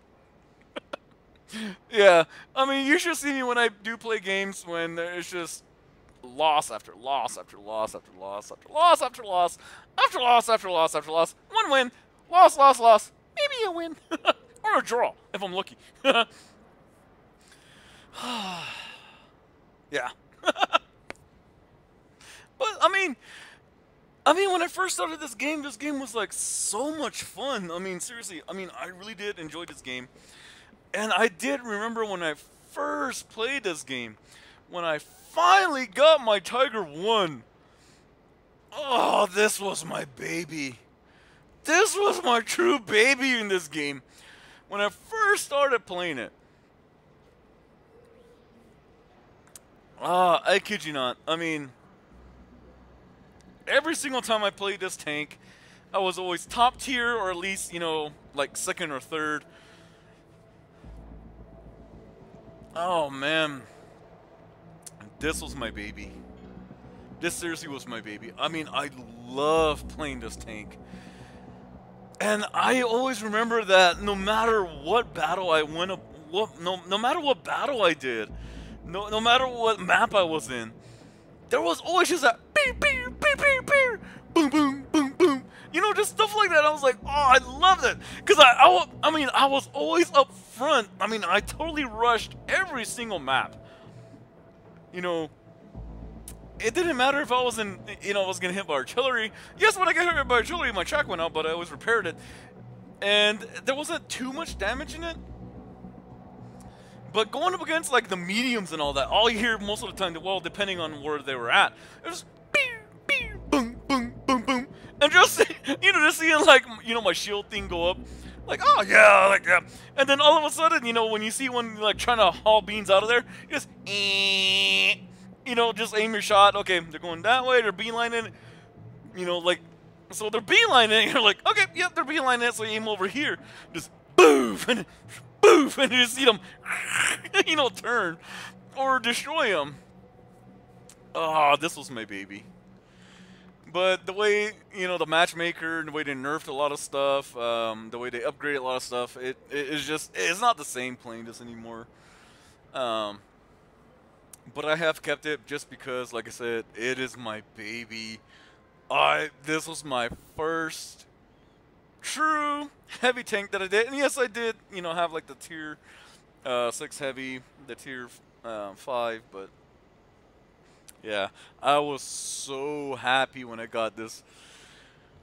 yeah. I mean, you should see me when I do play games when it's just loss after loss after loss after loss after loss after loss after loss after loss after loss. One win, loss, loss, loss. Maybe a win or a draw if I'm lucky. Yeah. But I mean, when I first started this game was like so much fun. I mean, seriously, I really did enjoy this game. And I did remember when I first played this game, when I finally got my Tiger 1. Oh, this was my baby. This was my true baby in this game. When I first started playing it. I kid you not. I mean, every single time I played this tank, I was always top tier, or at least, you know, like second or third. Oh, man. This was my baby. This seriously was my baby. I mean, I love playing this tank. And I always remember that no matter what battle I went up, no matter what battle I did, no matter what map I was in, there was always just that beep, beep, beep, beep, beep, boom, boom, boom, boom. You know, just stuff like that. I was like, oh, I loved it. Because I was always up front. I mean, I totally rushed every single map. You know, it didn't matter if I was in, you know, I was getting hit by artillery. Yes, when I got hit by artillery, my track went out, but I always repaired it. And there wasn't too much damage in it. But going up against, like, the mediums and all that, all you hear most of the time, well, depending on where they were at, it was boom, boom, boom, boom. And just, you know, just seeing, like, you know, my shield thing go up. Like, oh, yeah, like, yeah. And then all of a sudden, you know, when you see one, like, trying to haul beans out of there, you just, you know, just aim your shot. Okay, they're going that way, they're beelining it. You know, like, so they're beelining it. You're like, okay, yep, they're beelining it, so you aim over here. Just, boof, and boof, and you just see them, you know, turn. Or destroy them. Oh, this was my baby. But the way, you know, the matchmaker, the way they nerfed a lot of stuff, the way they upgraded a lot of stuff, it's just, it's not the same playing this anymore. But I have kept it just because, like I said, it is my baby. This was my first true heavy tank that I did. And yes, I did, you know, have like the tier 6 heavy, the tier 5, but yeah, I was so happy when I got this.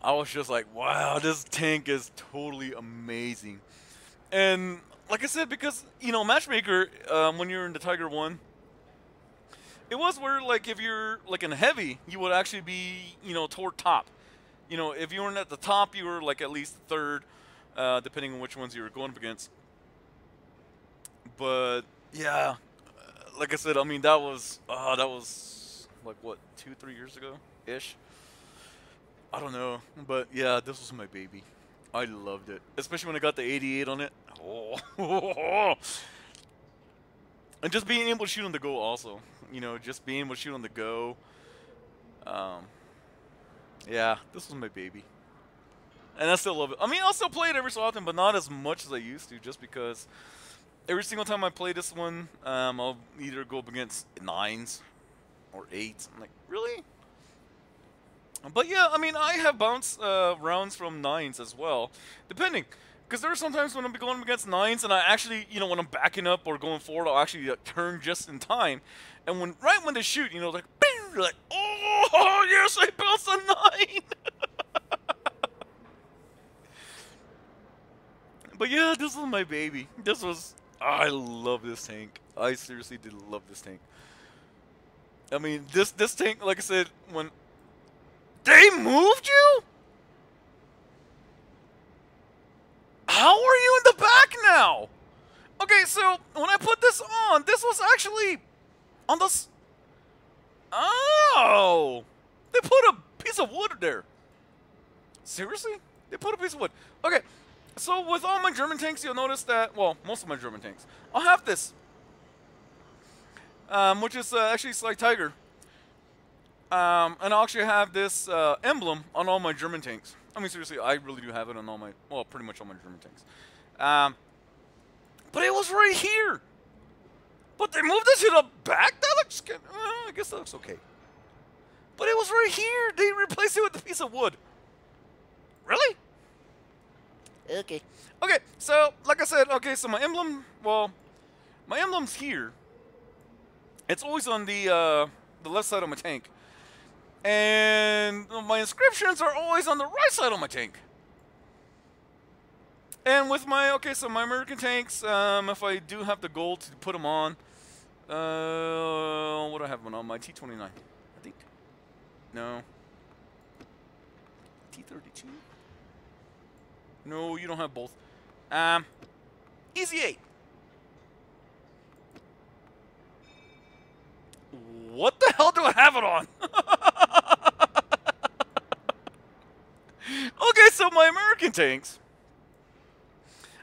I was just like, wow, this tank is totally amazing. And like I said, because, you know, matchmaker, when you're in the Tiger 1, it was where, like, if you're, like, in heavy, you would actually be, you know, toward top. You know, if you weren't at the top, you were, like, at least third, depending on which ones you were going up against. But, yeah, like I said, I mean, that was, like, what, 2-3 years ago-ish? I don't know, but, yeah, this was my baby. I loved it, especially when I got the 88 on it. Oh. And just being able to shoot on the go also. You know, just being able to shoot on the go. Yeah, this was my baby. And I still love it. I mean, I'll still play it every so often, but not as much as I used to, just because every single time I play this one, I'll either go up against 9s or 8s. I'm like, really? But yeah, I mean, I have bounce rounds from 9s as well, depending. Because there are sometimes when I'm going against 9s and I actually, you know, when I'm backing up or going forward, I'll actually turn just in time. And when right when they shoot, you know, like, bing, you're like, oh, yes, I bounced a 9! But yeah, this was my baby. This was, I love this tank. I seriously did love this tank. I mean, this tank, like I said, when they moved you? How are you in the back now? Okay, so when I put this on, this was actually on the... Oh! They put a piece of wood there. Seriously? They put a piece of wood. Okay, so with all my German tanks, you'll notice that... Well, most of my German tanks. I'll have this. Which is actually Sly Tiger. And I'll actually have this emblem on all my German tanks. I mean, seriously, I really do have it on all my, well, pretty much all my German tanks. But it was right here. But they moved it to the back? That looks good. I guess that looks okay. But it was right here. They replaced it with a piece of wood. Really? Okay. Okay, so, like I said, okay, so my emblem, well, my emblem's here. It's always on the left side of my tank. And my inscriptions are always on the right side of my tank. And with my, okay, so my American tanks, if I do have the gold to put them on, what do I have one on? My T-29, I think. No. T-32? No, you don't have both. Easy 8. What the hell do I have it on? Okay, so my American tanks.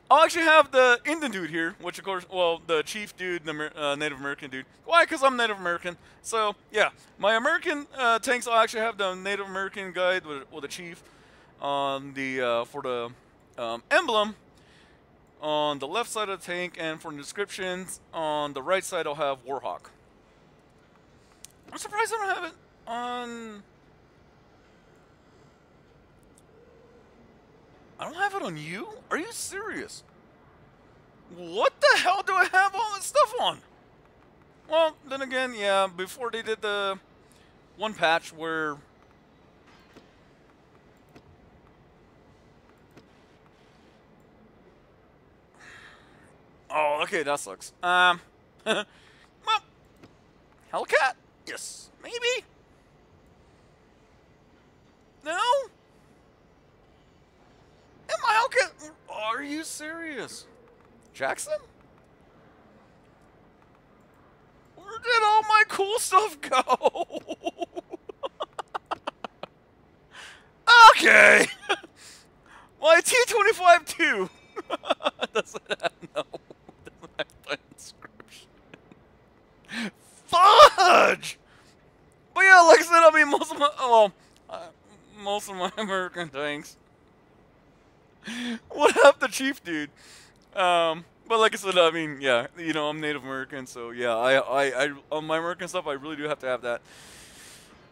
I'll actually have the Indian dude here, which of course, well, the chief dude, the Native American dude. Why? Because I'm Native American. So, yeah, my American tanks, I'll actually have the Native American guy with the chief on the, for the emblem on the left side of the tank, and for the descriptions on the right side, I'll have Warhawk. I'm surprised I don't have it on... I don't have it on you? Are you serious? What the hell do I have all that stuff on? Well, then again, yeah, before they did the one patch where oh, okay, that sucks. Well, Hellcat? Yes, maybe. No. Am I Hellcat? Are you serious, Jackson? Where did all my cool stuff go? Okay. My T-25 too. Doesn't have no. Doesn't have that inscription. Fudge. But yeah, like I said, I mean most of my most of my American tanks would have the chief dude. But like I said, I mean, yeah, you know, I'm Native American, so yeah, I on my American stuff, I really do have to have that.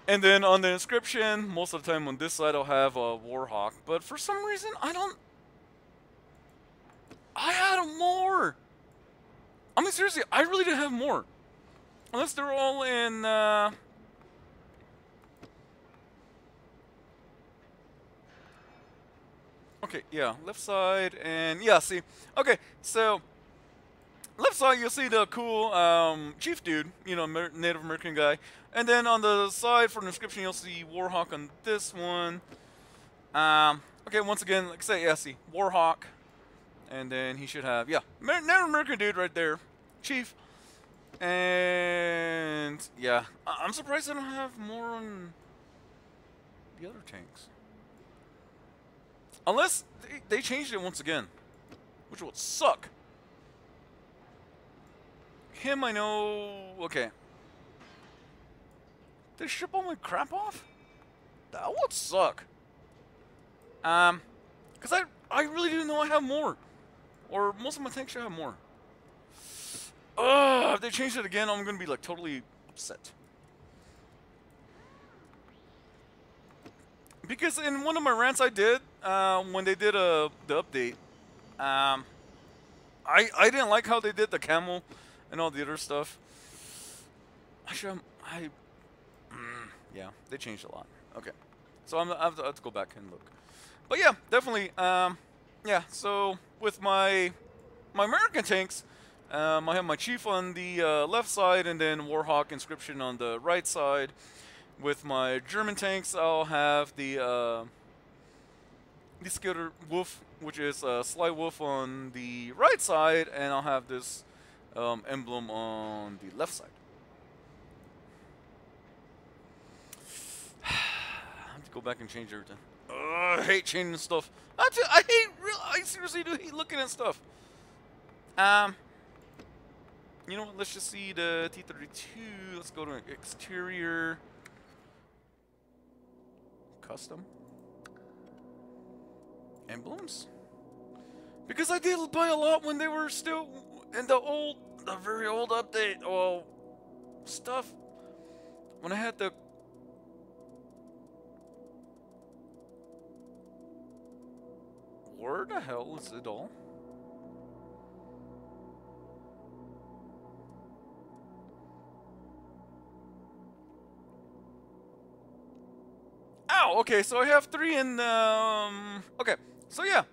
And then on the inscription, most of the time on this side, I'll have a Warhawk. But for some reason, I had more. I mean, seriously, I really didn't have more. Unless they're all in, okay, yeah, left side, and yeah, see. Okay, so left side, you'll see the cool chief dude, you know, Native American guy. And then on the side for the inscription, you'll see Warhawk on this one. Okay, once again, like I say, yeah, see, Warhawk. And then he should have, yeah, Native American dude right there, chief. And yeah, I'm surprised I don't have more on the other tanks. Unless they changed it once again, which would suck. Him, I know. Okay. Did they ship all my crap off? That would suck. Cause I really didn't know I have more, or most of my tanks should have more. If they changed it again, I'm gonna be like totally upset. Because in one of my rants I did, when they did the update, I didn't like how they did the camel and all the other stuff. Yeah, they changed a lot. Okay, so I have to go back and look. But yeah, definitely, yeah. So with my American tanks, I have my chief on the left side, and then Warhawk inscription on the right side. With my German tanks, I'll have the Skitter Wolf, which is Sly Wolf on the right side, and I'll have this emblem on the left side. I have to go back and change everything. I hate changing stuff. I seriously do hate looking at stuff. You know what? Let's just see the T-32. Let's go to exterior. Custom emblems, because I did buy a lot when they were still in the very old update stuff. When I had the where the hell is it all? Ow, okay, so I have 3 in, okay, so yeah,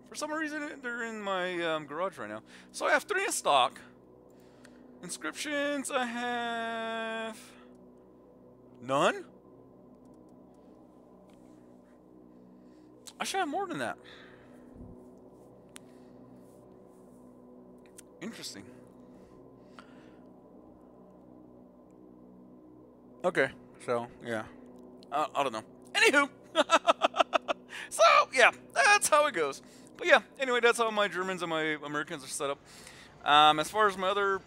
for some reason they're in my garage right now. So I have 3 in stock. Inscriptions, I have none? I should have more than that. Interesting. Okay, so, yeah, I don't know. Anywho, so yeah, that's how it goes. But yeah, anyway, that's how my Germans and my Americans are set up. As far as my other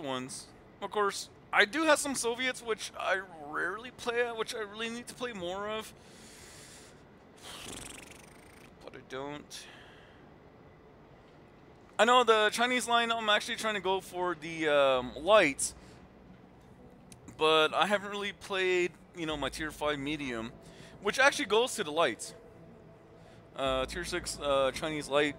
ones, of course, I do have some Soviets, which I rarely play at, which I really need to play more of. But I don't. I know the Chinese line, I'm actually trying to go for the lights. But I haven't really played, you know, my tier 5 medium, which actually goes to the lights. Tier 6 Chinese light.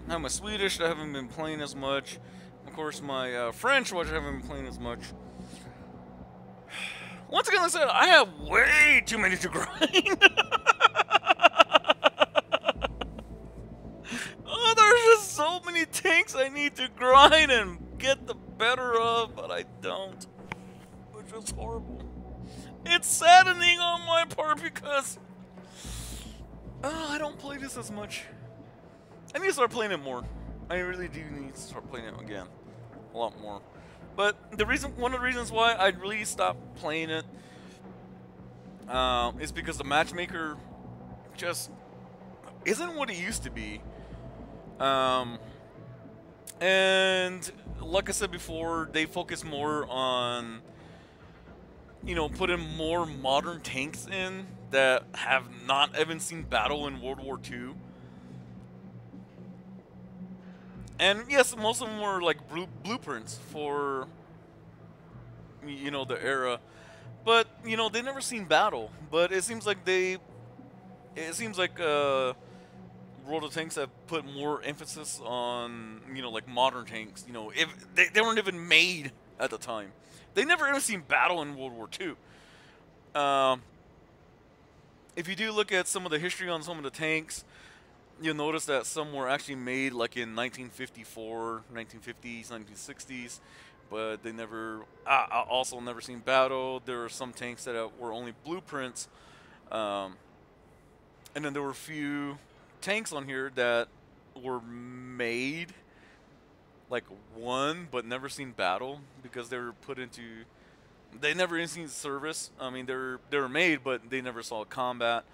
I have my Swedish that I haven't been playing as much. Of course, my French, which I haven't been playing as much. Once again, like I said, I have way too many to grind. Oh, there's just so many tanks I need to grind and get the better of, but I don't. Which is horrible. It's saddening on my part because I don't play this as much. I need to start playing it more. I really do need to start playing it again. A lot more. But one of the reasons why I really stopped playing it is because the matchmaker just isn't what it used to be. And like I said before, they focus more on, you know, putting more modern tanks in that have not even seen battle in World War II. And yes, most of them were like blueprints for, you know, the era. But, you know, they never seen battle. But it seems like World of Tanks have put more emphasis on, you know, like modern tanks. You know, if they weren't even made at the time. They never even seen battle in World War II. If you do look at some of the history on some of the tanks, you'll notice that some were actually made like in 1954, 1950s, 1960s, but they never, also never seen battle. There were some tanks that were only blueprints, and then there were a few tanks on here that were made, like one, but never seen battle because they were put into, they never even seen service. I mean, they were made, but they never saw combat.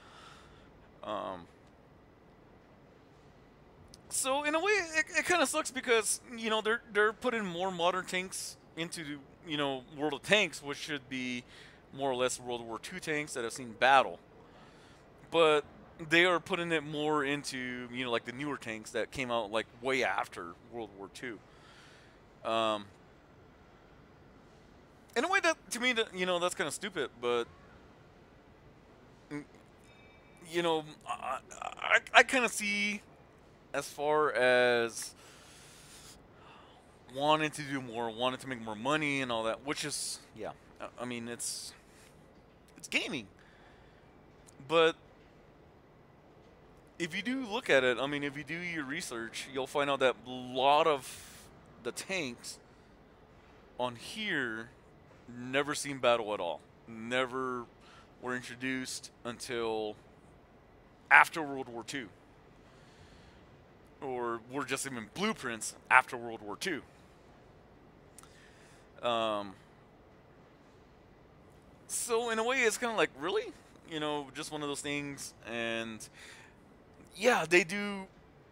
So in a way, it kind of sucks because, you know, they're putting more modern tanks into, you know, World of Tanks, which should be more or less World War II tanks that have seen battle. But they are putting it more into, you know, like the newer tanks that came out like way after World War II. In a way, that to me, that, you know, that's kind of stupid, but you know, I kind of see, as far as wanting to do more, wanting to make more money and all that, which is, yeah, I mean, it's gaming. But if you do look at it, I mean, if you do your research, you'll find out that a lot of the tanks on here never seen battle at all. Never were introduced until after World War II. Or were just even blueprints after World War II. So in a way, it's kind of like, really? You know, just one of those things. And yeah, they do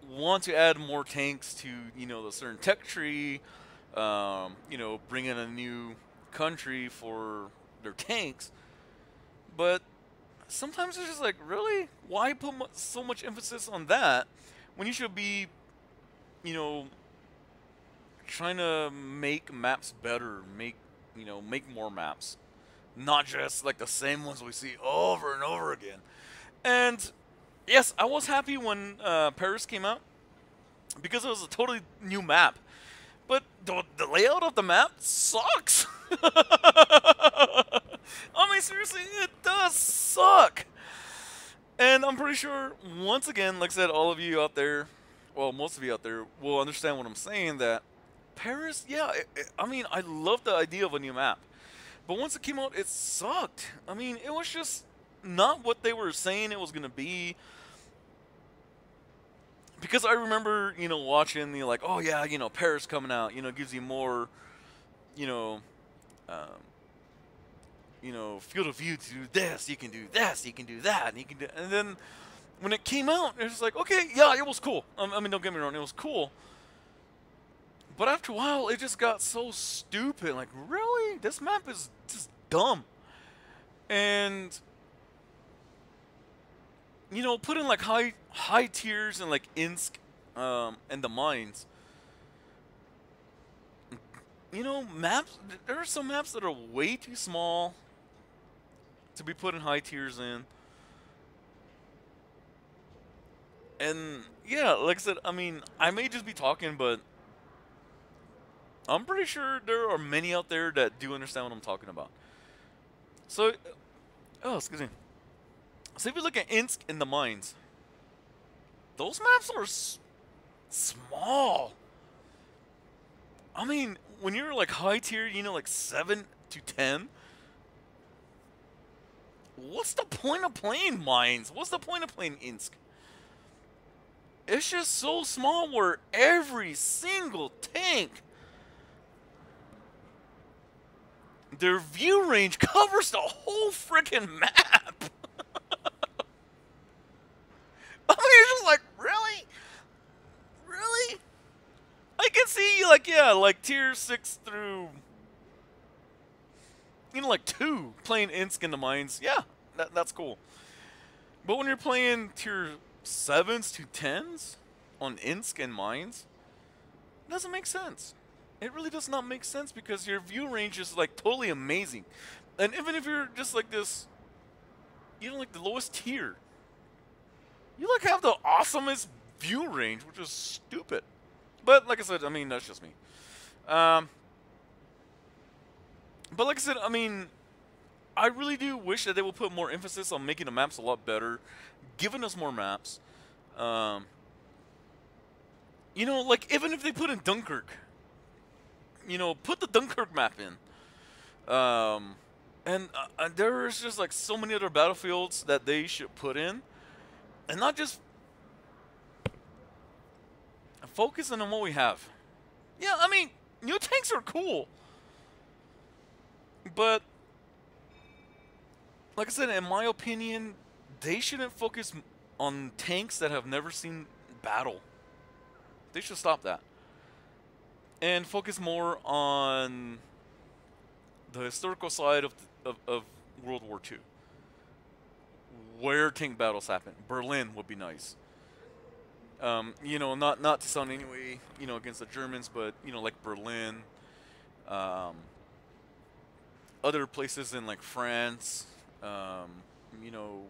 want to add more tanks to, you know, the certain tech tree. You know, bring in a new country for their tanks. But sometimes it's just like, really? Why put so much emphasis on that when you should be, you know, trying to make maps better, make more maps, not just like the same ones we see over and over again. And yes, I was happy when Paris came out because it was a totally new map. But the layout of the map sucks. I mean, seriously, it does suck. And I'm pretty sure, once again, like I said, all of you out there, well, most of you out there will understand what I'm saying, that Paris, yeah, I mean, I love the idea of a new map. But once it came out, it sucked. I mean, it was just not what they were saying it was going to be. Because I remember, you know, watching, you know, like, oh yeah, you know, Paris coming out, you know, gives you more, you know, field of view to do this, you can do this, you can do that, and you can do, and then when it came out, it was like, okay, yeah, it was cool. I mean, don't get me wrong, it was cool. But after a while, it just got so stupid. Like, really? This map is just dumb. And you know, put in like high tiers and like Insk and the mines. You know, maps, there are some maps that are way too small to be put in high tiers in. And yeah, like I said, I mean, I may just be talking, but I'm pretty sure there are many out there that do understand what I'm talking about. So, oh, excuse me. So if you look at Insk in the mines, those maps are small. I mean, when you're like high tier, you know, like 7 to 10, what's the point of playing mines? What's the point of playing Insk? It's just so small where every single tank, their view range covers the whole freaking map. I mean, you're just like, really? Really? I can see, like, yeah, like tier 6 through, you know, like 2 playing Insk in the mines. Yeah, that's cool. But when you're playing tier 7s to 10s on Insk and mines, it doesn't make sense. It really does not make sense because your view range is like totally amazing. And even if you're just like this, you know, like the lowest tier, you like have the awesomest view range, which is stupid. But like I said, I mean, that's just me. But like I said, I mean, I really do wish that they would put more emphasis on making the maps a lot better, giving us more maps. You know, like even if they put in Dunkirk, you know, put the Dunkirk map in. And there is just like so many other battlefields that they should put in, and not just focusing on what we have. Yeah, I mean, new tanks are cool, but like I said, in my opinion, they shouldn't focus on tanks that have never seen battle. They should stop that and focus more on the historical side of World War II, where tank battles happen. Berlin would be nice. You know, not to sound any way, you know, against the Germans, but you know, like Berlin, other places in like France, you know,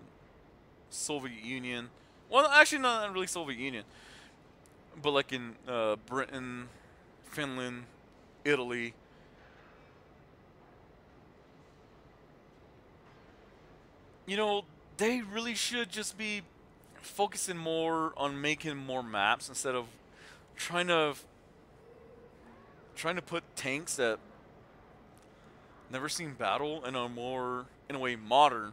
Soviet Union. Well, actually, not really Soviet Union, but like in Britain, Finland, Italy. You know, they really should just be focusing more on making more maps instead of trying to put tanks that never seen battle and are more, in a way, modern.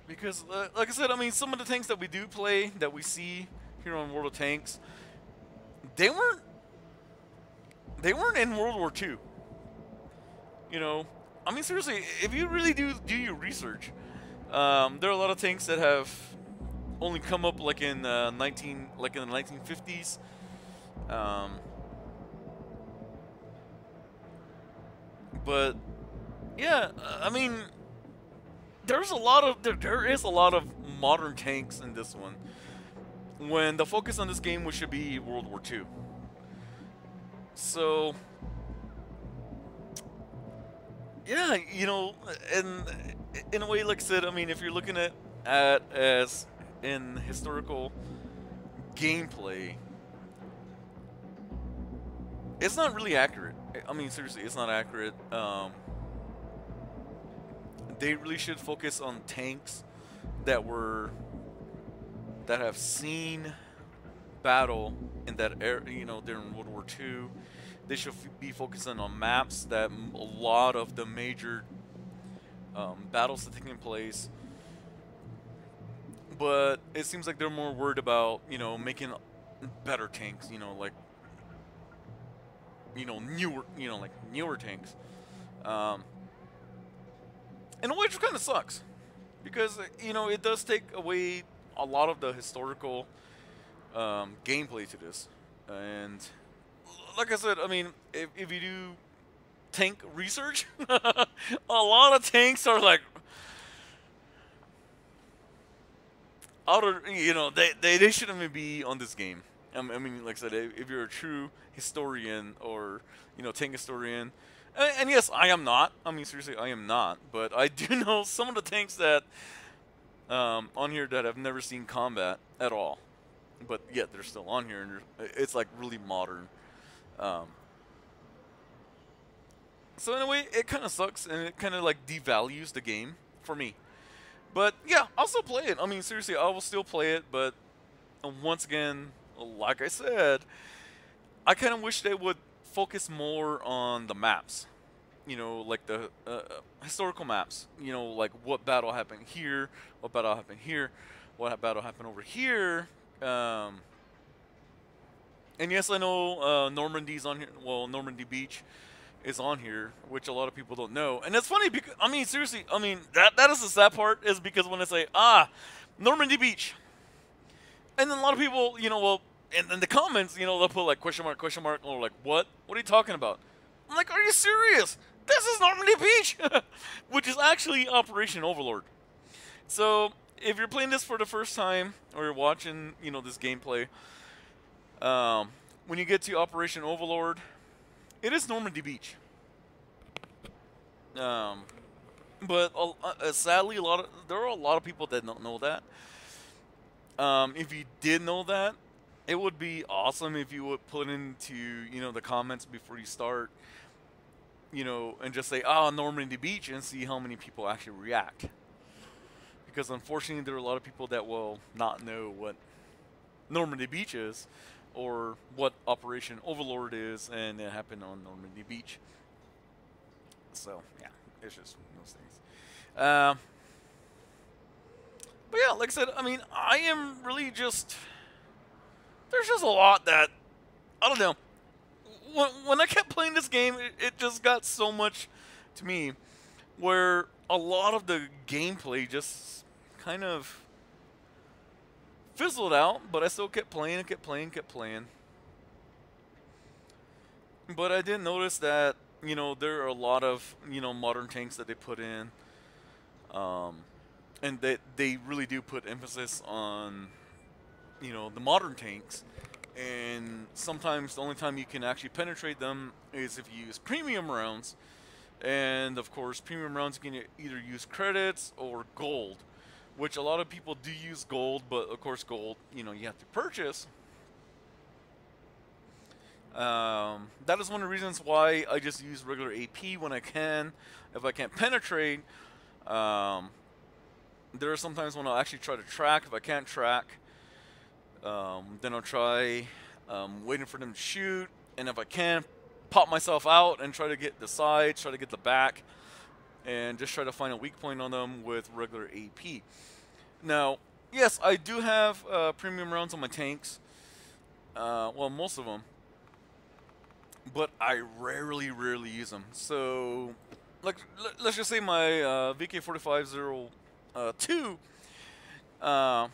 Because, like I said, I mean, some of the tanks that we do play, that we see here on World of Tanks, they weren't in World War II. You know, I mean, seriously, if you really do your research, there are a lot of tanks that have only come up like in the 1950s. But yeah, I mean, there is a lot of modern tanks in this one, when the focus on this game should be World War II. So yeah, you know, and in a way, like I said, I mean, if you're looking at as in historical gameplay, it's not really accurate. I mean, seriously, it's not accurate. They really should focus on tanks that have seen battle in that era, you know, during World War II. They should be focusing on maps that a lot of the major battles are taking place. But it seems like they're more worried about, you know, making better tanks, you know, like, you know, newer tanks. And which kind of sucks, because, you know, it does take away a lot of the historical gameplay to this. And like I said, I mean, if you do tank research, a lot of tanks are like out of, you know, they shouldn't even be on this game. I mean, like I said, if you're a true historian or, you know, tank historian, and yes, I am not. I mean, seriously, I am not. But I do know some of the tanks that on here that have never seen combat at all, but yet they're still on here, and it's like really modern. Um, so in a way, it kind of sucks, and it kind of like devalues the game for me. But yeah, I'll still play it. I mean, seriously, I will still play it, but once again, like I said, I kind of wish they would focus more on the maps. You know, like the historical maps. You know, like what battle happened here, what battle happened here, what battle happened over here. And yes, I know Normandy's on here. Well, Normandy Beach is on here, which a lot of people don't know. And it's funny because, I mean, seriously, I mean, that is the sad part, is because when I say, Normandy Beach, and then a lot of people, you know, well, and in the comments, you know, they'll put like question mark, or like, what? What are you talking about? I'm like, are you serious? This is Normandy Beach, which is actually Operation Overlord. So if you're playing this for the first time, or you're watching, you know, this gameplay, when you get to Operation Overlord, it is Normandy Beach. But sadly, there are a lot of people that don't know that. If you did know that, it would be awesome if you would put into, you know, the comments before you start, you know, and just say, Normandy Beach, and see how many people actually react. Because unfortunately, there are a lot of people that will not know what Normandy Beach is, or what Operation Overlord is, and it happened on Normandy Beach. So, yeah, it's just those things. But yeah, like I said, I mean, I am really just... There's just a lot that... I don't know. When I kept playing this game, it just got so much to me, where a lot of the gameplay just kind of fizzled out, but I still kept playing. But I did notice that, you know, there are a lot of, you know, modern tanks that they put in, and they really do put emphasis on, you know, the modern tanks. And sometimes the only time you can actually penetrate them is if you use premium rounds. And of course, premium rounds you can either use credits or gold, which a lot of people do use gold, but of course gold, you know, you have to purchase. That is one of the reasons why I just use regular AP when I can. If I can't penetrate, there are some times when I'll actually try to track. If I can't track, then I'll try waiting for them to shoot, and if I can, pop myself out and try to get the sides, try to get the back, and just try to find a weak point on them with regular AP. Now, yes, I do have premium rounds on my tanks, well, most of them, but I rarely use them. So, like, let's just say my VK4502.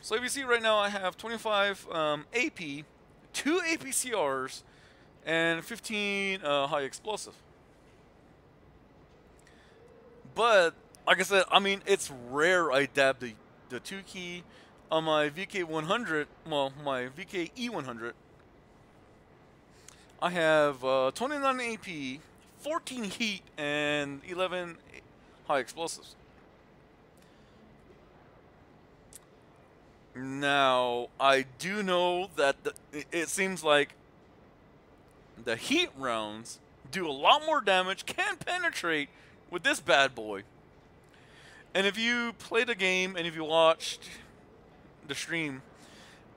So if you see right now, I have 25 AP, 2 APCRs, and 15 high explosive. But like I said, I mean, it's rare I dab the 2 key on my VK100. Well, my VKE100. I have 29 AP, 14 heat, and 11 high explosives. Now, I do know that it seems like the heat rounds do a lot more damage, can penetrate with this bad boy. And if you play the game and if you watched the stream,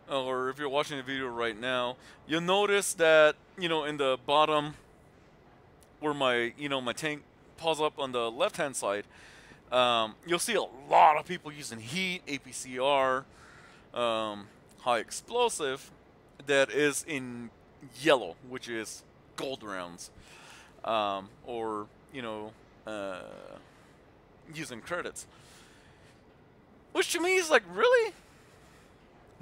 or if you're watching the video right now, you'll notice that, you know, in the bottom where my, you know, my tank pulls up on the left-hand side, you'll see a lot of people using heat, APCR, high explosive, that is in yellow, which is gold rounds, or, you know, using credits, which to me is like, really?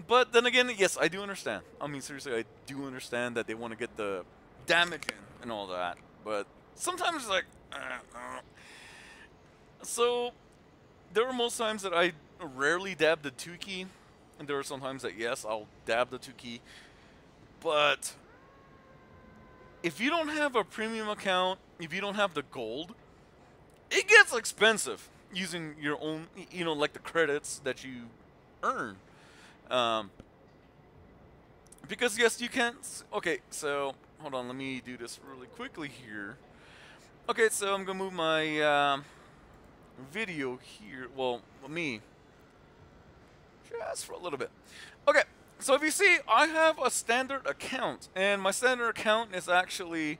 But then again, yes, I do understand. I mean, seriously, I do understand that they want to get the damage in and all that, but sometimes it's like, so there are most times that I rarely dab the 2 key, and there are some times that, yes, I'll dab the 2 key, but if you don't have a premium account, if you don't have the gold, it gets expensive. using your own, like the credits that you earn. Um, because yes, you can. Okay, so hold on, let me do this really quickly here. Okay, so I'm gonna move my video here. Well, me, just for a little bit. Okay, so if you see, I have a standard account, and my standard account is actually,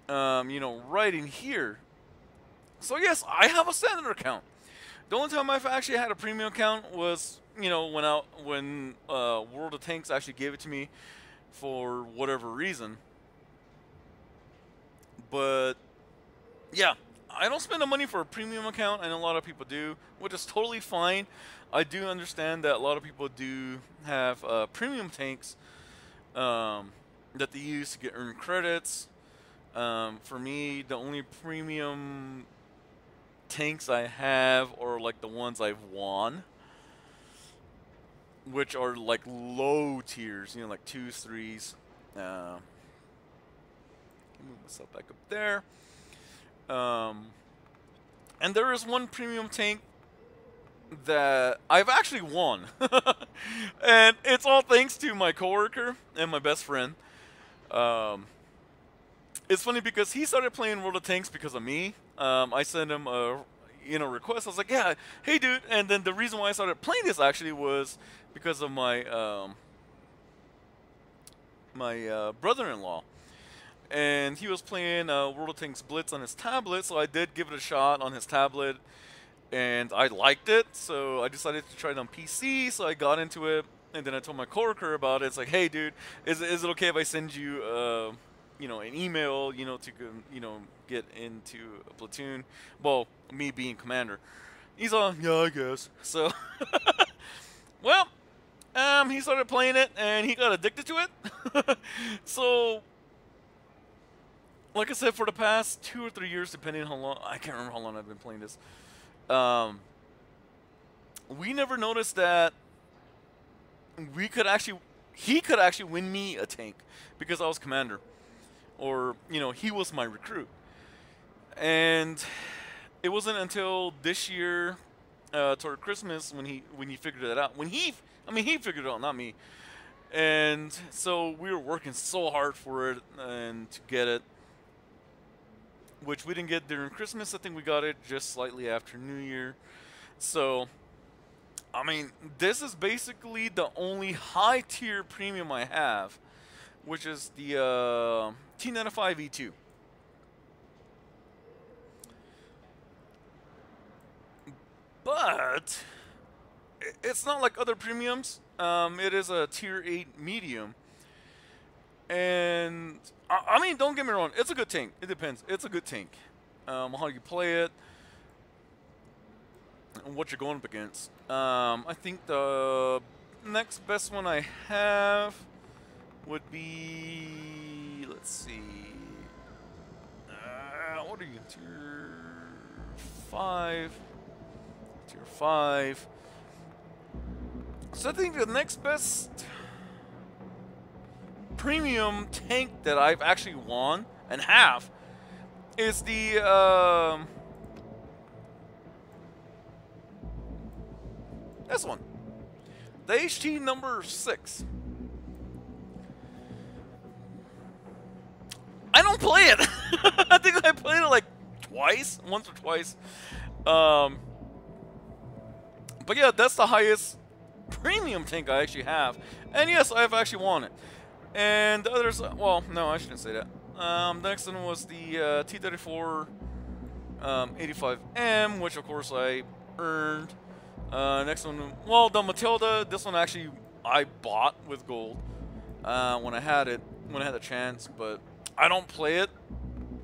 right in here. So yes, I have a standard account. The only time I've actually had a premium account was, when World of Tanks actually gave it to me for whatever reason. But yeah, I don't spend the money for a premium account. I know a lot of people do, which is totally fine. I do understand that a lot of people do have premium tanks that they use to earn credits. For me, the only premium tanks I have are like the ones I've won, which are like low tiers, like 2s, 3s. Move myself back up there. And there is one premium tank that I've actually won. And it's all thanks to my coworker and my best friend. It's funny because he started playing World of Tanks because of me. I sent him a request. I was like, yeah, hey dude. And then the reason why I started playing this actually was because of my brother-in-law. And he was playing World of Tanks Blitz on his tablet, so I did give it a shot on his tablet, and I liked it, so I decided to try it on PC, so I got into it, and then I told my coworker about it. It's like, hey dude, is it okay if I send you an email, to get into a platoon? Well, me being commander. He's all, yeah, I guess. So, well, he started playing it, and he got addicted to it. So, like I said, for the past 2 or 3 years, depending on how long, I can't remember how long I've been playing this, we never noticed that he could actually win me a tank because I was commander, or he was my recruit. And it wasn't until this year, toward Christmas, when he figured it out. He figured it out, not me. And so we were working so hard for it and to get it, which we didn't get during Christmas. I think we got it just slightly after New Year. So, this is basically the only high-tier premium I have, which is the T95 E2. But it's not like other premiums. It is a tier 8 medium. And don't get me wrong, it's a good tank. It depends. It's a good tank. How you play it and what you're going up against. I think the next best one I have would be, let's see, what are you, tier 5? Tier 5. So I think the next best premium tank that I've actually won and have is the this one, the HT number 6. I don't play it. I think I played it like once or twice. But yeah, that's the highest premium tank I actually have, and yes, I've actually won it. And the others, well, no, I shouldn't say that. The next one was the T-34 85M, which of course I earned. Next one, well, the Matilda. This one actually I bought with gold when I had the chance, but I don't play it.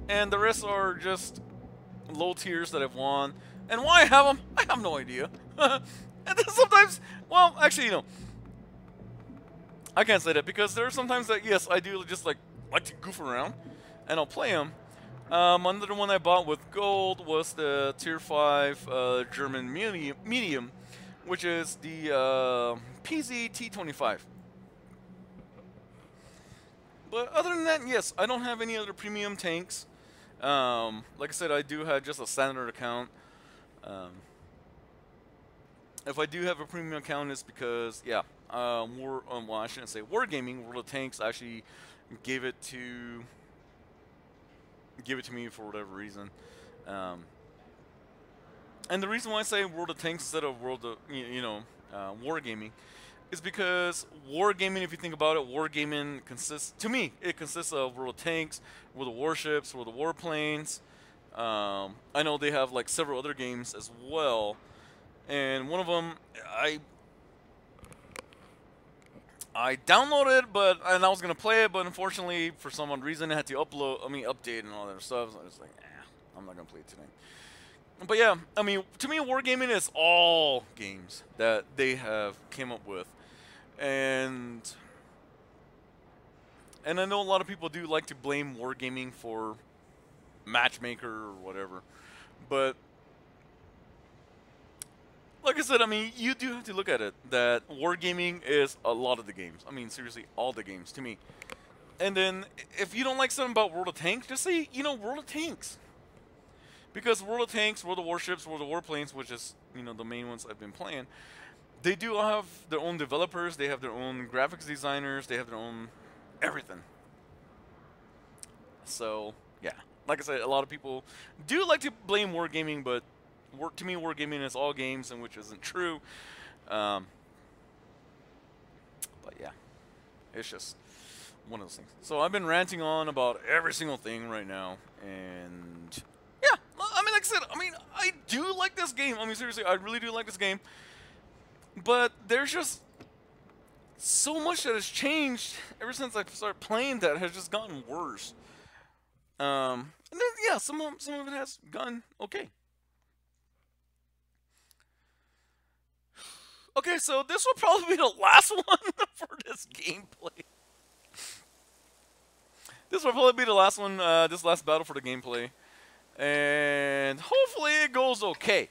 And the rest are just low tiers that I've won. And why I have them, I have no idea. And then sometimes, well, actually, I can't say that because there are sometimes that, yes, I do just like to goof around, and I'll play them. Another one I bought with gold was the Tier 5 German medium, which is the PZ T25. But other than that, yes, I don't have any other premium tanks. Like I said, I do have just a standard account. Um, if I do have a premium account, it's because well, I shouldn't say Wargaming. World of Tanks actually gave it to me for whatever reason. And the reason why I say World of Tanks instead of World of Wargaming is because Wargaming, if you think about it, Wargaming consists of World of Tanks, World of Warships, World of Warplanes. I know they have like several other games as well, and one of them I downloaded, and I was gonna play it, but unfortunately for some odd reason I had to update and all that stuff. So I was like, I'm not gonna play it today. But yeah, I mean, to me, Wargaming is all games that they have came up with, and I know a lot of people do like to blame Wargaming for Matchmaker or whatever, but like I said, I mean, you do have to look at it that Wargaming is a lot of the games. I mean, seriously, all the games to me. And then if you don't like something about World of Tanks, just say, World of Tanks. Because World of Tanks, World of Warships, World of Warplanes, which is, the main ones I've been playing, they do have their own developers, they have their own graphics designers, they have their own everything. So, yeah. Like I said, a lot of people do like to blame Wargaming, but to me, Wargaming is all games, and which isn't true. But yeah, it's just one of those things. So I've been ranting on about every single thing right now, and yeah, I mean, like I said, I do like this game. I mean, seriously, I really do like this game. But there's just so much that has changed ever since I started playing that has just gotten worse. And then, yeah, some of it has gone okay. Okay, so this will probably be the last one for this gameplay. This will probably be the last one, this last battle for the gameplay. And hopefully it goes okay.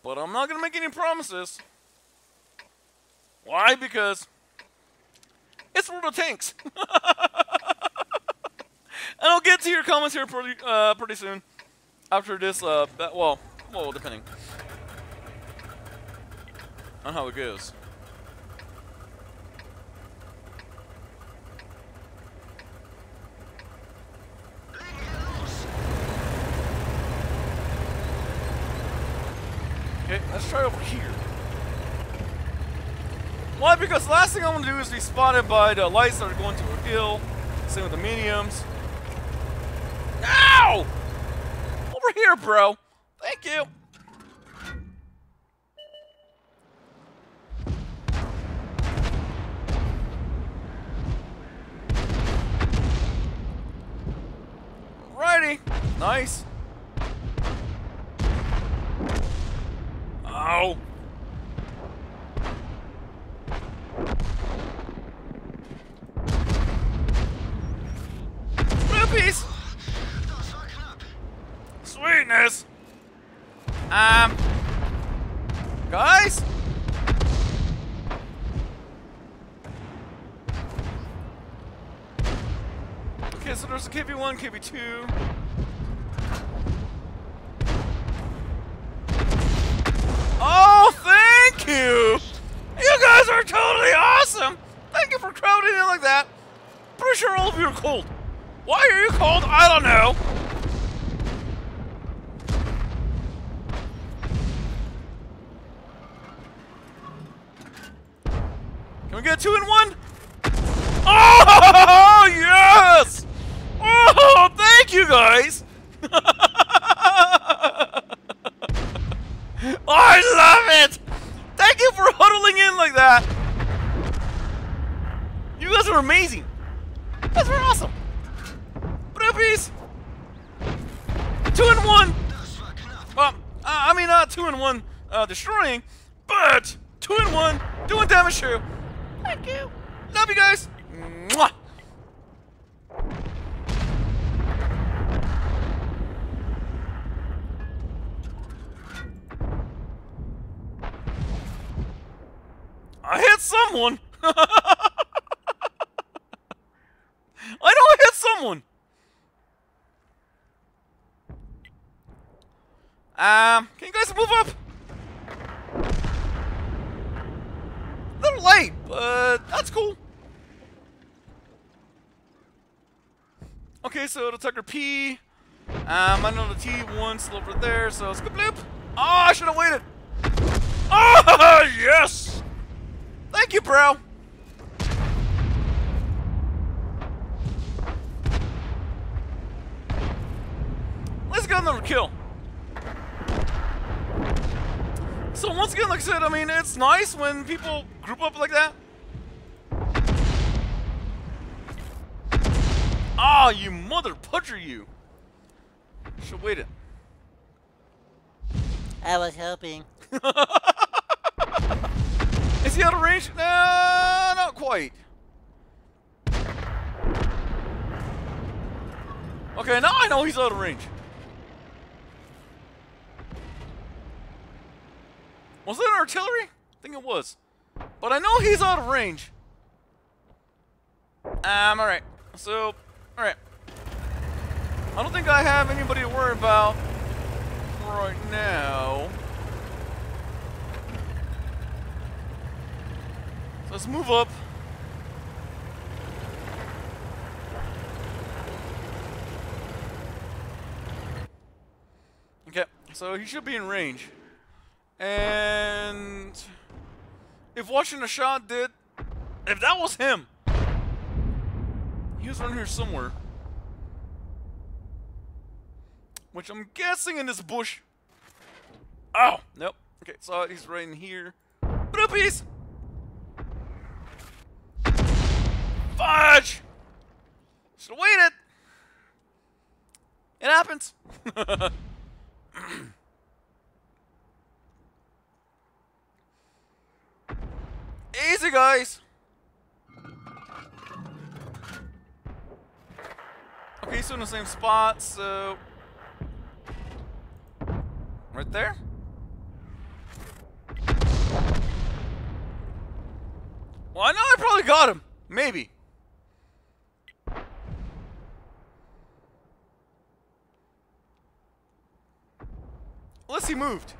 But I'm not going to make any promises. Why? Because it's World of Tanks. And I'll get to your comments here pretty soon. After this, well, depending on how it goes. Okay, let's try over here. Why? Because the last thing I want to do is be spotted by the lights that are going to a hill. Same with the mediums. Ow! Over here, bro. Thank you. Alrighty. Nice. Ow. Piece. Sweetness. Guys. Okay, so there's a KV1, KV2. Oh, thank you. You guys are totally awesome. Thank you for crowding in like that. Pretty sure all of you are cold. Why are you cold? I don't know. Can we get 2 in 1? Oh, yes! Oh, thank you guys. I love it. Thank you for huddling in like that. You guys are amazing. You guys are awesome. Piece. 2 in 1. Well, I mean not 2 in 1 destroying, but 2 in 1 doing damage too. Thank you. Love you guys. Mwah. I hit someone. I know I hit someone. Can you guys move up? A little late, but that's cool. Okay, so detector P. I know the T1's still over there, so skip loop. Oh, I should have waited. Oh, yes! Thank you, bro. Let's get another kill. So once again, like I said, I mean, it's nice when people group up like that. Ah, you mother pudger, you. Should've waited. I was hoping. Is he out of range? No, not quite. Okay, now I know he's out of range. Was it artillery? I think it was. But I know he's out of range. Alright. So, alright. I don't think I have anybody to worry about right now. So let's move up. Okay, so he should be in range. And if watching a shot did, if that was him, he was around here somewhere. Which I'm guessing in this bush. Oh, nope. Okay, so he's right in here. Bloopies! Fudge! Should've waited. It happens. Easy, guys. Okay, he's still in the same spot, so right there. Well, I know I probably got him. Maybe. Unless he moved.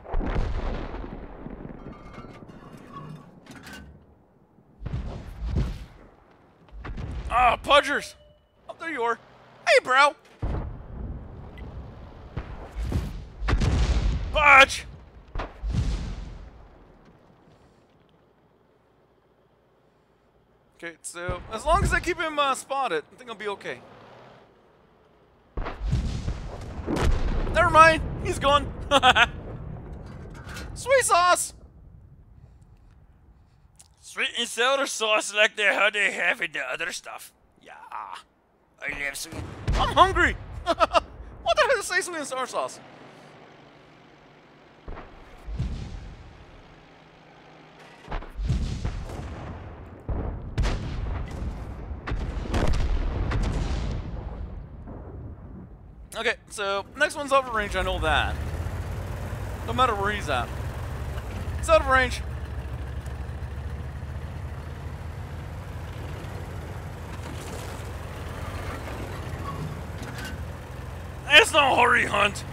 Ah, Pudgers! Oh, there you are. Hey, bro! Pudge! Okay, so as long as I keep him spotted, I think I'll be okay. Never mind, he's gone. Sweet sauce! Sweet and sour sauce like how they have in the other stuff. Yeah, I love sweet. I'm hungry! What the hell does it say sweet and sour sauce? Okay, so next one's out of range, I know that. No matter where he's at. He's out of range. It's no hurry, Hunt.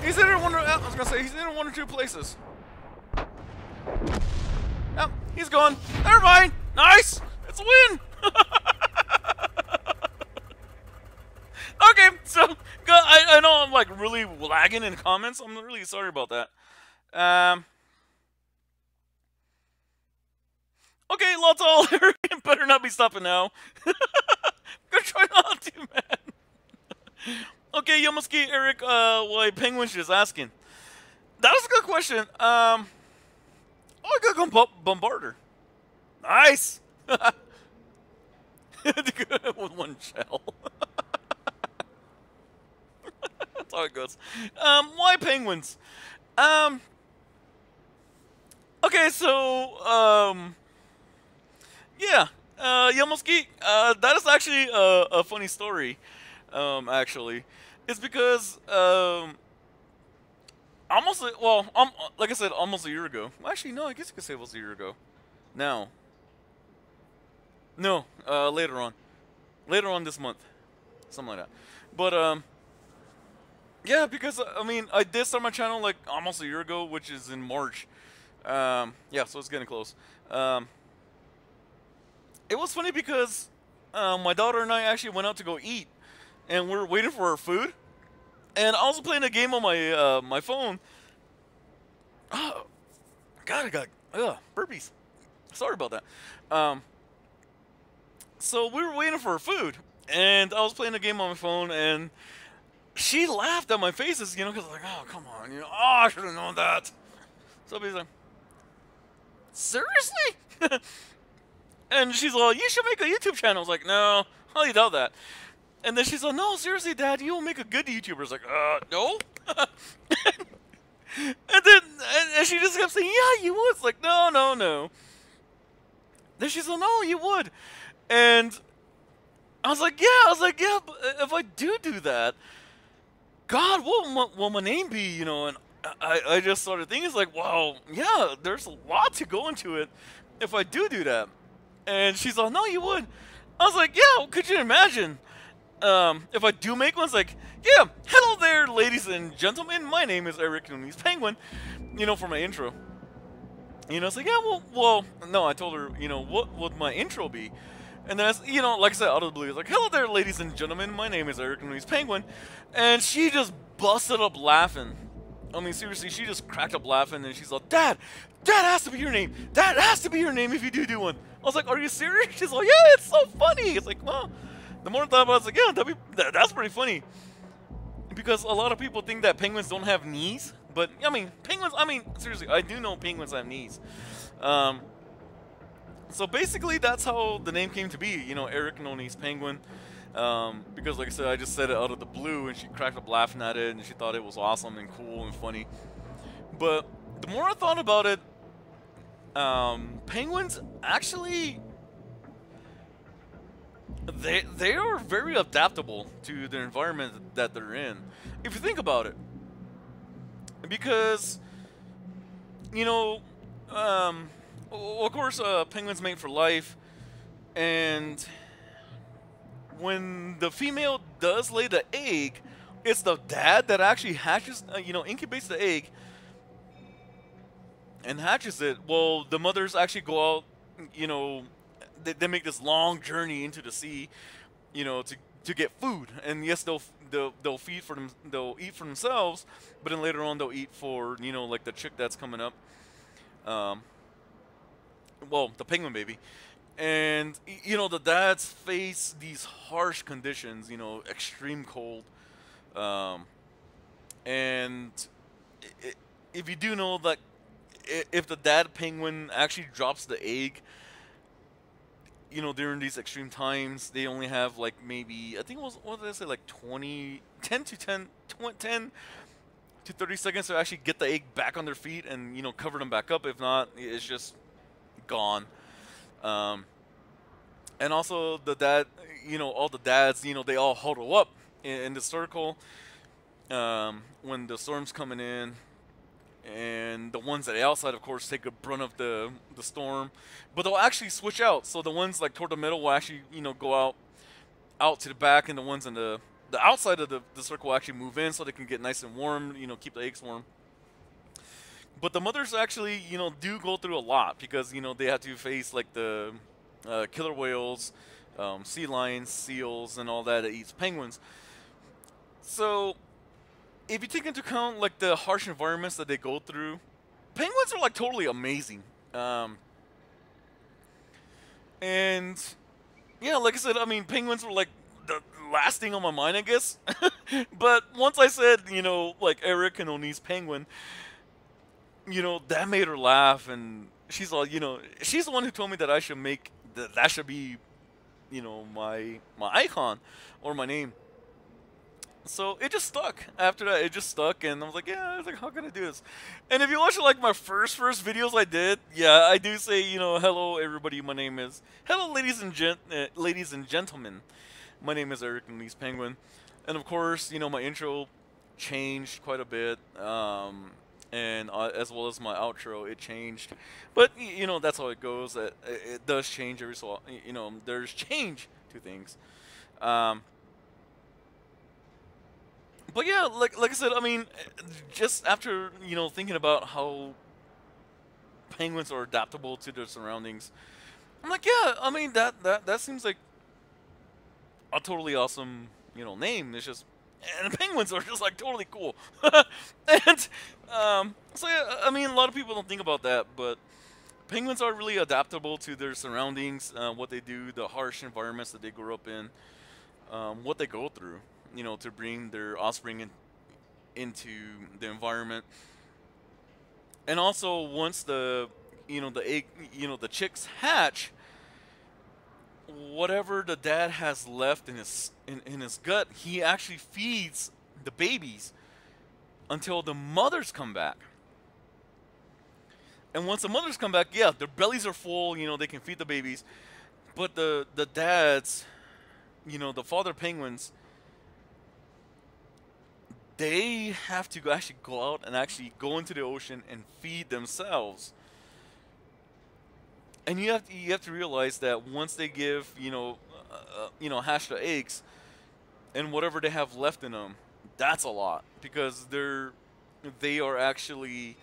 He's in one or, I was gonna say, he's in one or two places. Yep, he's gone. Never mind. Nice. It's a win. Okay, so I know I'm like really lagging in comments. I'm really sorry about that. Okay, lots all. Better not be stopping now. Gonna try not to, man. Okay, Yomoski, Eric, why Penguin's just asking. That was a good question. Oh, I got Bombarder. Nice. With one shell. That's how it goes. Why penguins? Okay, so, yeah, Yamoski, that is actually a funny story, actually. It's because, almost, well, like I said, almost a year ago. Well, actually, no, I guess you could say it was a year ago. Now. No, later on. Later on this month. Something like that. But, Yeah, because I mean, I did start my channel like almost a year ago, which is in March. Yeah, so it's getting close. Um, it was funny because my daughter and I actually went out to go eat, and we were waiting for our food, and I was playing a game on my my phone. Oh, God, I got burpees. Sorry about that. Um, so we were waiting for our food, and I was playing a game on my phone, and she laughed at my faces, you know, because I was like, oh, come on, you know, oh, I should have known that. So he's like, seriously? And she's like, you should make a YouTube channel. I was like, no, how do you doubt that? And then she's like, no, seriously, Dad, you'll make a good YouTuber. I was like, no. And then and she just kept saying, yeah, you would. It's like, no, no, no. Then she's like, no, you would. And I was like, yeah, but if I do that, God, what will my name be, you know? And I just started thinking, it's like, wow, yeah, there's a lot to go into it if I do that. And she's like, no, you would. I was like, yeah, could you imagine? If I do make one, it's like, yeah, hello there, ladies and gentlemen, my name is Eric Nunes Penguin, you know, for my intro. You know, it's like, yeah, well, no, I told her, you know, what would my intro be? And then, you know, like I said, out of the blue, it's like, hello there, ladies and gentlemen, my name is Eric Nunes Penguin. And she just busted up laughing. I mean, seriously, she just cracked up laughing, and she's like, Dad has to be your name. That has to be your name if you do one. I was like, are you serious? She's like, yeah, it's so funny. It's like, well, the more I thought about it, I was like, yeah, that's pretty funny. Because a lot of people think that penguins don't have knees. But, I mean, penguins, I mean, seriously, I do know penguins have knees. So basically, that's how the name came to be, you know, Eric Nunes Penguin. Because, like I said, I just said it out of the blue, and she cracked up laughing at it, and she thought it was awesome and cool and funny. But the more I thought about it, penguins actually, they are very adaptable to the environment that they're in. If you think about it, because, you know, of course, penguins mate for life, and when the female does lay the egg, it's the dad that actually hatches, you know, incubates the egg and hatches it. Well, the mothers actually go out, you know, they make this long journey into the sea, you know, to get food. And yes, they'll feed for them, they'll eat for themselves, but then later on they'll eat for, you know, like the chick that's coming up. Well, the penguin baby. And, you know, the dads face these harsh conditions, you know, extreme cold. And if you do know that if the dad penguin actually drops the egg, you know, during these extreme times, they only have like maybe, I think it was, what did I say, like 10 to 30 seconds to actually get the egg back on their feet and, you know, cover them back up. If not, it's just gone. And also the dad, you know, all the dads, you know, they all huddle up in the circle when the storm's coming in, and the ones that are outside, of course, take a brunt of the storm, but they'll actually switch out. So the ones like toward the middle will actually, you know, go out to the back, and the ones in the outside of the circle will actually move in so they can get nice and warm, you know, keep the eggs warm. But the mothers actually, you know, do go through a lot because, you know, they have to face like the killer whales, sea lions, seals, and all that eats penguins. So if you take into account like the harsh environments that they go through, penguins are like totally amazing. And yeah, like I said, I mean, penguins were like the last thing on my mind, I guess. But once I said, you know, like Eric and Nunes Penguin, you know, that made her laugh, and she's all, you know, she's the one who told me that I should make that should be, you know, my icon or my name. So it just stuck. After that, it just stuck, and I was like, yeah, I was like, how can I do this? And if you watch like my first videos I did, yeah, I do say, you know, hello everybody, my name is, hello ladies and gentlemen, my name is Eric Nunes Penguin, and of course, you know, my intro changed quite a bit, and as well as my outro, it changed. But you know, that's how it goes. It does change every so, you know, there's change to things. But But yeah, like I said, I mean, just after thinking about how penguins are adaptable to their surroundings, I'm like, yeah, I mean that seems like a totally awesome name. It's just and penguins are just like totally cool, and so yeah, I mean a lot of people don't think about that, but penguins are really adaptable to their surroundings, what they do, the harsh environments that they grow up in, what they go through, to bring their offspring into the environment. And also, once the egg, the chicks hatch, whatever the dad has left in his gut, he actually feeds the babies until the mothers come back. And once the mothers come back, yeah, their bellies are full. They can feed the babies, but the dads, the father penguins, they have to actually go out and actually go into the ocean and feed themselves. And you have to realize that once they give hatch the eggs and whatever they have left in them, that's a lot because they are actually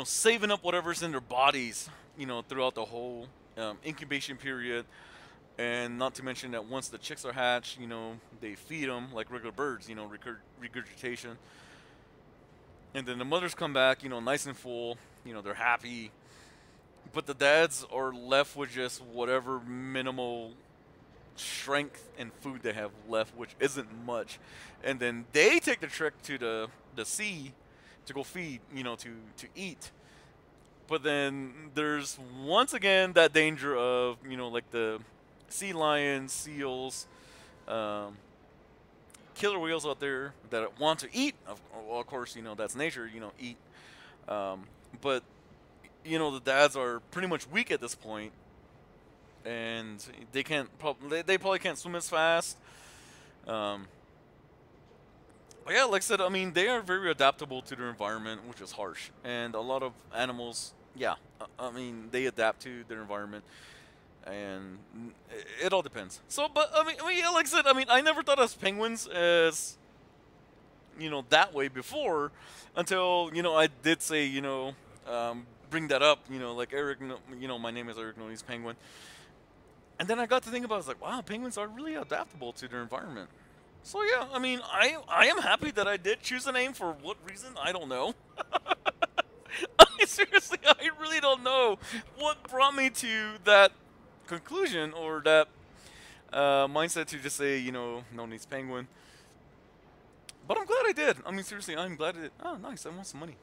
saving up whatever's in their bodies throughout the whole incubation period. And not to mention that once the chicks are hatched, they feed them like regular birds, regurgitation. And then the mothers come back, nice and full, they're happy. But the dads are left with just whatever minimal strength and food they have left, which isn't much. And then they take the trek to the sea to go feed, to eat. But then there's once again that danger of, like the sea lions, seals, killer whales out there that want to eat. Of course, that's nature, eat. But, the dads are pretty much weak at this point, and they probably can't swim as fast. But yeah, like I said, I mean, they are very adaptable to their environment, which is harsh. And a lot of animals, yeah, I mean, they adapt to their environment. And it all depends. So, but I mean, yeah, like I said, I mean, I never thought of penguins as, that way before, until I did say, bring that up, like Eric, my name is Eric Noyes Penguin, and then I got to think about it, I was like, wow, penguins are really adaptable to their environment. So yeah, I mean, I am happy that I did choose a name. For what reason, I don't know. I mean, seriously, I really don't know what brought me to that conclusion or that mindset to just say, no needs penguin. But I'm glad I did. I mean, seriously, I'm glad I did. Oh, nice. I want some money.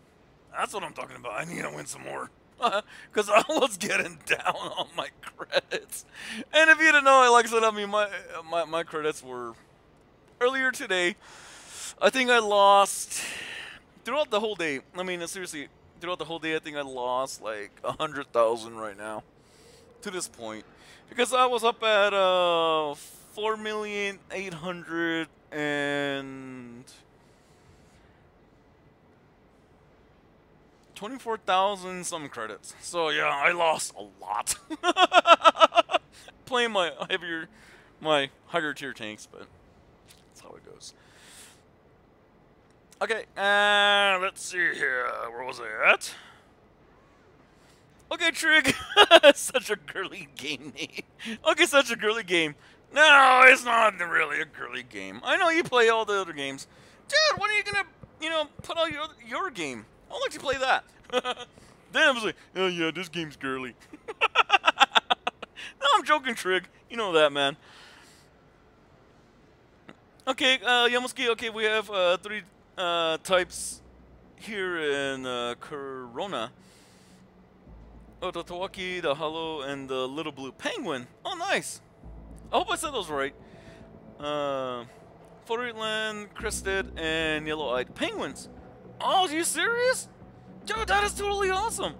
That's what I'm talking about. I need to win some more. Because I was getting down on my credits. And if you didn't know, like I said, I mean, my credits were earlier today. I think I lost throughout the whole day. I mean, seriously, throughout the whole day, I think I lost like 100,000 right now to this point. Because I was up at 4,800 and 24,000 some credits. So yeah, I lost a lot. Playing my higher tier tanks, but that's how it goes. Okay, let's see here. Where was I at? Okay, Trig. Such a girly game name. Okay, such a girly game. No, it's not really a girly game. I know you play all the other games. Dude, when are you gonna, put out your game? I'd like to play that. Then I was like, oh yeah, this game's girly. No, I'm joking, Trig. You know that, man. Okay, Yamuski, okay, we have 3 types here in Corona. Oh, the Tawaki, the Hollow, and the Little Blue Penguin. Oh, nice. I hope I said those right. Photoland, Crested, and Yellow-Eyed Penguins. Oh, are you serious? Dude, that is totally awesome.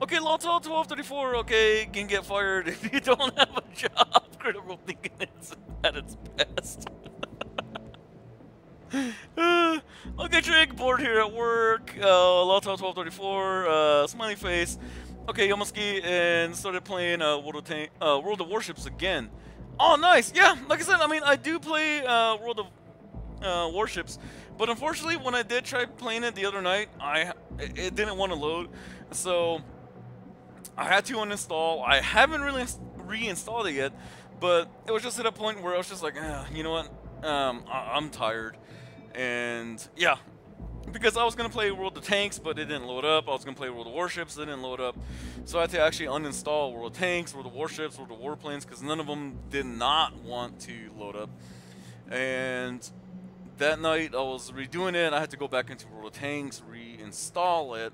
Okay, Lotto 1234, okay, can get fired if you don't have a job. Critical thinking is at its best. Okay, Drake, bored here at work. Lotto 1234, smiley face. Okay, Yomoski, and started playing World of Warships again. Oh, nice. Yeah, like I said, I mean, I do play World of Warships, but unfortunately, when I did try playing it the other night, it didn't want to load, so I had to uninstall. I haven't really reinstalled it yet, but it was just at a point where I was just like, you know what? I'm tired, and yeah, because I was gonna play World of Tanks, but it didn't load up. I was gonna play World of Warships, it didn't load up. So I had to actually uninstall World of Tanks, World of Warships, World of Warplanes, because none of them did not want to load up. And that night I was redoing it. I had to go back into World of Tanks, reinstall it.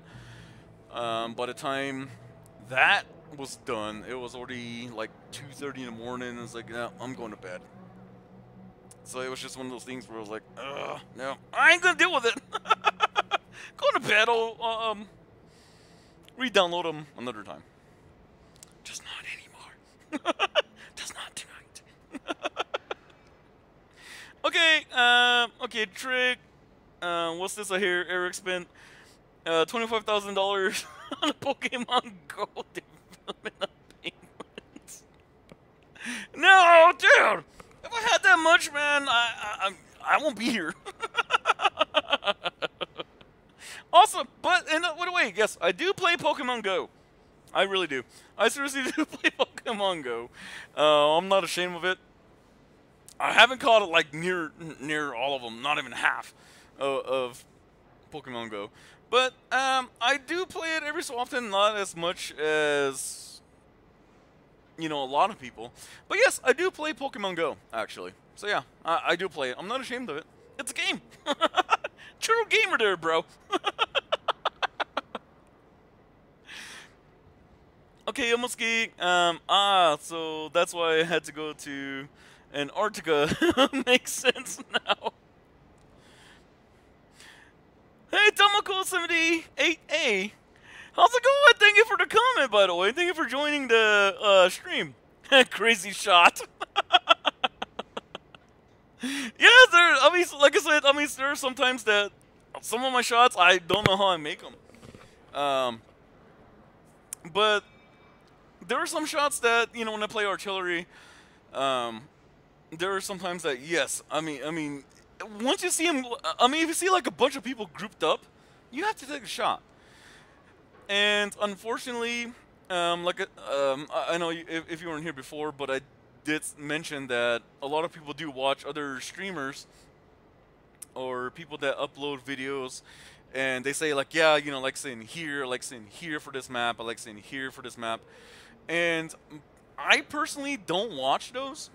By the time that was done, it was already like 2:30 in the morning. It's like, no, I'm going to bed. So it was just one of those things where I was like, no, I ain't gonna deal with it. Going to bed. I'll re-download them another time. Just not anymore. Just not tonight. Okay, okay, trick. What's this I hear? Eric spent $25,000 on a Pokemon Go development of penguins. No, dude! If I had that much, man, I won't be here. Awesome, but by the way, yes, I do play Pokemon Go. I really do. I seriously do play Pokemon Go. I'm not ashamed of it. I haven't caught it like near all of them, not even half of Pokemon Go. But I do play it every so often, not as much as, you know, a lot of people. But yes, I do play Pokemon Go, actually. So yeah, I do play it. I'm not ashamed of it. It's a game. True gamer there, bro. Okay, Yomosuke. So that's why I had to go to Antarctica. Makes sense now. Hey, Tomoko78A. How's it going? Thank you for the comment, by the way. Thank you for joining the stream. Crazy shot. Yeah, I mean, like I said, I mean, there are sometimes that some of my shots, I don't know how I make them. But there are some shots that, you know, when I play artillery, there are sometimes that, yes, I mean, once you see them, I mean, if you see like a bunch of people grouped up, you have to take a shot. And unfortunately, I know if you weren't here before, but I did mention that a lot of people do watch other streamers or people that upload videos, and they say like, yeah, you know, like saying here, I like saying here for this map, I like saying here for this map. And I personally don't watch those,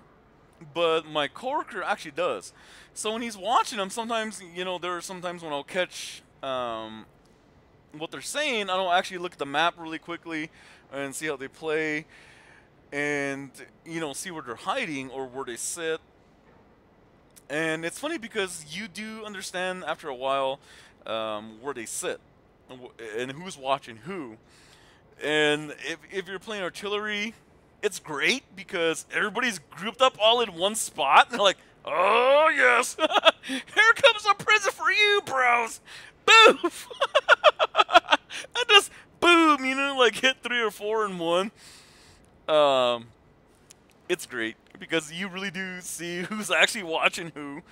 but my coworker actually does. So when he's watching them, sometimes, you know, there are sometimes when I'll catch what they're saying, I don't actually look at the map really quickly and see how they play, and, you know, see where they're hiding or where they sit. And it's funny because you do understand after a while where they sit and who's watching who. And if you're playing artillery, it's great because everybody's grouped up all in one spot. And they're like, oh, yes, here comes a present for you, bros. Boof! And just boom, you know, like hit 3 or 4 in one. It's great because you really do see who's actually watching who.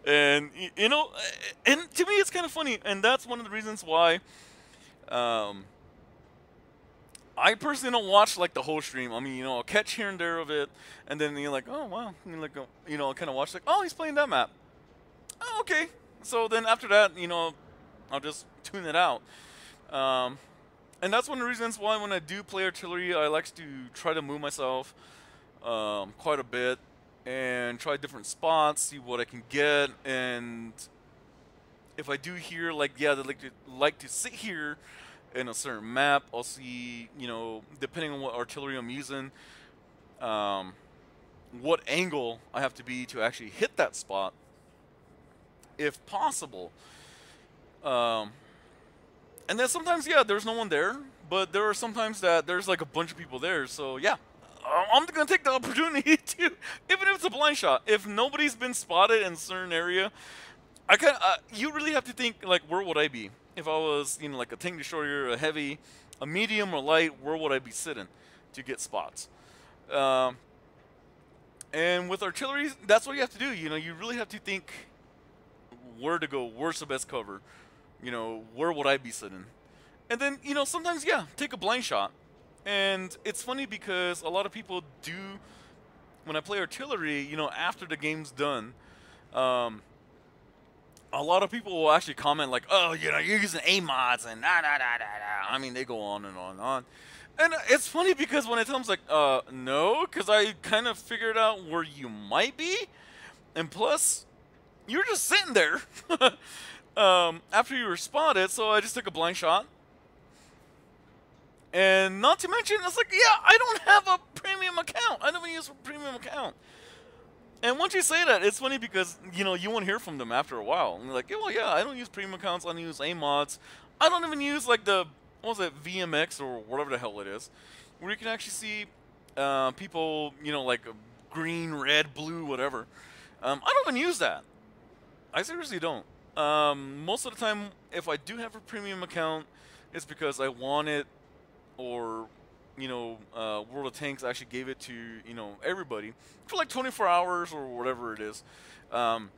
And, you know, and to me it's kind of funny. And that's one of the reasons why I personally don't watch like the whole stream. I mean, you know, I'll catch here and there of it, and then you're like, oh wow, and you're like, you know, I'll kind of watch like, oh, he's playing that map. Oh, okay. So then after that, you know, I'll just tune it out. And that's one of the reasons why when I do play artillery, I like to try to move myself quite a bit and try different spots, see what I can get, and if I do hear like, yeah, they like to sit here in a certain map, I'll see, you know, depending on what artillery I'm using, what angle I have to be to actually hit that spot, if possible. And then sometimes, yeah, there's no one there, but there are sometimes that there's like a bunch of people there, so yeah, I'm gonna take the opportunity to, even if it's a blind shot, if nobody's been spotted in a certain area, you really have to think, like, where would I be? If I was, you know, like a tank destroyer, a heavy, a medium, or light, where would I be sitting to get spots? And with artillery, that's what you have to do. You know, you really have to think where to go, where's the best cover, you know, where would I be sitting? And then, you know, sometimes, yeah, take a blind shot. And it's funny because a lot of people do, when I play artillery, you know, after the game's done, a lot of people will actually comment like, oh, you know, you're using A mods and da da da da da. I mean, they go on and on and on. And it's funny because when it comes like, no, because I kind of figured out where you might be. And plus, you're just sitting there after you were spotted, so I just took a blind shot. And not to mention, it's like, yeah, I don't have a premium account. I never use a premium account. And once you say that, it's funny because, you know, you won't hear from them after a while. And you're like, yeah, well, yeah, I don't use premium accounts. I don't use A mods. I don't even use, like, the, what was it, VMX or whatever the hell it is, where you can actually see people, you know, like green, red, blue, whatever. I don't even use that. I seriously don't. Most of the time, if I do have a premium account, it's because I want it, or, you know, World of Tanks actually gave it to, you know, everybody for like 24 hours or whatever it is. But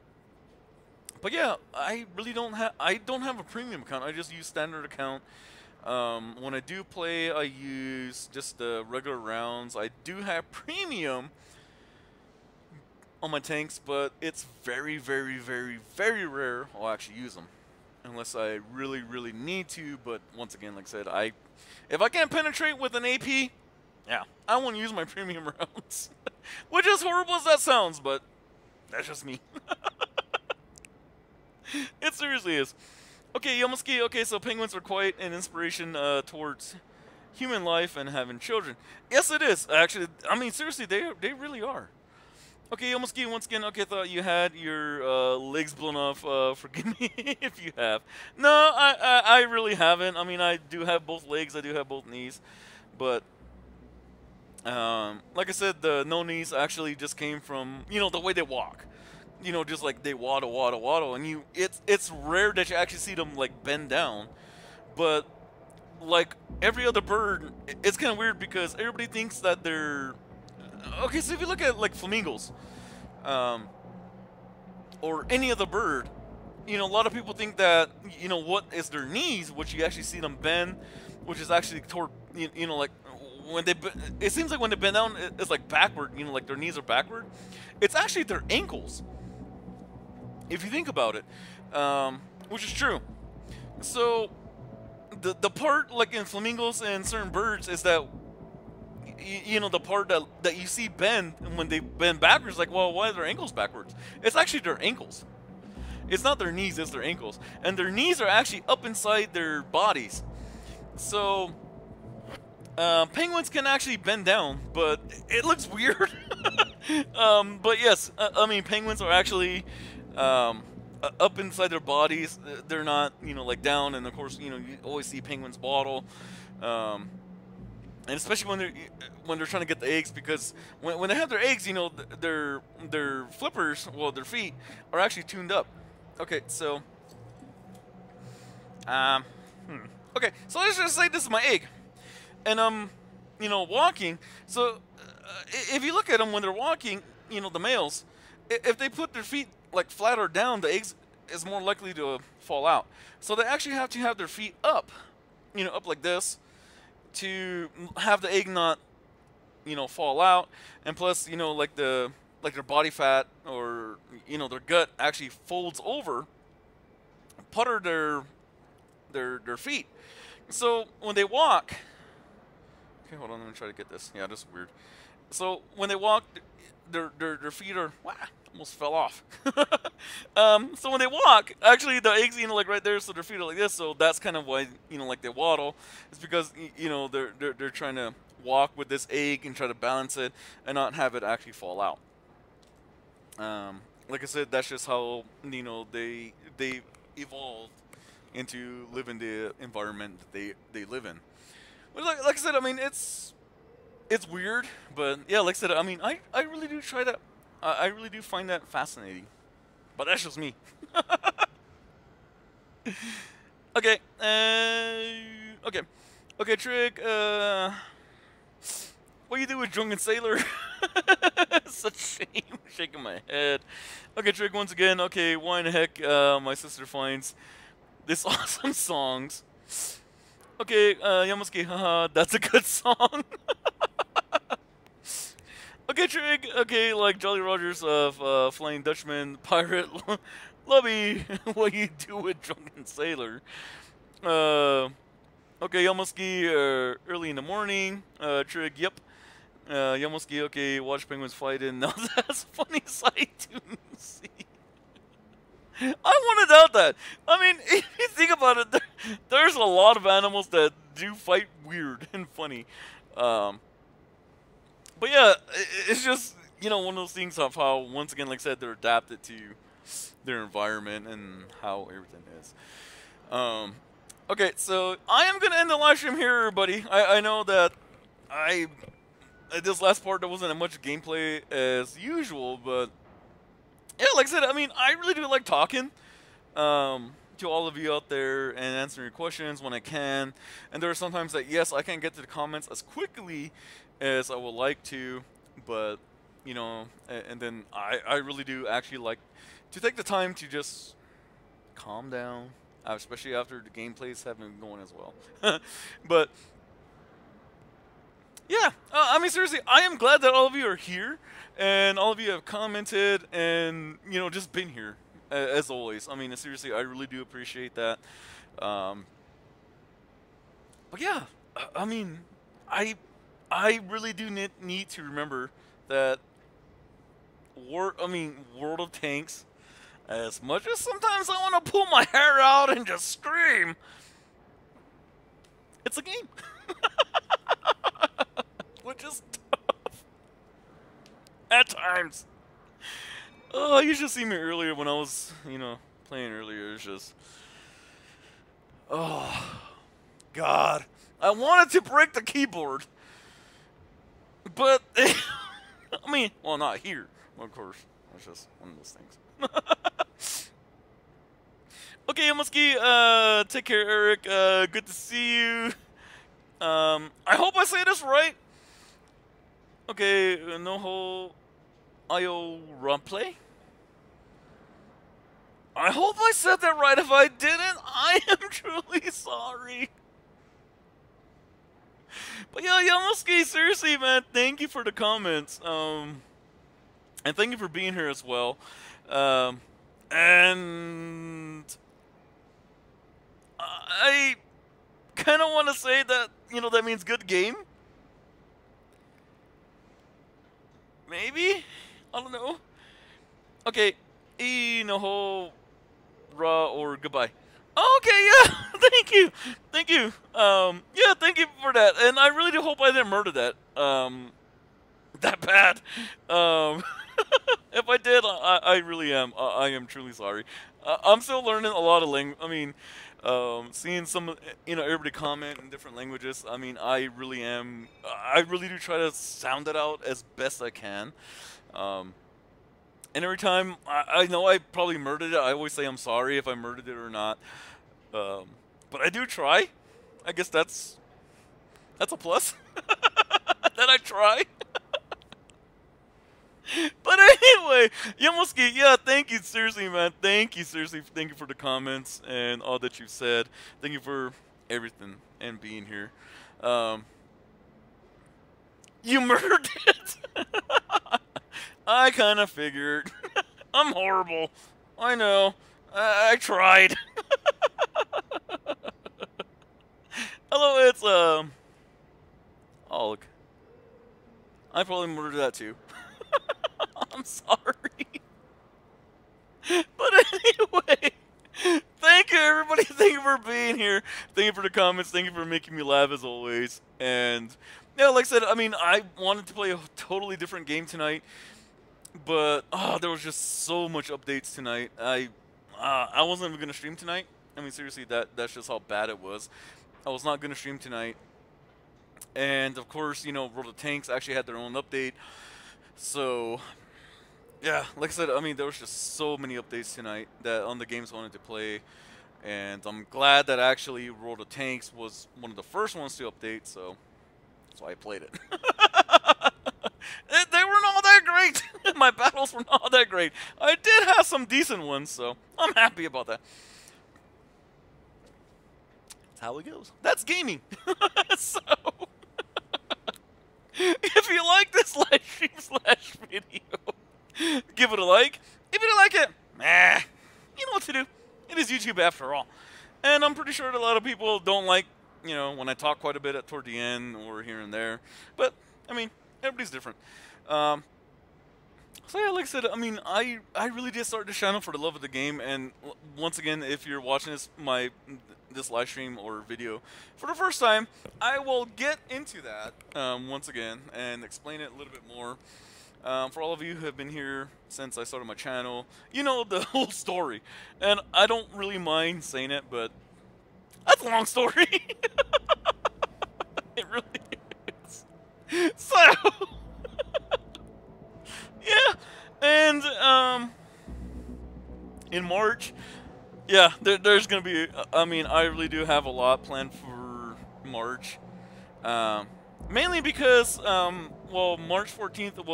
yeah, I really don't have, I don't have a premium account. I just use standard account. When I do play, I use just the regular rounds. I do have premium on my tanks, but it's very, very, very, very rare I'll actually use them. Unless I really, really need to, but once again, like I said, if I can't penetrate with an AP, yeah, I won't use my premium rounds. Which is horrible as that sounds, but that's just me. It seriously is. Okay, Yomoski, okay, so penguins are quite an inspiration towards human life and having children. Yes, it is, actually. I mean, seriously, they really are. Okay, Yomoski, once again, okay, I thought you had your legs blown off. Forgive me if you have. No, I really haven't. I mean, I do have both legs. I do have both knees. But, like I said, the no knees actually just came from, you know, the way they walk. You know, just like they waddle, waddle, waddle. And it's rare that you actually see them, like, bend down. But, like every other bird, it's kind of weird because everybody thinks that they're... Okay, so if you look at like flamingos, or any other bird, you know, a lot of people think that, you know, what is their knees, which you actually see them bend, which is actually toward, you know, like when they, it seems like when they bend down, it's like backward, you know, like their knees are backward. It's actually their ankles, if you think about it, which is true. So the part like in flamingos and certain birds is that, you know, the part that you see bend when they bend backwards, like, well, why are their ankles backwards? It's actually their ankles. It's not their knees, it's their ankles. And their knees are actually up inside their bodies. So, penguins can actually bend down, but it looks weird. But yes, I mean, penguins are actually up inside their bodies. They're not, you know, like down, and of course, you know, you always see penguins waddle. And especially when they're trying to get the eggs, because when they have their eggs, you know, their flippers, well, their feet are actually tuned up. Okay, so okay, so let's just say this is my egg, and you know, walking. So if you look at them when they're walking, you know, the males, if they put their feet like flat or down, the eggs is more likely to fall out. So they actually have to have their feet up, you know, up like this, to have the egg not, you know, fall out. And plus, you know, like their body fat, or, you know, their gut actually folds over, putter their feet. So when they walk, okay, hold on, let me try to get this. Yeah, this is weird. So when they walk, their feet are, wow, almost fell off. So when they walk, actually the eggs, you know, like right there, so their feet are like this. So that's kind of why, you know, like they waddle. It's because, you know, they're trying to walk with this egg and try to balance it and not have it actually fall out. Like I said, that's just how, you know, they evolved into living the environment that they live in. But like I said, I mean, it's weird, but yeah, like I said, I mean, I really do try that. I really do find that fascinating. But that's just me. Okay. Okay. Okay, Trick. What do you do with Drunken Sailor? Such shame. Shaking my head. Okay, Trick, once again. Okay, why in the heck my sister finds this awesome songs? Okay, Yamusuke, haha, that's a good song. Okay, Trig, okay, like Jolly Rogers of Flying Dutchman, Pirate, Lubby, what you do with Drunken Sailor. Okay, Yamusuke, early in the morning. Trig, yep. Yamusuke, okay, watch penguins fight in. Now that's a funny sight to see. I want to doubt that. I mean, if you think about it, there's a lot of animals that do fight weird and funny. But yeah, it's just, one of those things of how, once again, like I said, they're adapted to their environment and how everything is. Okay, so I am going to end the live stream here, everybody. I know that this last part, there wasn't as much gameplay as usual, but yeah, like I said, I mean, I really do like talking to all of you out there and answering your questions when I can. And there are sometimes that, yes, I can't get to the comments as quickly as I would like to, but, and then I really do actually like to take the time to just calm down, especially after the gameplays have been going as well. But yeah, I mean, seriously, I am glad that all of you are here and all of you have commented and, just been here as always. I mean, seriously, I really do appreciate that. But yeah, I mean, I really do need to remember that World of Tanks, as much as sometimes I want to pull my hair out and just scream, it's a game. Which is tough at times. Oh, you should see me earlier when I was, playing earlier. It's just, oh, God. I wanted to break the keyboard. But, I mean, well, not here, of course. It's just one of those things. Okay, Yamusuke, take care, Eric. Good to see you. I hope I say this right. Okay, Noho Ayo Rumplay. I hope I said that right. If I didn't, I am truly sorry. But yeah, Yamusuke, seriously, man, thank you for the comments. And thank you for being here as well. And I kind of want to say that, that means good game. Maybe? I don't know. Okay. Inoho Ra or goodbye. Okay, yeah. Thank you. Thank you. Yeah, thank you for that. And I really do hope I didn't murder that. That bad. If I did, I really am. I am truly sorry. I'm still learning a lot of language. I mean, seeing some, everybody comment in different languages. I mean, I really am. I really do try to sound it out as best I can. And every time, I know I probably murdered it. I always say I'm sorry if I murdered it or not. But I do try. I guess that's a plus. That I try. But anyway, Yamusuke, yeah, thank you, seriously, man. Thank you, seriously. Thank you for the comments and all that you've said. Thank you for everything and being here. You murdered it? I kind of figured. I'm horrible. I know. I tried. Hello, it's, Olg. I probably murdered that too. I'm sorry. But anyway, thank you, everybody. Thank you for being here. Thank you for the comments. Thank you for making me laugh as always. And yeah, like I said, I mean, I wanted to play a totally different game tonight, but there was just so much updates tonight. I wasn't even gonna stream tonight. I mean, seriously, that's just how bad it was. I was not gonna stream tonight, and of course, World of Tanks actually had their own update. So yeah, like I said, I mean, there was just so many updates tonight that on the games I wanted to play, and I'm glad that actually World of Tanks was one of the first ones to update, so that's why I played it. They were my battles were not that great. I did have some decent ones, so I'm happy about that. That's how it goes. That's gaming. So, if you like this live stream / video, give it a like. If you don't like it, you know what to do. It is YouTube after all. And I'm pretty sure that a lot of people don't like, you know, when I talk quite a bit toward the end or here and there. But, I mean, everybody's different. So yeah, like I said, I mean, I really did start this channel for the love of the game. And once again, if you're watching this live stream or video for the first time, I will get into that once again and explain it a little bit more. For all of you who have been here since I started my channel, you know the whole story. And I don't really mind saying it, but that's a long story. It really is. So, yeah. And, in March, yeah, there's going to be, I mean, I really do have a lot planned for March. Mainly because, well, March 14th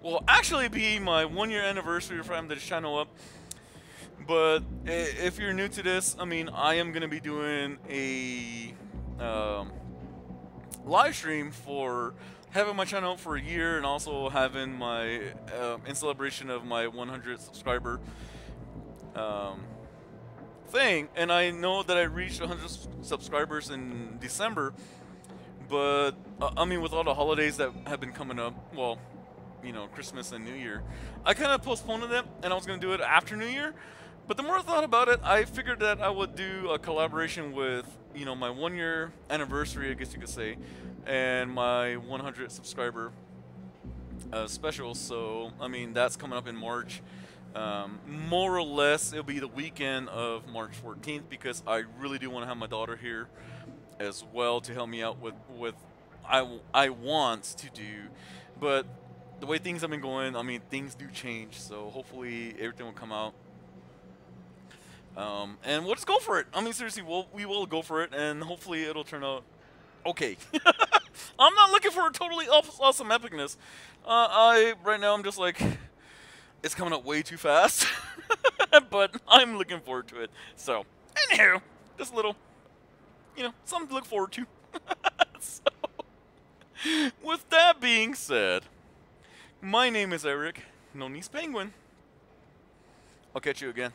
will actually be my 1-year anniversary for having this channel up. But if you're new to this, I mean, I am going to be doing a live stream for having my channel up for a year and also having my, in celebration of my 100 subscriber thing. And I know that I reached 100 subscribers in December. But, I mean, with all the holidays that have been coming up, well, you know, Christmas and New Year, I kind of postponed them, and I was going to do it after New Year. But the more I thought about it, I figured that I would do a collaboration with, you know, my 1-year anniversary, I guess you could say, and my 100 subscriber special. So, I mean, that's coming up in March. More or less, it'll be the weekend of March 14th, because I really do want to have my daughter here as well to help me out with I want to do. But the way things have been going, I mean, things do change, so hopefully everything will come out. And we'll just go for it. I mean, seriously, we will go for it, and hopefully it'll turn out okay. I'm not looking for a totally awesome epicness. Right now I'm just like, it's coming up way too fast. But I'm looking forward to it. So, anywho, just a little, you know, something to look forward to. So, with that being said, my name is Eric, known as Penguin. I'll catch you again.